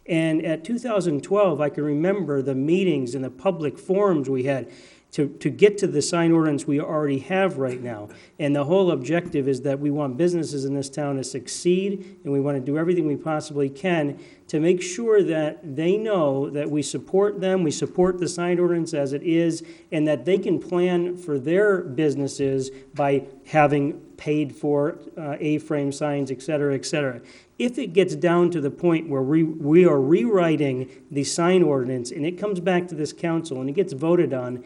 And at 2012, I can remember the meetings and the public forums we had to get to the sign ordinance we already have right now. And the whole objective is that we want businesses in this town to succeed, and we want to do everything we possibly can to make sure that they know that we support them, we support the sign ordinance as it is, and that they can plan for their businesses by having paid for A-frame signs, et cetera, et cetera. If it gets down to the point where we are rewriting the sign ordinance and it comes back to this council and it gets voted on,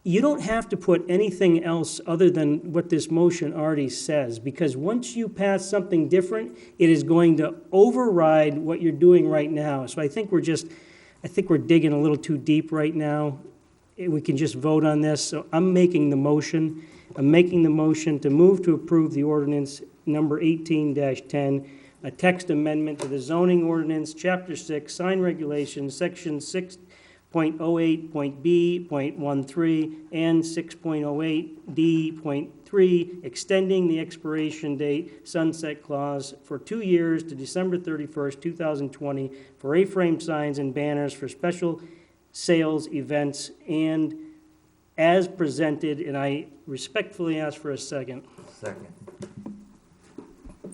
you don't have to put anything else other than what this motion already says, because once you pass something different, it is going to override what you're doing right now. So I think we're digging a little too deep right now. We can just vote on this. So I'm making the motion. I'm making the motion to move to approve the ordinance number 18-10, a text amendment to the zoning ordinance, Chapter 6, sign regulations, Section 6.08.B.13 and 6.08D.3, extending the expiration date sunset clause for 2 years to December 31st, 2020 for A-frame signs and banners for special sales events, and as presented, and I respectfully ask for a second. Second.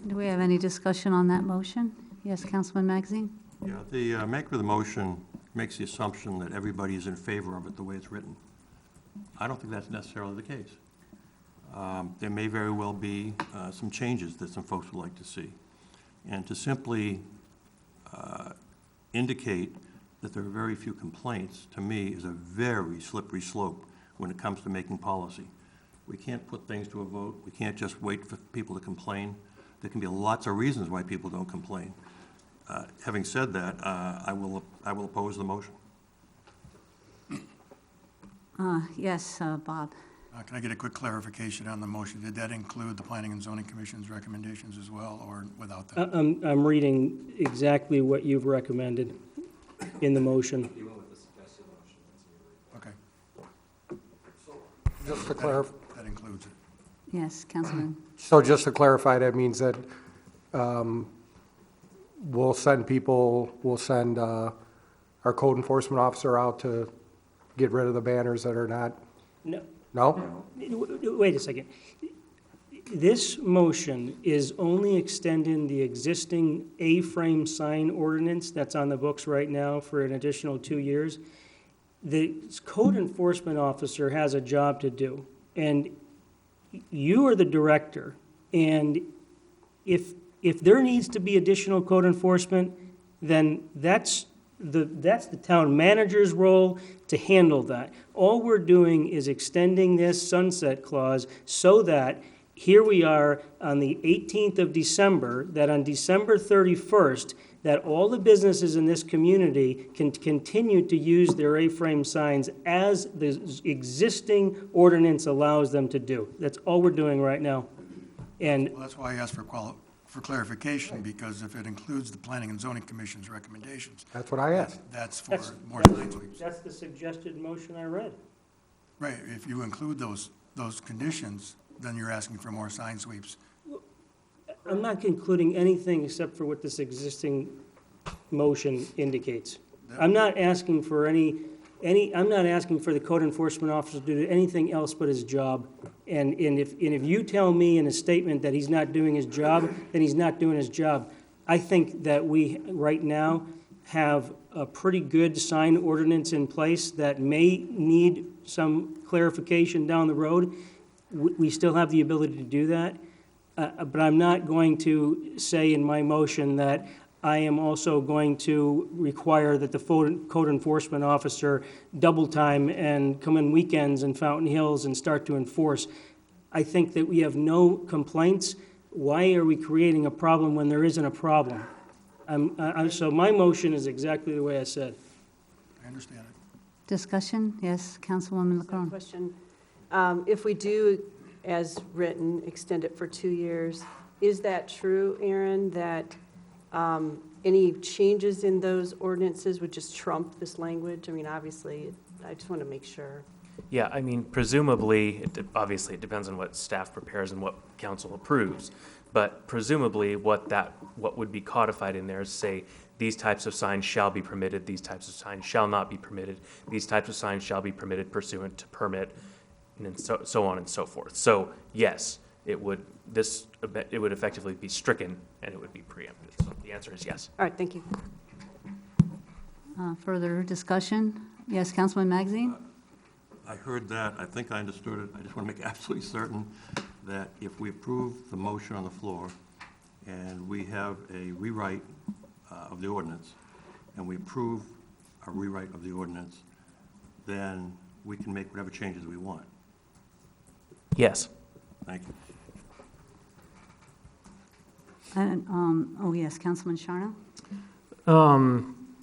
Do we have any discussion on that motion? Yes, Councilman Magazine? Yeah, the maker of the motion makes the assumption that everybody is in favor of it the way it's written. I don't think that's necessarily the case. There may very well be some changes that some folks would like to see. And to simply indicate that there are very few complaints, to me, is a very slippery slope when it comes to making policy. We can't put things to a vote. We can't just wait for people to complain. There can be lots of reasons why people don't complain. Having said that, I will oppose the motion. Yes, Bob. Can I get a quick clarification on the motion? Did that include the Planning and Zoning Commission's recommendations as well, or without that? I'm reading exactly what you've recommended in the motion. Okay. Just to clarify. That includes it. Yes, Councilman. So just to clarify, that means that we'll send our code enforcement officer out to get rid of the banners that are not? No. No? Wait a second. This motion is only extending the existing A-frame sign ordinance that's on the books right now for an additional 2 years. The code enforcement officer has a job to do, and you are the director, and if there needs to be additional code enforcement, then that's the town manager's role to handle that. All we're doing is extending this sunset clause so that here we are on the 18th of December, that on December 31st, that all the businesses in this community can continue to use their A-frame signs as the existing ordinance allows them to do. That's all we're doing right now. And Well, that's why I asked for clarification, because if it includes the Planning and Zoning Commission's recommendations. That's what I asked. That's for more sign sweeps. that's the suggested motion I read. Right, if you include those conditions, then you're asking for more sign sweeps. I'm not concluding anything except for what this existing motion indicates. I'm not asking for I'm not asking for the code enforcement officer to do anything else but his job. And if you tell me in a statement that he's not doing his job, then he's not doing his job. I think that we, right now, have a pretty good sign ordinance in place that may need some clarification down the road. We still have the ability to do that. But I'm not going to say in my motion that I am also going to require that the code enforcement officer double time and come in weekends in Fountain Hills and start to enforce. I think that we have no complaints. Why are we creating a problem when there isn't a problem? So my motion is exactly the way I said. I understand it. Discussion? Yes, Councilwoman LaCron. Question. If we do, as written, extend it for 2 years, is that true, Aaron, that any changes in those ordinances would just trump this language? I mean, obviously, I just want to make sure. Yeah, I mean, presumably, obviously, it depends on what staff prepares and what council approves. But presumably, what would be codified in there is say, these types of signs shall be permitted, these types of signs shall not be permitted, these types of signs shall be permitted pursuant to permit, and then so on and so forth. So yes, it would effectively be stricken and it would be preempted. So the answer is yes. All right, thank you. Further discussion? Yes, Councilman Magazine? I heard that. I think I understood it. I just want to make absolutely certain that if we approve the motion on the floor and we have a rewrite of the ordinance and we approve a rewrite of the ordinance, then we can make whatever changes we want. Yes. Thank you. And, oh, yes, Councilman Sharno?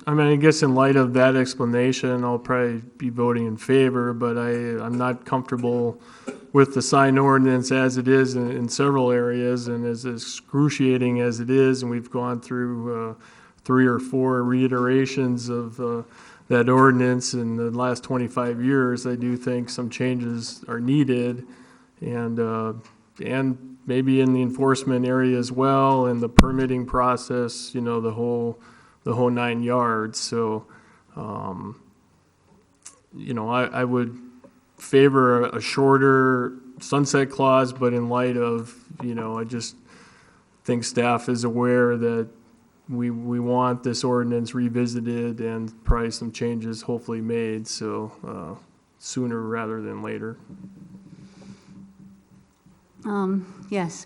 I mean, I guess in light of that explanation, I'll probably be voting in favor, but I'm not comfortable with the sign ordinance as it is in several areas, and as excruciating as it is, and we've gone through 3 or 4 reiterations of that ordinance in the last 25 years, I do think some changes are needed, and maybe in the enforcement area as well, and the permitting process, you know, the whole 9 yards. So, you know, I would favor a shorter sunset clause, but in light of, you know, I just think staff is aware that we want this ordinance revisited and probably some changes hopefully made, so sooner rather than later. Yes,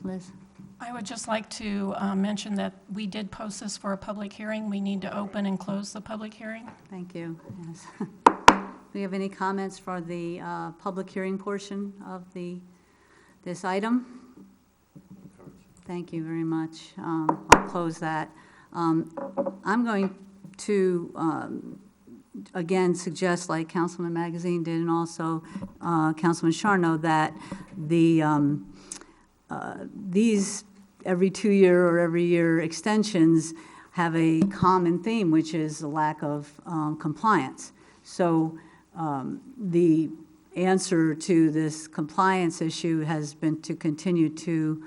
Liz. I would just like to mention that we did post this for a public hearing. We need to open and close the public hearing. Thank you. Yes. Do you have any comments for the public hearing portion of this item? Thank you very much. I'll close that. I'm going to again suggest, like Councilman Magazine did, and also Councilman Sharno, that these every 2-year or every year extensions have a common theme, which is a lack of compliance. So the answer to this compliance issue has been to continue to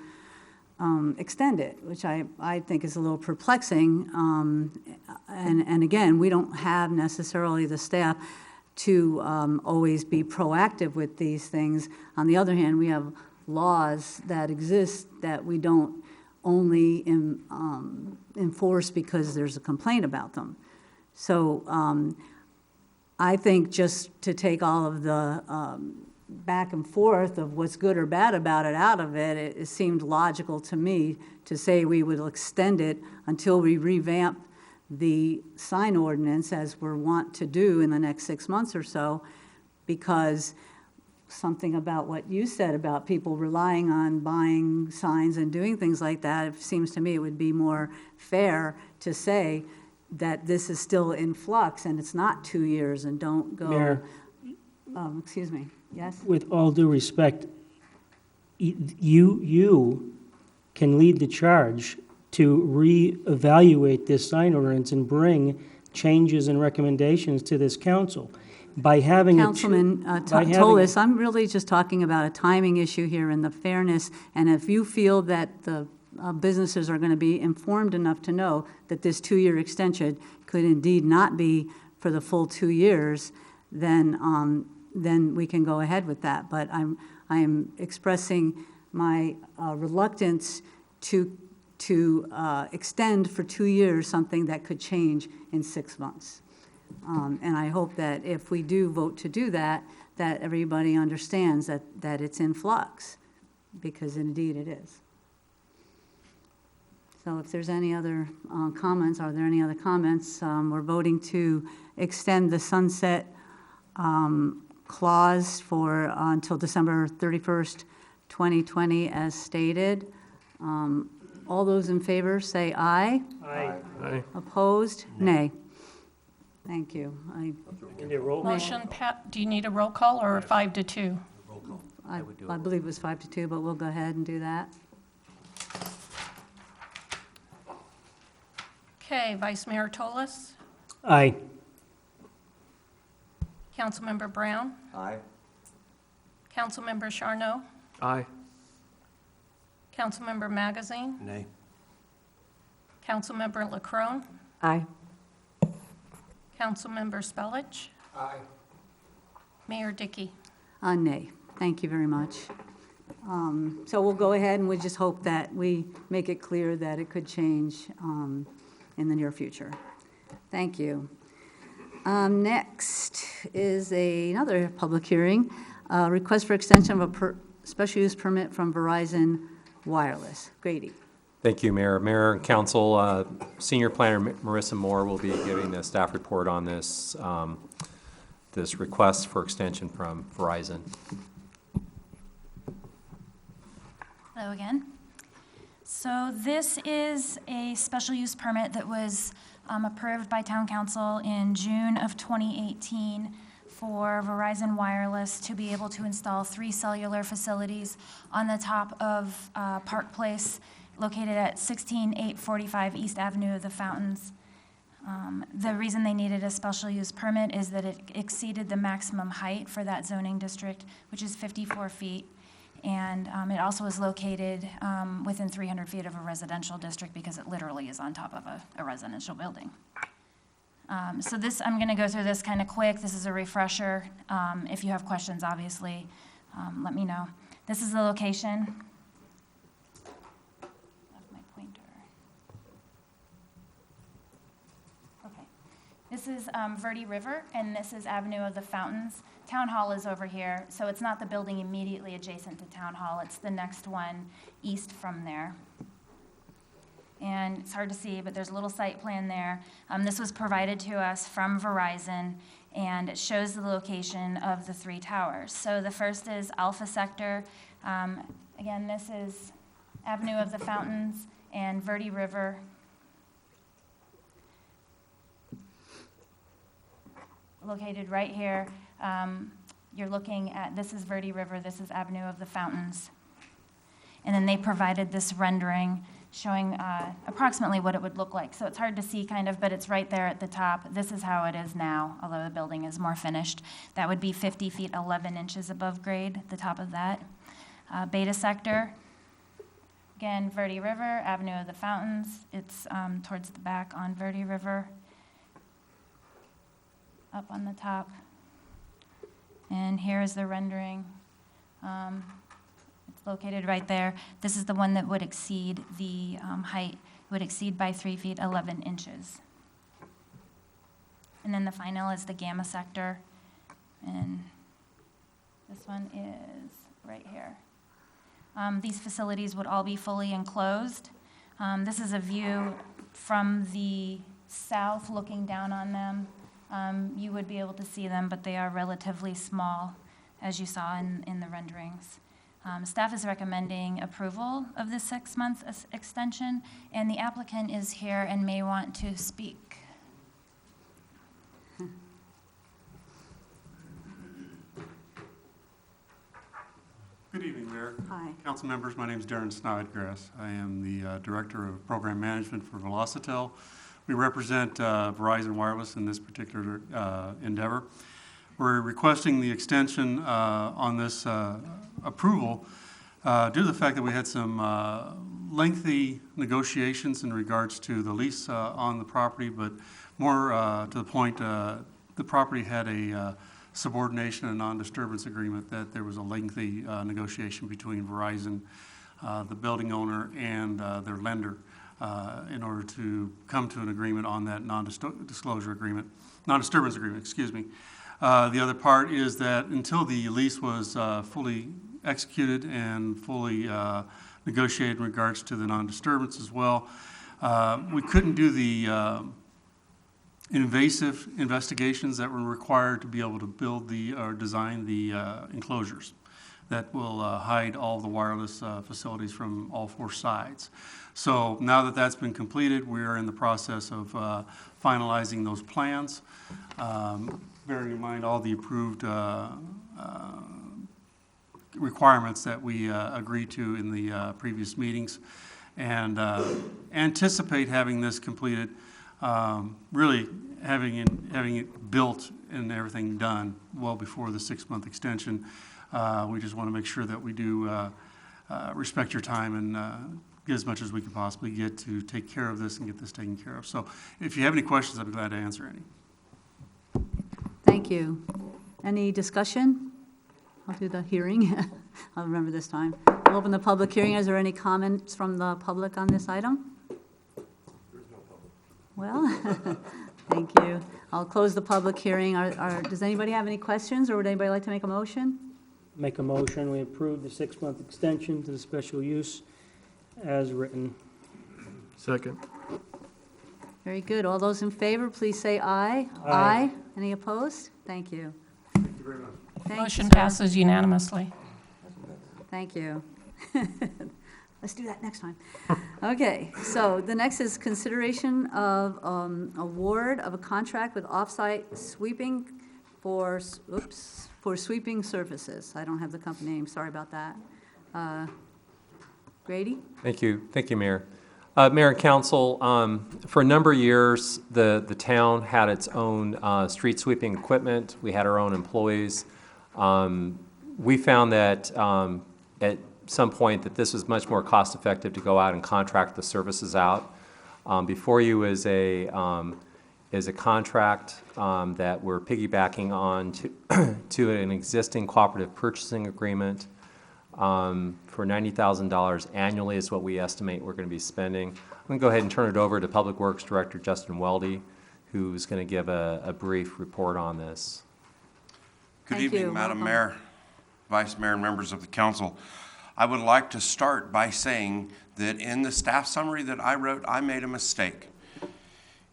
extend it, which I think is a little perplexing. And again, we don't have necessarily the staff to always be proactive with these things. On the other hand, we have laws that exist that we don't only enforce because there's a complaint about them. So I think just to take all of the back and forth of what's good or bad about it out of it, it seemed logical to me to say we would extend it until we revamp the sign ordinance, as we're wont to do in the next 6 months or so, because something about what you said about people relying on buying signs and doing things like that, it seems to me it would be more fair to say that this is still in flux and it's not 2 years, and don't go. Mayor, excuse me. Yes? with all due respect, you can lead the charge to reevaluate this sign ordinance and bring changes and recommendations to this council. By having Councilman Tolis, I'm really just talking about a timing issue here and the fairness, and if you feel that the businesses are going to be informed enough to know that this 2-year extension could indeed not be for the full 2 years, then we can go ahead with that. But I am expressing my reluctance to extend for 2 years something that could change in 6 months. And I hope that if we do vote to do that, that everybody understands that it's in flux, because indeed it is. So if there's any other comments, are there any other comments? We're voting to extend the sunset clause for until December 31st, 2020, as stated. All those in favor say aye. Aye. Aye. Opposed? Nay. Thank you. Need a roll call? Motion, do you need a roll call or 5-2? I believe it was 5-2, but we'll go ahead and do that. Okay, Vice Mayor Toles, Aye. Councilmember Brown, Aye. Councilmember Charno, Aye. Councilmember Magazine, Nay. Councilmember LaCrone, Aye. Councilmember Spellich, Aye. Mayor Dickey. Nay. Thank you very much. So we'll go ahead and we just hope that we make it clear that it could change in the near future. Thank you. Next is another public hearing, request for extension of a special use permit from Verizon Wireless. Grady. Thank you, Mayor. Mayor and Council, Senior Planner Marissa Moore will be giving the staff report on this, this request for extension from Verizon. Hello again. So this is a special use permit that was approved by Town Council in June of 2018 for Verizon Wireless to be able to install 3 cellular facilities on the top of Park Place, located at 16845 East Avenue of the Fountains. The reason they needed a special use permit is that it exceeded the maximum height for that zoning district, which is 54 feet. And it also is located within 300 feet of a residential district because it literally is on top of a residential building. So this, I'm going to go through this kind of quick. This is a refresher. If you have questions, obviously, let me know. This is the location. That's my pointer. Okay. This is Verde River, and this is Avenue of the Fountains. Town Hall is over here, so it's not the building immediately adjacent to Town Hall. It's the next one east from there. And it's hard to see, but there's a little site plan there. This was provided to us from Verizon, and it shows the location of the 3 towers. So the first is Alpha Sector. Again, this is Avenue of the Fountains and Verde River. Located right here. You're looking at, this is Verde River, this is Avenue of the Fountains. And then they provided this rendering showing approximately what it would look like. So it's hard to see kind of, but it's right there at the top. This is how it is now, although the building is more finished. That would be 50 feet, 11 inches above grade, the top of that. Beta Sector, again, Verde River, Avenue of the Fountains. It's towards the back on Verde River. Up on the top. And here is the rendering. It's located right there. This is the one that would exceed the height, would exceed by 3 feet, 11 inches. And then the final is the Gamma Sector. And this one is right here. These facilities would all be fully enclosed. This is a view from the south looking down on them. You would be able to see them, but they are relatively small, as you saw in the renderings. Staff is recommending approval of this 6-month extension, and the applicant is here and may want to speak. Good evening, Mayor. Hi. Council members, my name is Darren Snodgrass. I am the Director of Program Management for Velocitel. We represent Verizon Wireless in this particular endeavor. We're requesting the extension on this approval due to the fact that we had some lengthy negotiations in regards to the lease on the property, but more to the point, the property had a subordination and non-disturbance agreement that there was a lengthy negotiation between Verizon, the building owner, and their lender in order to come to an agreement on that non-disturbance agreement, excuse me. The other part is that until the lease was fully executed and fully negotiated in regards to the non-disturbance as well, we couldn't do the invasive investigations that were required to be able to build or design the enclosures that will hide all the wireless facilities from all four sides. So now that that's been completed, we are in the process of finalizing those plans, bearing in mind all the approved requirements that we agreed to in the previous meetings, and anticipate having this completed, really having it built and everything done well before the 6-month extension. We just want to make sure that we do respect your time and get as much as we can possibly get to take care of this and get this taken care of. So if you have any questions, I'd be glad to answer any. Thank you. Any discussion? I'll do the hearing. I'll remember this time. I'll open the public hearing. Is there any comments from the public on this item? There's no public. Well, thank you. I'll close the public hearing. Does anybody have any questions, or would anybody like to make a motion? Make a motion, we approve the 6-month extension to the special use as written. Second. Very good. All those in favor, please say aye. Aye. Any opposed? Thank you. Thank you very much. Thank Motion you, sir. passes unanimously. Thank you. Let's do that next time. Okay, so the next is consideration of award of a contract with Offsite Sweeping for sweeping services. I don't have the company name, sorry about that. Grady? Thank you, Mayor. Mayor and Council, for a number of years, the town had its own street sweeping equipment. We had our own employees. We found that at some point that this was much more cost-effective to go out and contract the services out. Before you is a contract that we're piggybacking on to an existing cooperative purchasing agreement for $90,000 annually is what we estimate we're going to be spending. I'm going to go ahead and turn it over to Public Works Director Justin Weldy, who's going to give a brief report on this. Good evening, Madam Mayor, Vice Mayor, and members of the council. I would like to start by saying that in the staff summary that I wrote, I made a mistake.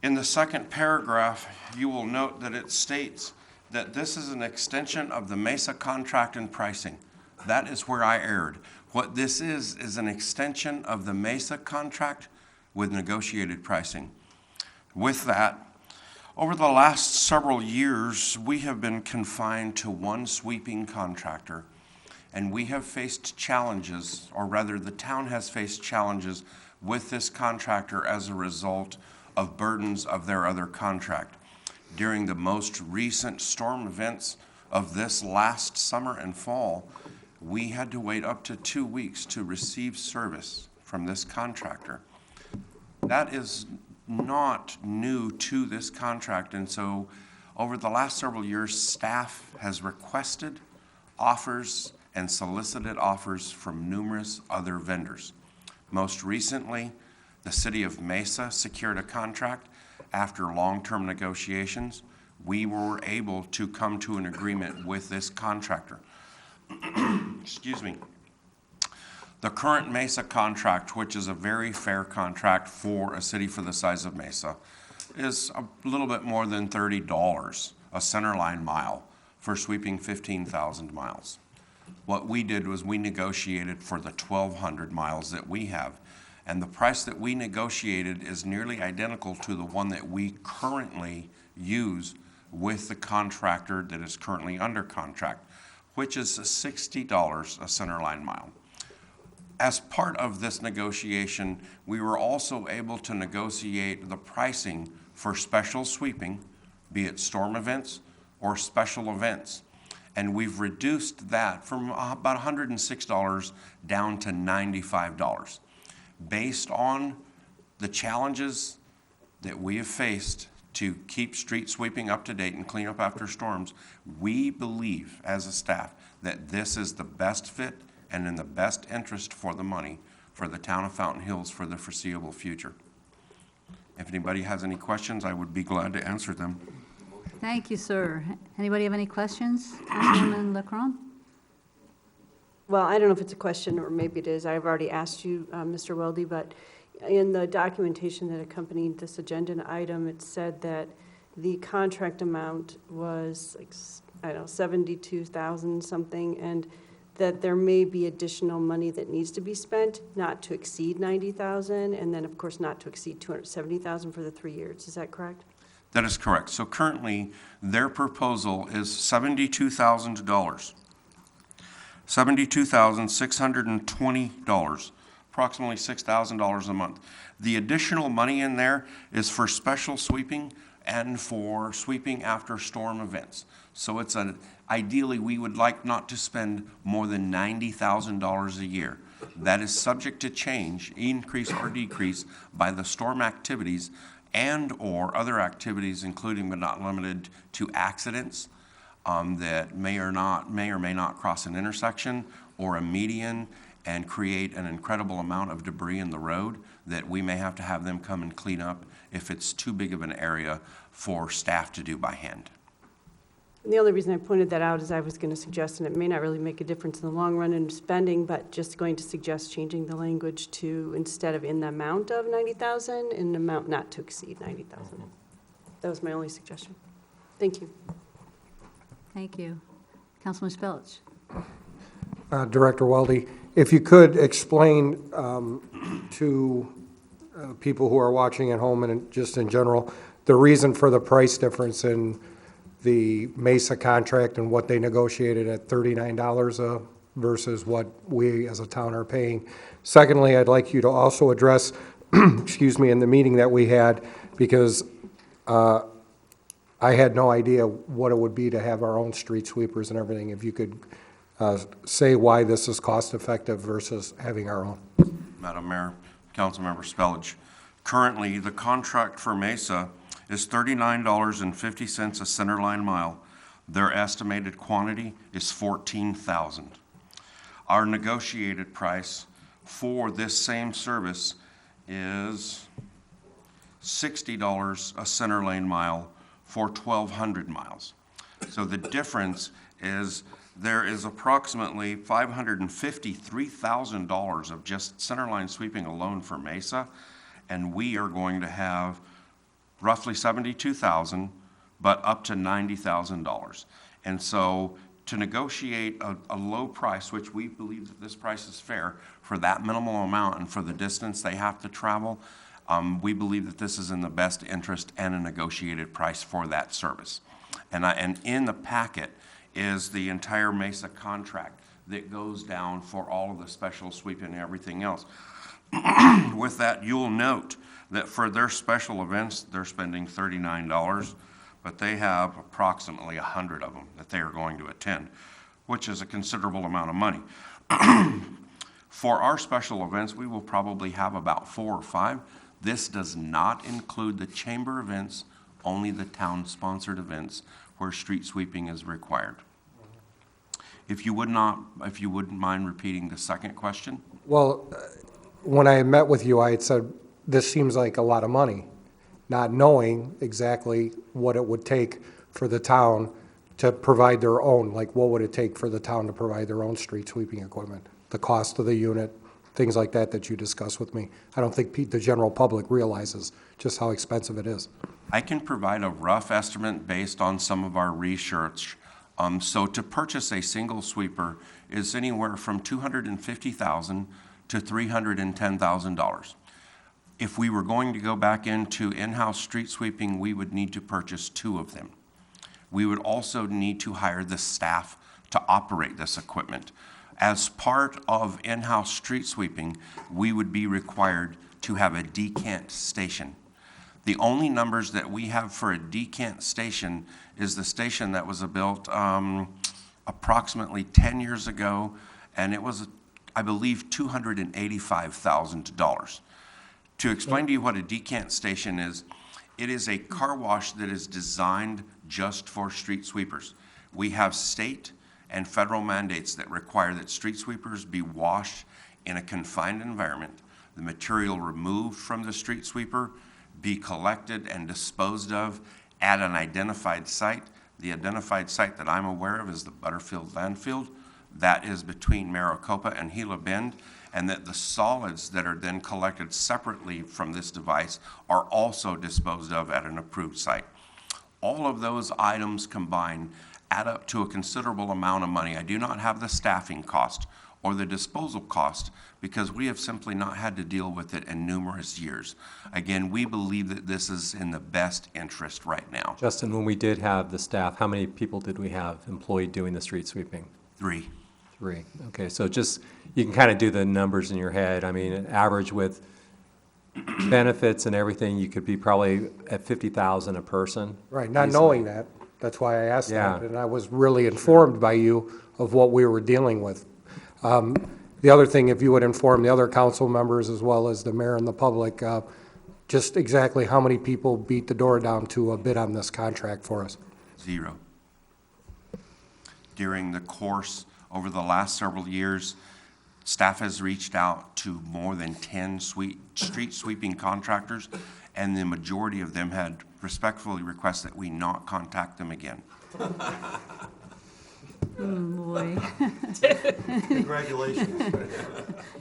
In the second paragraph, you will note that it states that this is an extension of the Mesa contract and pricing. That is where I erred. What this is an extension of the Mesa contract with negotiated pricing. With that, over the last several years, we have been confined to one sweeping contractor, and we have faced challenges, or rather the town has faced challenges with this contractor as a result of burdens of their other contract. During the most recent storm events of this last summer and fall, we had to wait up to 2 weeks to receive service from this contractor. That is not new to this contract, and so over the last several years, staff has requested offers and solicited offers from numerous other vendors. Most recently, the City of Mesa secured a contract. After long-term negotiations, we were able to come to an agreement with this contractor. Excuse me. The current Mesa contract, which is a very fair contract for a city for the size of Mesa, is a little bit more than $30 a centerline mile for sweeping 15,000 miles. What we did was we negotiated for the 1,200 miles that we have, and the price that we negotiated is nearly identical to the one that we currently use with the contractor that is currently under contract, which is $60 a centerline mile. As part of this negotiation, we were also able to negotiate the pricing for special sweeping, be it storm events or special events. And we've reduced that from about $106 down to $95. based on the challenges that we have faced to keep street sweeping up to date and clean up after storms, we believe as a staff that this is the best fit and in the best interest for the money for the town of Fountain Hills for the foreseeable future. If anybody has any questions, I would be glad to answer them. Thank you, sir. Anybody have any questions? Councilwoman LeCron? Well, I don't know if it's a question or maybe it is. I've already asked you, Mr. Weldy, but in the documentation that accompanied this agenda item, it said that the contract amount was like, I don't know, 72,000 something, and that there may be additional money that needs to be spent, not to exceed 90,000, and then of course not to exceed 270,000 for the 3 years. Is that correct? That is correct. So currently, their proposal is $72,000. $72,620, approximately $6,000 a month. The additional money in there is for special sweeping and for sweeping after storm events. So it's ideally, we would like not to spend more than $90,000 a year. That is subject to change, increase or decrease by the storm activities and or other activities, including but not limited to accidents that may or may not cross an intersection or a median and create an incredible amount of debris in the road that we may have to have them come and clean up if it's too big of an area for staff to do by hand. And the only reason I pointed that out is I was going to suggest, and it may not really make a difference in the long run in spending, but just going to suggest changing the language to, instead of in the amount of 90,000, in the amount not to exceed 90,000. That was my only suggestion. Thank you. Thank you. Councilman Spelch. Director Weldy, if you could explain to people who are watching at home and just in general, the reason for the price difference in the Mesa contract and what they negotiated at $39 versus what we as a town are paying. Secondly, I'd like you to also address, excuse me, in the meeting that we had, because I had no idea what it would be to have our own street sweepers and everything. If you could say why this is cost effective versus having our own. Madam Mayor, Councilmember Spelch, currently the contract for Mesa is $39.50 a center line mile. Their estimated quantity is 14,000. Our negotiated price for this same service is $60 a center lane mile for 1,200 miles. So the difference is there is approximately $553,000 of just center line sweeping alone for Mesa, and we are going to have roughly $72,000, but up to $90,000. And so to negotiate a low price, which we believe that this price is fair for that minimal amount and for the distance they have to travel, we believe that this is in the best interest and a negotiated price for that service. And in the packet is the entire Mesa contract that goes down for all of the special sweeping and everything else. With that, you'll note that for their special events, they're spending $39, but they have approximately 100 of them that they are going to attend, which is a considerable amount of money. For our special events, we will probably have about 4 or 5. This does not include the chamber events, only the town-sponsored events where street sweeping is required. If you wouldn't mind repeating the second question. Well, when I met with you, I had said, this seems like a lot of money, not knowing exactly what it would take for the town to provide their own, like what would it take for the town to provide their own street sweeping equipment, the cost of the unit, things like that that you discussed with me. I don't think the general public realizes just how expensive it is. I can provide a rough estimate based on some of our research. So to purchase a single sweeper is anywhere from $250,000 to $310,000. If we were going to go back into in-house street sweeping, we would need to purchase 2 of them. We would also need to hire the staff to operate this equipment. As part of in-house street sweeping, we would be required to have a decant station. The only numbers that we have for a decant station is the station that was built approximately 10 years ago, and it was I believe, $285,000. To explain to you what a decant station is, it is a car wash that is designed just for street sweepers. We have state and federal mandates that require that street sweepers be washed in a confined environment, the material removed from the street sweeper be collected and disposed of at an identified site. The identified site that I'm aware of is the Butterfield landfill. That is between Maricopa and Gila Bend, and that the solids that are then collected separately from this device are also disposed of at an approved site. All of those items combined add up to a considerable amount of money. I do not have the staffing cost or the disposal cost because we have simply not had to deal with it in numerous years. Again, we believe that this is in the best interest right now. Justin, when we did have the staff, how many people did we have employed doing the street sweeping? 3. 3. Okay, so just, you can kind of do the numbers in your head. I mean, an average with benefits and everything, you could be probably at 50,000 a person. Right, not easily. knowing that, that's why I asked Yeah. that, and I was really informed by you of what we were dealing with. The other thing, if you would inform the other council members as well as the mayor and the public, just exactly how many people beat the door down to a bid on this contract for us? 0. During the course, over the last several years, staff has reached out to more than 10 street sweeping contractors, and the majority of them had respectfully requested that we not contact them again. Boy. Congratulations.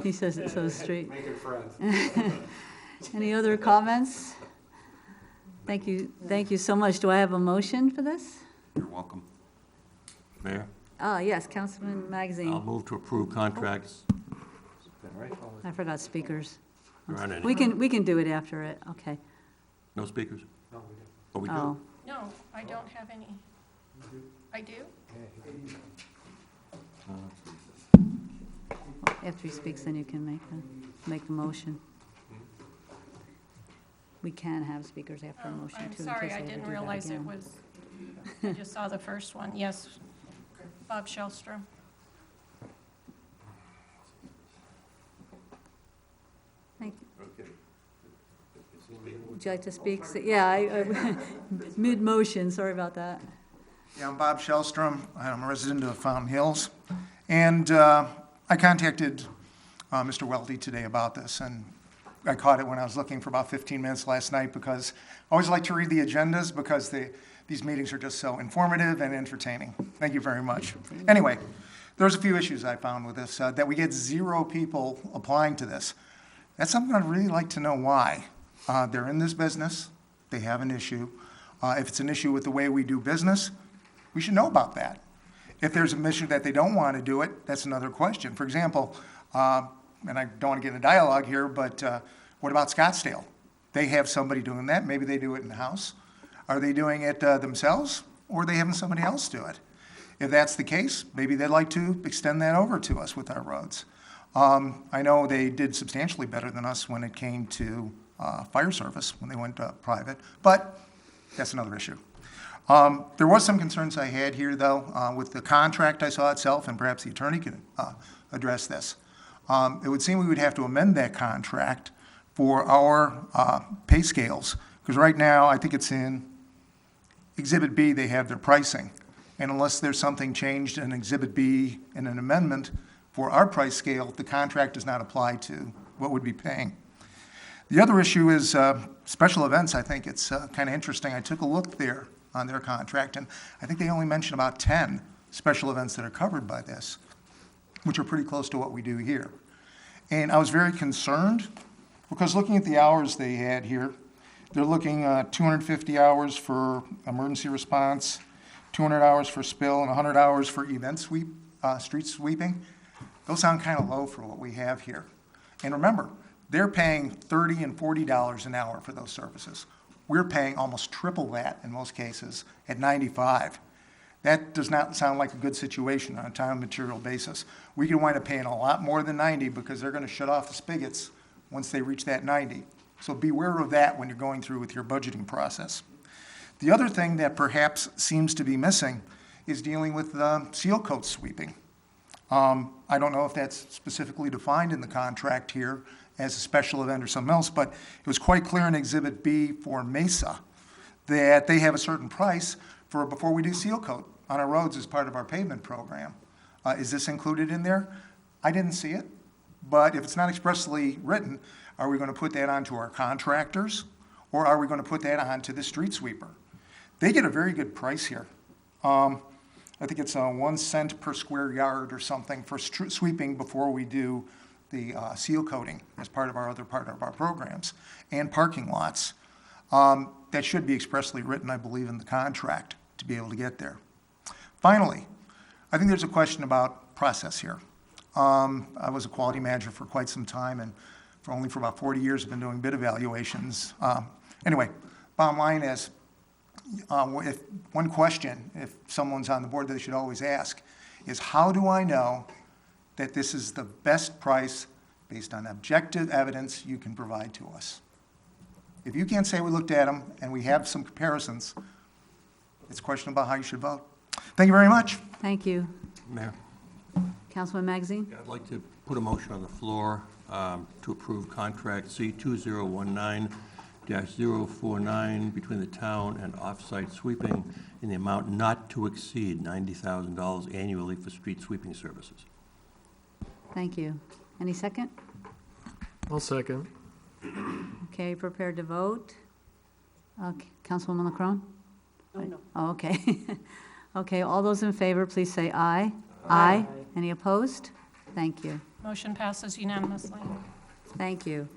He says it so straight. Making friends. Any other comments? Thank you so much. Do I have a motion for this? You're welcome. Mayor, Yes, Councilman Magazine. I'll move to approve contracts. I forgot speakers. There aren't any. We can do it after it, okay. No speakers? Oh, we do? Oh, No, I don't have any. I do? after he speaks, then you can make the motion. We can have speakers after a motion, I'm too. in sorry, case I we ever didn't do that realize it again. was, I just saw the first one. Yes, Bob Shellstrom. Thank you. Would you like to speak? Yeah, mid-motion, sorry about that. Yeah, I'm Bob Shellstrom. I'm a resident of Fountain Hills. And I contacted Mr. Welty today about this, and I caught it when I was looking for about 15 minutes last night because I always like to read the agendas because these meetings are just so informative and entertaining. Thank you very much. Anyway, there's a few issues I found with this, that we get 0 people applying to this. That's something I'd really like to know why. They're in this business. They have an issue. If it's an issue with the way we do business, we should know about that. If there's a issue that they don't want to do it, that's another question. For example, and I don't want to get into dialogue here, but what about Scottsdale? They have somebody doing that. Maybe they do it in-house. Are they doing it themselves, or are they having somebody else do it? If that's the case, maybe they'd like to extend that over to us with our roads. I know they did substantially better than us when it came to fire service, when they went private, but that's another issue. There was some concerns I had here, though, with the contract I saw itself, and perhaps the attorney can address this. It would seem we would have to amend that contract for our pay scales, because right now, I think it's in Exhibit B, they have their pricing. And unless there's something changed in Exhibit B in an amendment for our price scale, the contract does not apply to what we'd be paying. The other issue is special events. I think it's kind of interesting. I took a look there on their contract, and I think they only mention about 10 special events that are covered by this, which are pretty close to what we do here. And I was very concerned because looking at the hours they had here, they're looking 250 hours for emergency response, 200 hours for spill, and 100 hours for event sweep, street sweeping. Those sound kind of low for what we have here. And remember, they're paying $30 and $40 an hour for those services. We're paying almost triple that in most cases at $95. That does not sound like a good situation on a time and material basis. We could wind up paying a lot more than $90 because they're going to shut off the spigots once they reach that $90. So beware of that when you're going through with your budgeting process. The other thing that perhaps seems to be missing is dealing with seal coat sweeping. I don't know if that's specifically defined in the contract here as a special event or something else, but it was quite clear in Exhibit B for Mesa that they have a certain price for before we do seal coat on our roads as part of our pavement program. Is this included in there? I didn't see it, but if it's not expressly written, are we going to put that onto our contractors, or are we going to put that onto the street sweeper? They get a very good price here. I think it's 1 cent per square yard or something for sweeping before we do the seal coating as part of our other part of our programs, and parking lots. That should be expressly written, I believe, in the contract to be able to get there. Finally, I think there's a question about process here. I was a quality manager for quite some time, and for about 40 years I've been doing bid evaluations. Anyway, bottom line is, if one question, if someone's on the board that they should always ask, is how do I know that this is the best price based on objective evidence you can provide to us? If you can't say we looked at them and we have some comparisons, it's a question about how you should vote. Thank you very much. Thank you. Mayor, Councilman Magazine? I'd like to put a motion on the floor to approve contract C2019-049 between the town and off-site sweeping in the amount not to exceed $90,000 annually for street sweeping services. Thank you. Any second? I'll second. Okay, prepared to vote? Councilwoman LaCrone? No. Oh, okay. Okay, all those in favor, please say aye. Aye. Any opposed? Thank you. Motion passes unanimously. Thank you.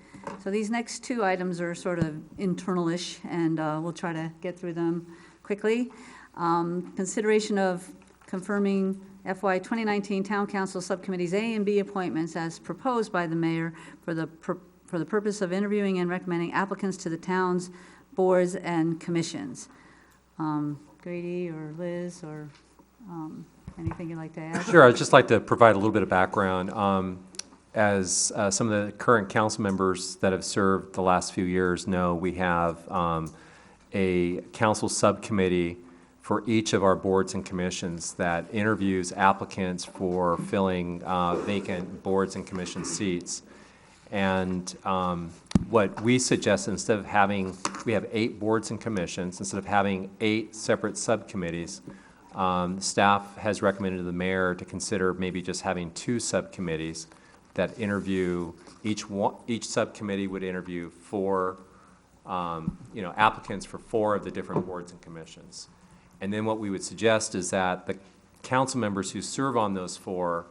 So these next two items are sort of internal-ish, and we'll try to get through them quickly. Consideration of confirming FY 2019 Town Council Subcommittees A and B appointments as proposed by the mayor for the purpose of interviewing and recommending applicants to the town's boards and commissions. Grady or Liz or anything you'd like to add? Sure, I'd just like to provide a little bit of background. As some of the current council members that have served the last few years know, we have a council subcommittee for each of our boards and commissions that interviews applicants for filling vacant boards and commission seats. And what we suggest, instead of having, we have 8 boards and commissions, instead of having 8 separate subcommittees, staff has recommended to the mayor to consider maybe just having 2 subcommittees that interview, each subcommittee would interview 4 applicants for 4 of the different boards and commissions. And then what we would suggest is that the council members who serve on those 4,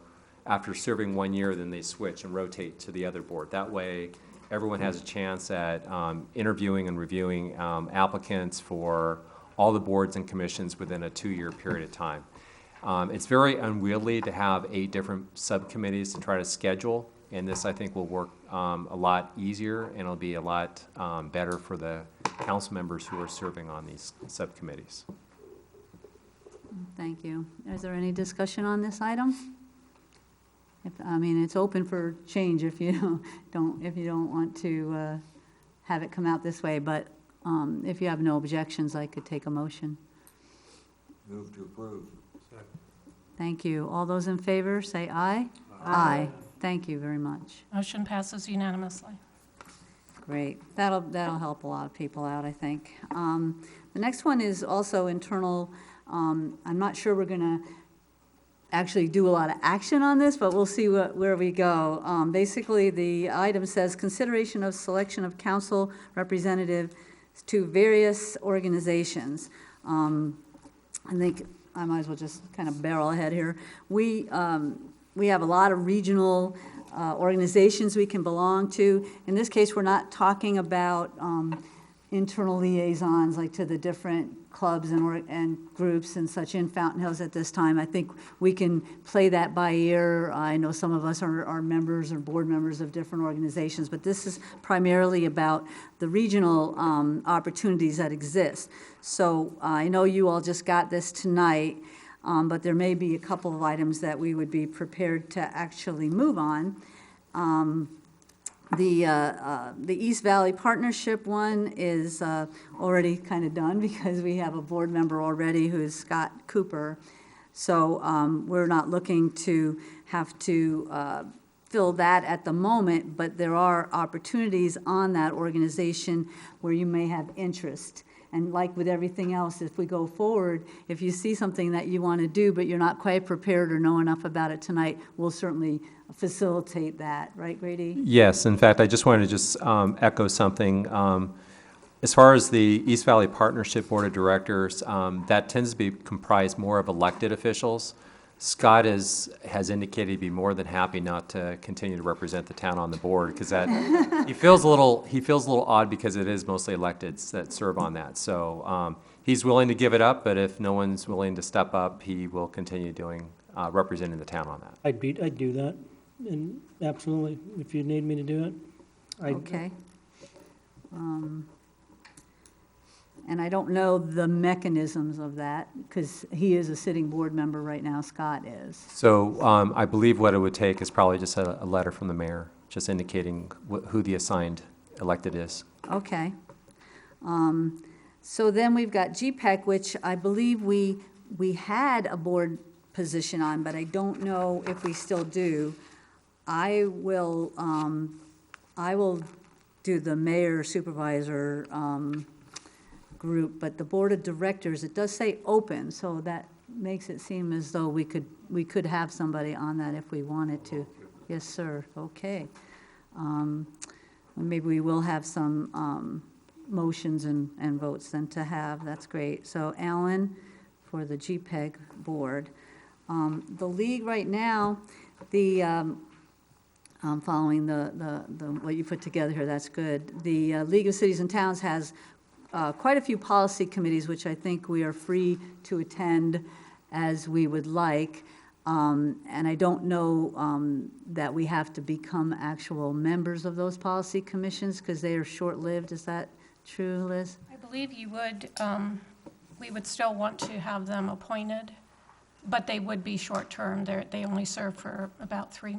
after serving 1 year, then they switch and rotate to the other board. That way, everyone has a chance at interviewing and reviewing applicants for all the boards and commissions within a 2-year period of time. It's very unwieldy to have 8 different subcommittees to try to schedule, and this, I think, will work a lot easier, and it'll be a lot better for the council members who are serving on these subcommittees. Thank you. Is there any discussion on this item? It's open for change if you don't want to have it come out this way, but if you have no objections, I could take a motion. Move to approve. Thank you. All those in favor, say aye. Aye. Thank you very much. Motion passes unanimously. Great. That'll help a lot of people out, I think. The next one is also internal. I'm not sure we're going to actually do a lot of action on this, but we'll see where we go. Basically, the item says consideration of selection of council representative to various organizations. I think I might as well just kind of barrel ahead here. We have a lot of regional organizations we can belong to. In this case, we're not talking about internal liaisons like to the different clubs and groups and such in Fountain Hills at this time. I think we can play that by ear. I know some of us are members or board members of different organizations, but this is primarily about the regional opportunities that exist. So I know you all just got this tonight, but there may be a couple of items that we would be prepared to actually move on. The East Valley Partnership one is already kind of done because we have a board member already who is Scott Cooper. So we're not looking to have to fill that at the moment, but there are opportunities on that organization where you may have interest. And like with everything else, if we go forward, if you see something that you want to do, but you're not quite prepared or know enough about it tonight, we'll certainly facilitate that. Right, Grady? Yes, in fact, I just wanted to just echo something. As far as the East Valley Partnership Board of Directors, that tends to be comprised more of elected officials. Scott has indicated he'd be more than happy not to continue to represent the town on the board, because that he feels a little odd because it is mostly electeds that serve on that. So he's willing to give it up, but if no one's willing to step up, he will continue doing representing the town on that. I'd do that, and absolutely, if you need me to do it. Okay. And I don't know the mechanisms of that, because he is a sitting board member right now, Scott is. So I believe what it would take is probably just a letter from the mayor, just indicating who the assigned elected is. Okay. So then we've got GPEC, which I believe we had a board position on, but I don't know if we still do. I will do the mayor supervisor group, but the board of directors, it does say open, so that makes it seem as though we could have somebody on that if we wanted to. Yes, sir. Okay. Maybe we will have some motions and votes then to have. That's great. So Alan for the GPEG board. The league right now, following the what you put together here, that's good. The League of Cities and Towns has quite a few policy committees, which I think we are free to attend as we would like. And I don't know that we have to become actual members of those policy commissions because they are short-lived. Is that true, Liz? I believe you would, we would still want to have them appointed, but they would be short-term. They only serve for about three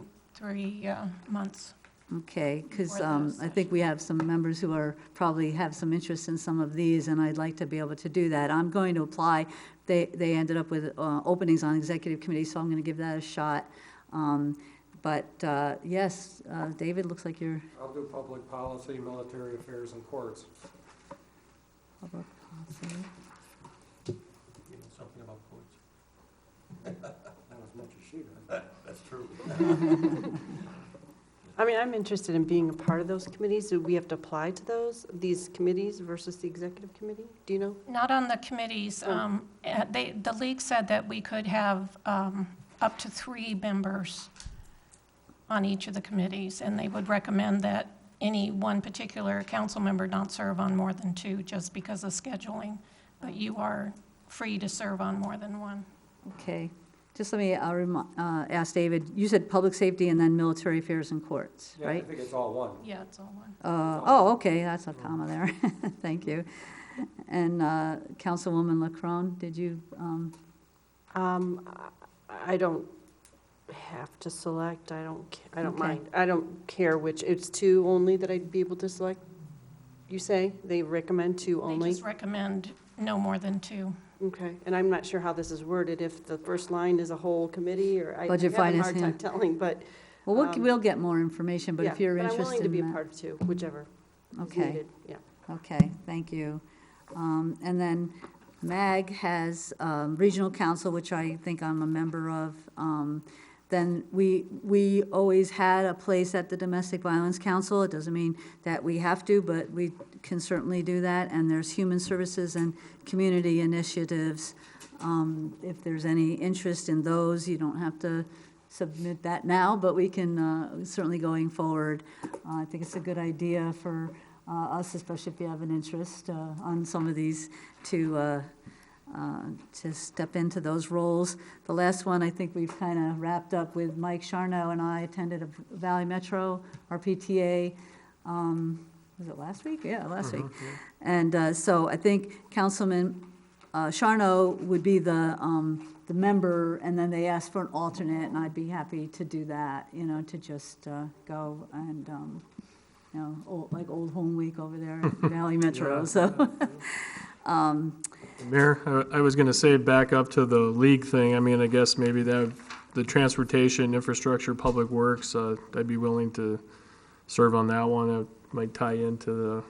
months. Okay, because I think we have some members who probably have some interest in some of these, and I'd like to be able to do that. I'm going to apply. They ended up with openings on executive committee, so I'm going to give that a shot. But yes, David, looks like you're... I'll do public policy, military affairs, and courts. Public policy. You know something about courts? Not as much as she does. That's true. I mean, I'm interested in being a part of those committees. Do we have to apply to these committees versus the executive committee? Do you know? Not on the committees. The league said that we could have up to 3 members on each of the committees, and they would recommend that any one particular council member not serve on more than 2 just because of scheduling, but you are free to serve on more than 1. Okay. Just let me ask David, you said public safety and then military affairs and courts, Yeah, right? I think it's all one. Yeah, it's all 1. Oh, okay, that's a comma there. Thank you. And Councilwoman LaCrone, did you? I don't have to select. I don't mind. I don't care which. It's 2 only that I'd be able to select. You say they recommend 2 only? They just recommend no more than 2. Okay, and I'm not sure how this is worded, if the first line is a whole committee, or I have Budget, a finance, hard time yeah. telling, but. Well, we'll get more information, but Yeah, if you're but interested I'm willing to be in a that- part of 2, whichever is Okay. needed, yeah. Okay, thank you. And then MAG has regional council, which I think I'm a member of. Then we always had a place at the Domestic Violence Council. It doesn't mean that we have to, but we can certainly do that. And there's human services and community initiatives. If there's any interest in those, you don't have to submit that now, but we can certainly going forward. I think it's a good idea for us, especially if you have an interest on some of these, to step into those roles. The last one, I think we've kind of wrapped up with Mike Charno and I attended a Valley Metro, our PTA, was it last week? Yeah, last week. And so I think Councilman Charno would be the member, and then they asked for an alternate, and I'd be happy to do that, to just go and, like Old Home Week over there at Valley Metro. Yeah. So Mayor, I was gonna say back up to the league thing. I mean, I guess maybe that, the transportation, infrastructure, public works, I'd be willing to serve on that one. It might tie into the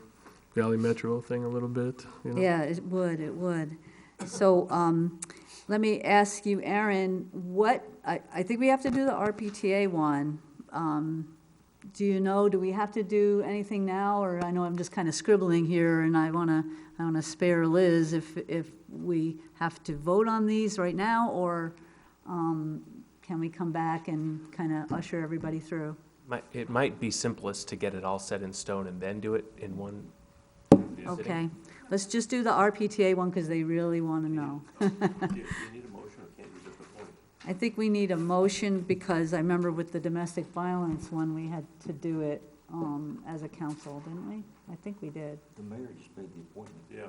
Valley Metro thing a little bit, you know? Yeah, it would. So, let me ask you, Aaron, I think we have to do the RPTA one. Do you know, do we have to do anything now, or I know I'm just kind of scribbling here, and I wanna spare Liz if we have to vote on these right now, or, can we come back and kind of usher everybody through? It might be simplest to get it all set in stone and then do it in one sitting. Okay, let's just do the RPTA one, because they really want to know. Do you need a motion, or can't you just appoint? I think we need a motion, because I remember with the domestic violence one, we had to do it as a council, didn't we? I think we did. The mayor just made the appointment. Yeah.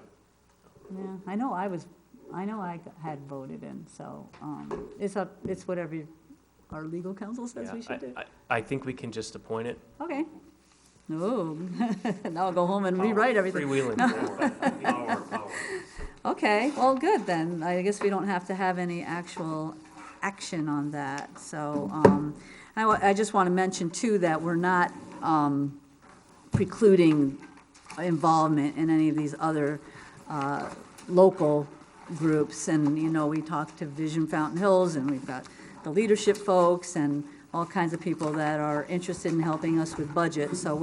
Yeah, I know I had voted in, so it's whatever our legal counsel says we should do. I think we can just appoint it. Okay. No, now I'll go home and rewrite everything. Freewheeling. Power. Okay, well, good then. I guess we don't have to have any actual action on that. So I just want to mention too that we're not precluding involvement in any of these other local groups. And, you know, we talked to Vision Fountain Hills, and we've got the leadership folks and all kinds of people that are interested in helping us with budget. So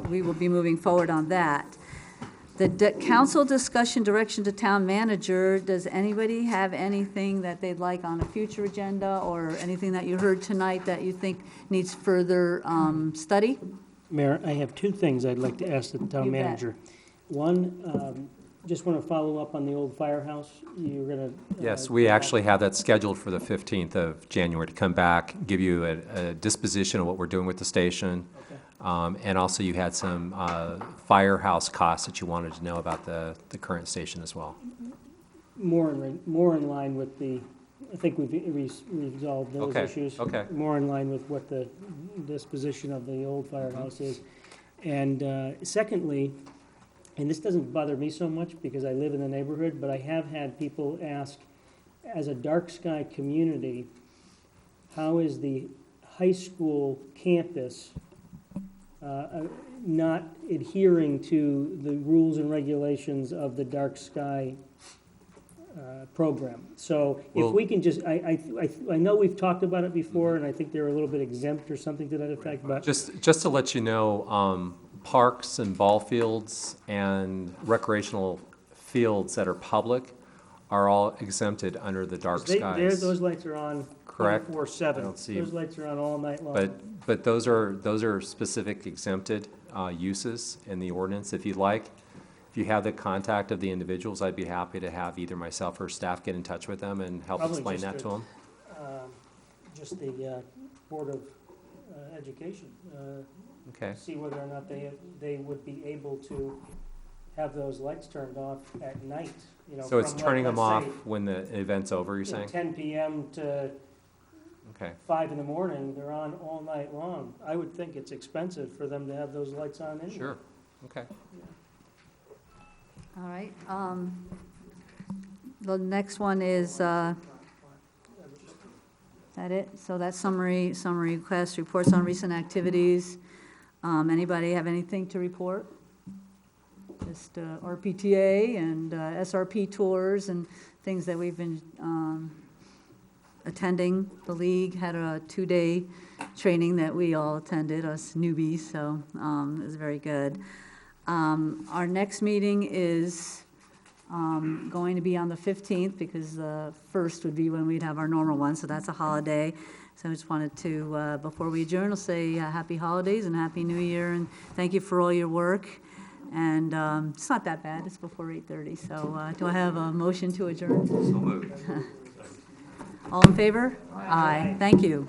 we will be moving forward on that. The council discussion direction to town manager, does anybody have anything that they'd like on a future agenda, or anything that you heard tonight that you think needs further study? Mayor, I have two things I'd like to ask the town You bet. manager. One, just want to follow up on the old firehouse. You're going to... Yes, we actually have that scheduled for the 15th of January to come back, give you a disposition of what we're doing with the station. Okay. And also you had some firehouse costs that you wanted to know about the current station as well. More in line with the, I think we've resolved those Okay, issues. okay. More in line with what the disposition of the old firehouse is. And secondly, and this doesn't bother me so much because I live in the neighborhood, but I have had people ask, as a dark sky community, how is the high school campus not adhering to the rules and regulations of the dark sky program? So if we can just, I know we've talked about it before, and I think they're a little bit exempt or something to that effect, but... Just to let you know, parks and ball fields and recreational fields that are public are all exempted under the dark skies. Those lights are on Correct. 24/7. I don't see- Those lights are on all night long. But those are specific exempted uses in the ordinance. If you'd like, if you have the contact of the individuals, I'd be happy to have either myself or staff get in touch with them and help Probably explain just that to them. Just the Board of Education. Okay. See whether or not they would be able to have those lights turned off at night, you know. So it's from, turning them let's off say, when the event's over, you're saying? 10 p.m. to Okay. 5 in the morning, they're on all night long. I would think it's expensive for them to have those lights on anyway. Sure. Okay. All right. The next one is, that it? So that's summary requests, reports on recent activities. Anybody have anything to report? Just RPTA and SRP tours and things that we've been attending. The league had a 2-day training that we all attended, us newbies, so it was very good. Our next meeting is going to be on the 15th, because the 1st would be when we'd have our normal one, so that's a holiday. So I just wanted to, before we adjourn, I'll say happy holidays and happy new year, and thank you for all your work. And it's not that bad, it's before 8:30, so do I have a motion to adjourn? So moved. All in favor? Aye. Thank you.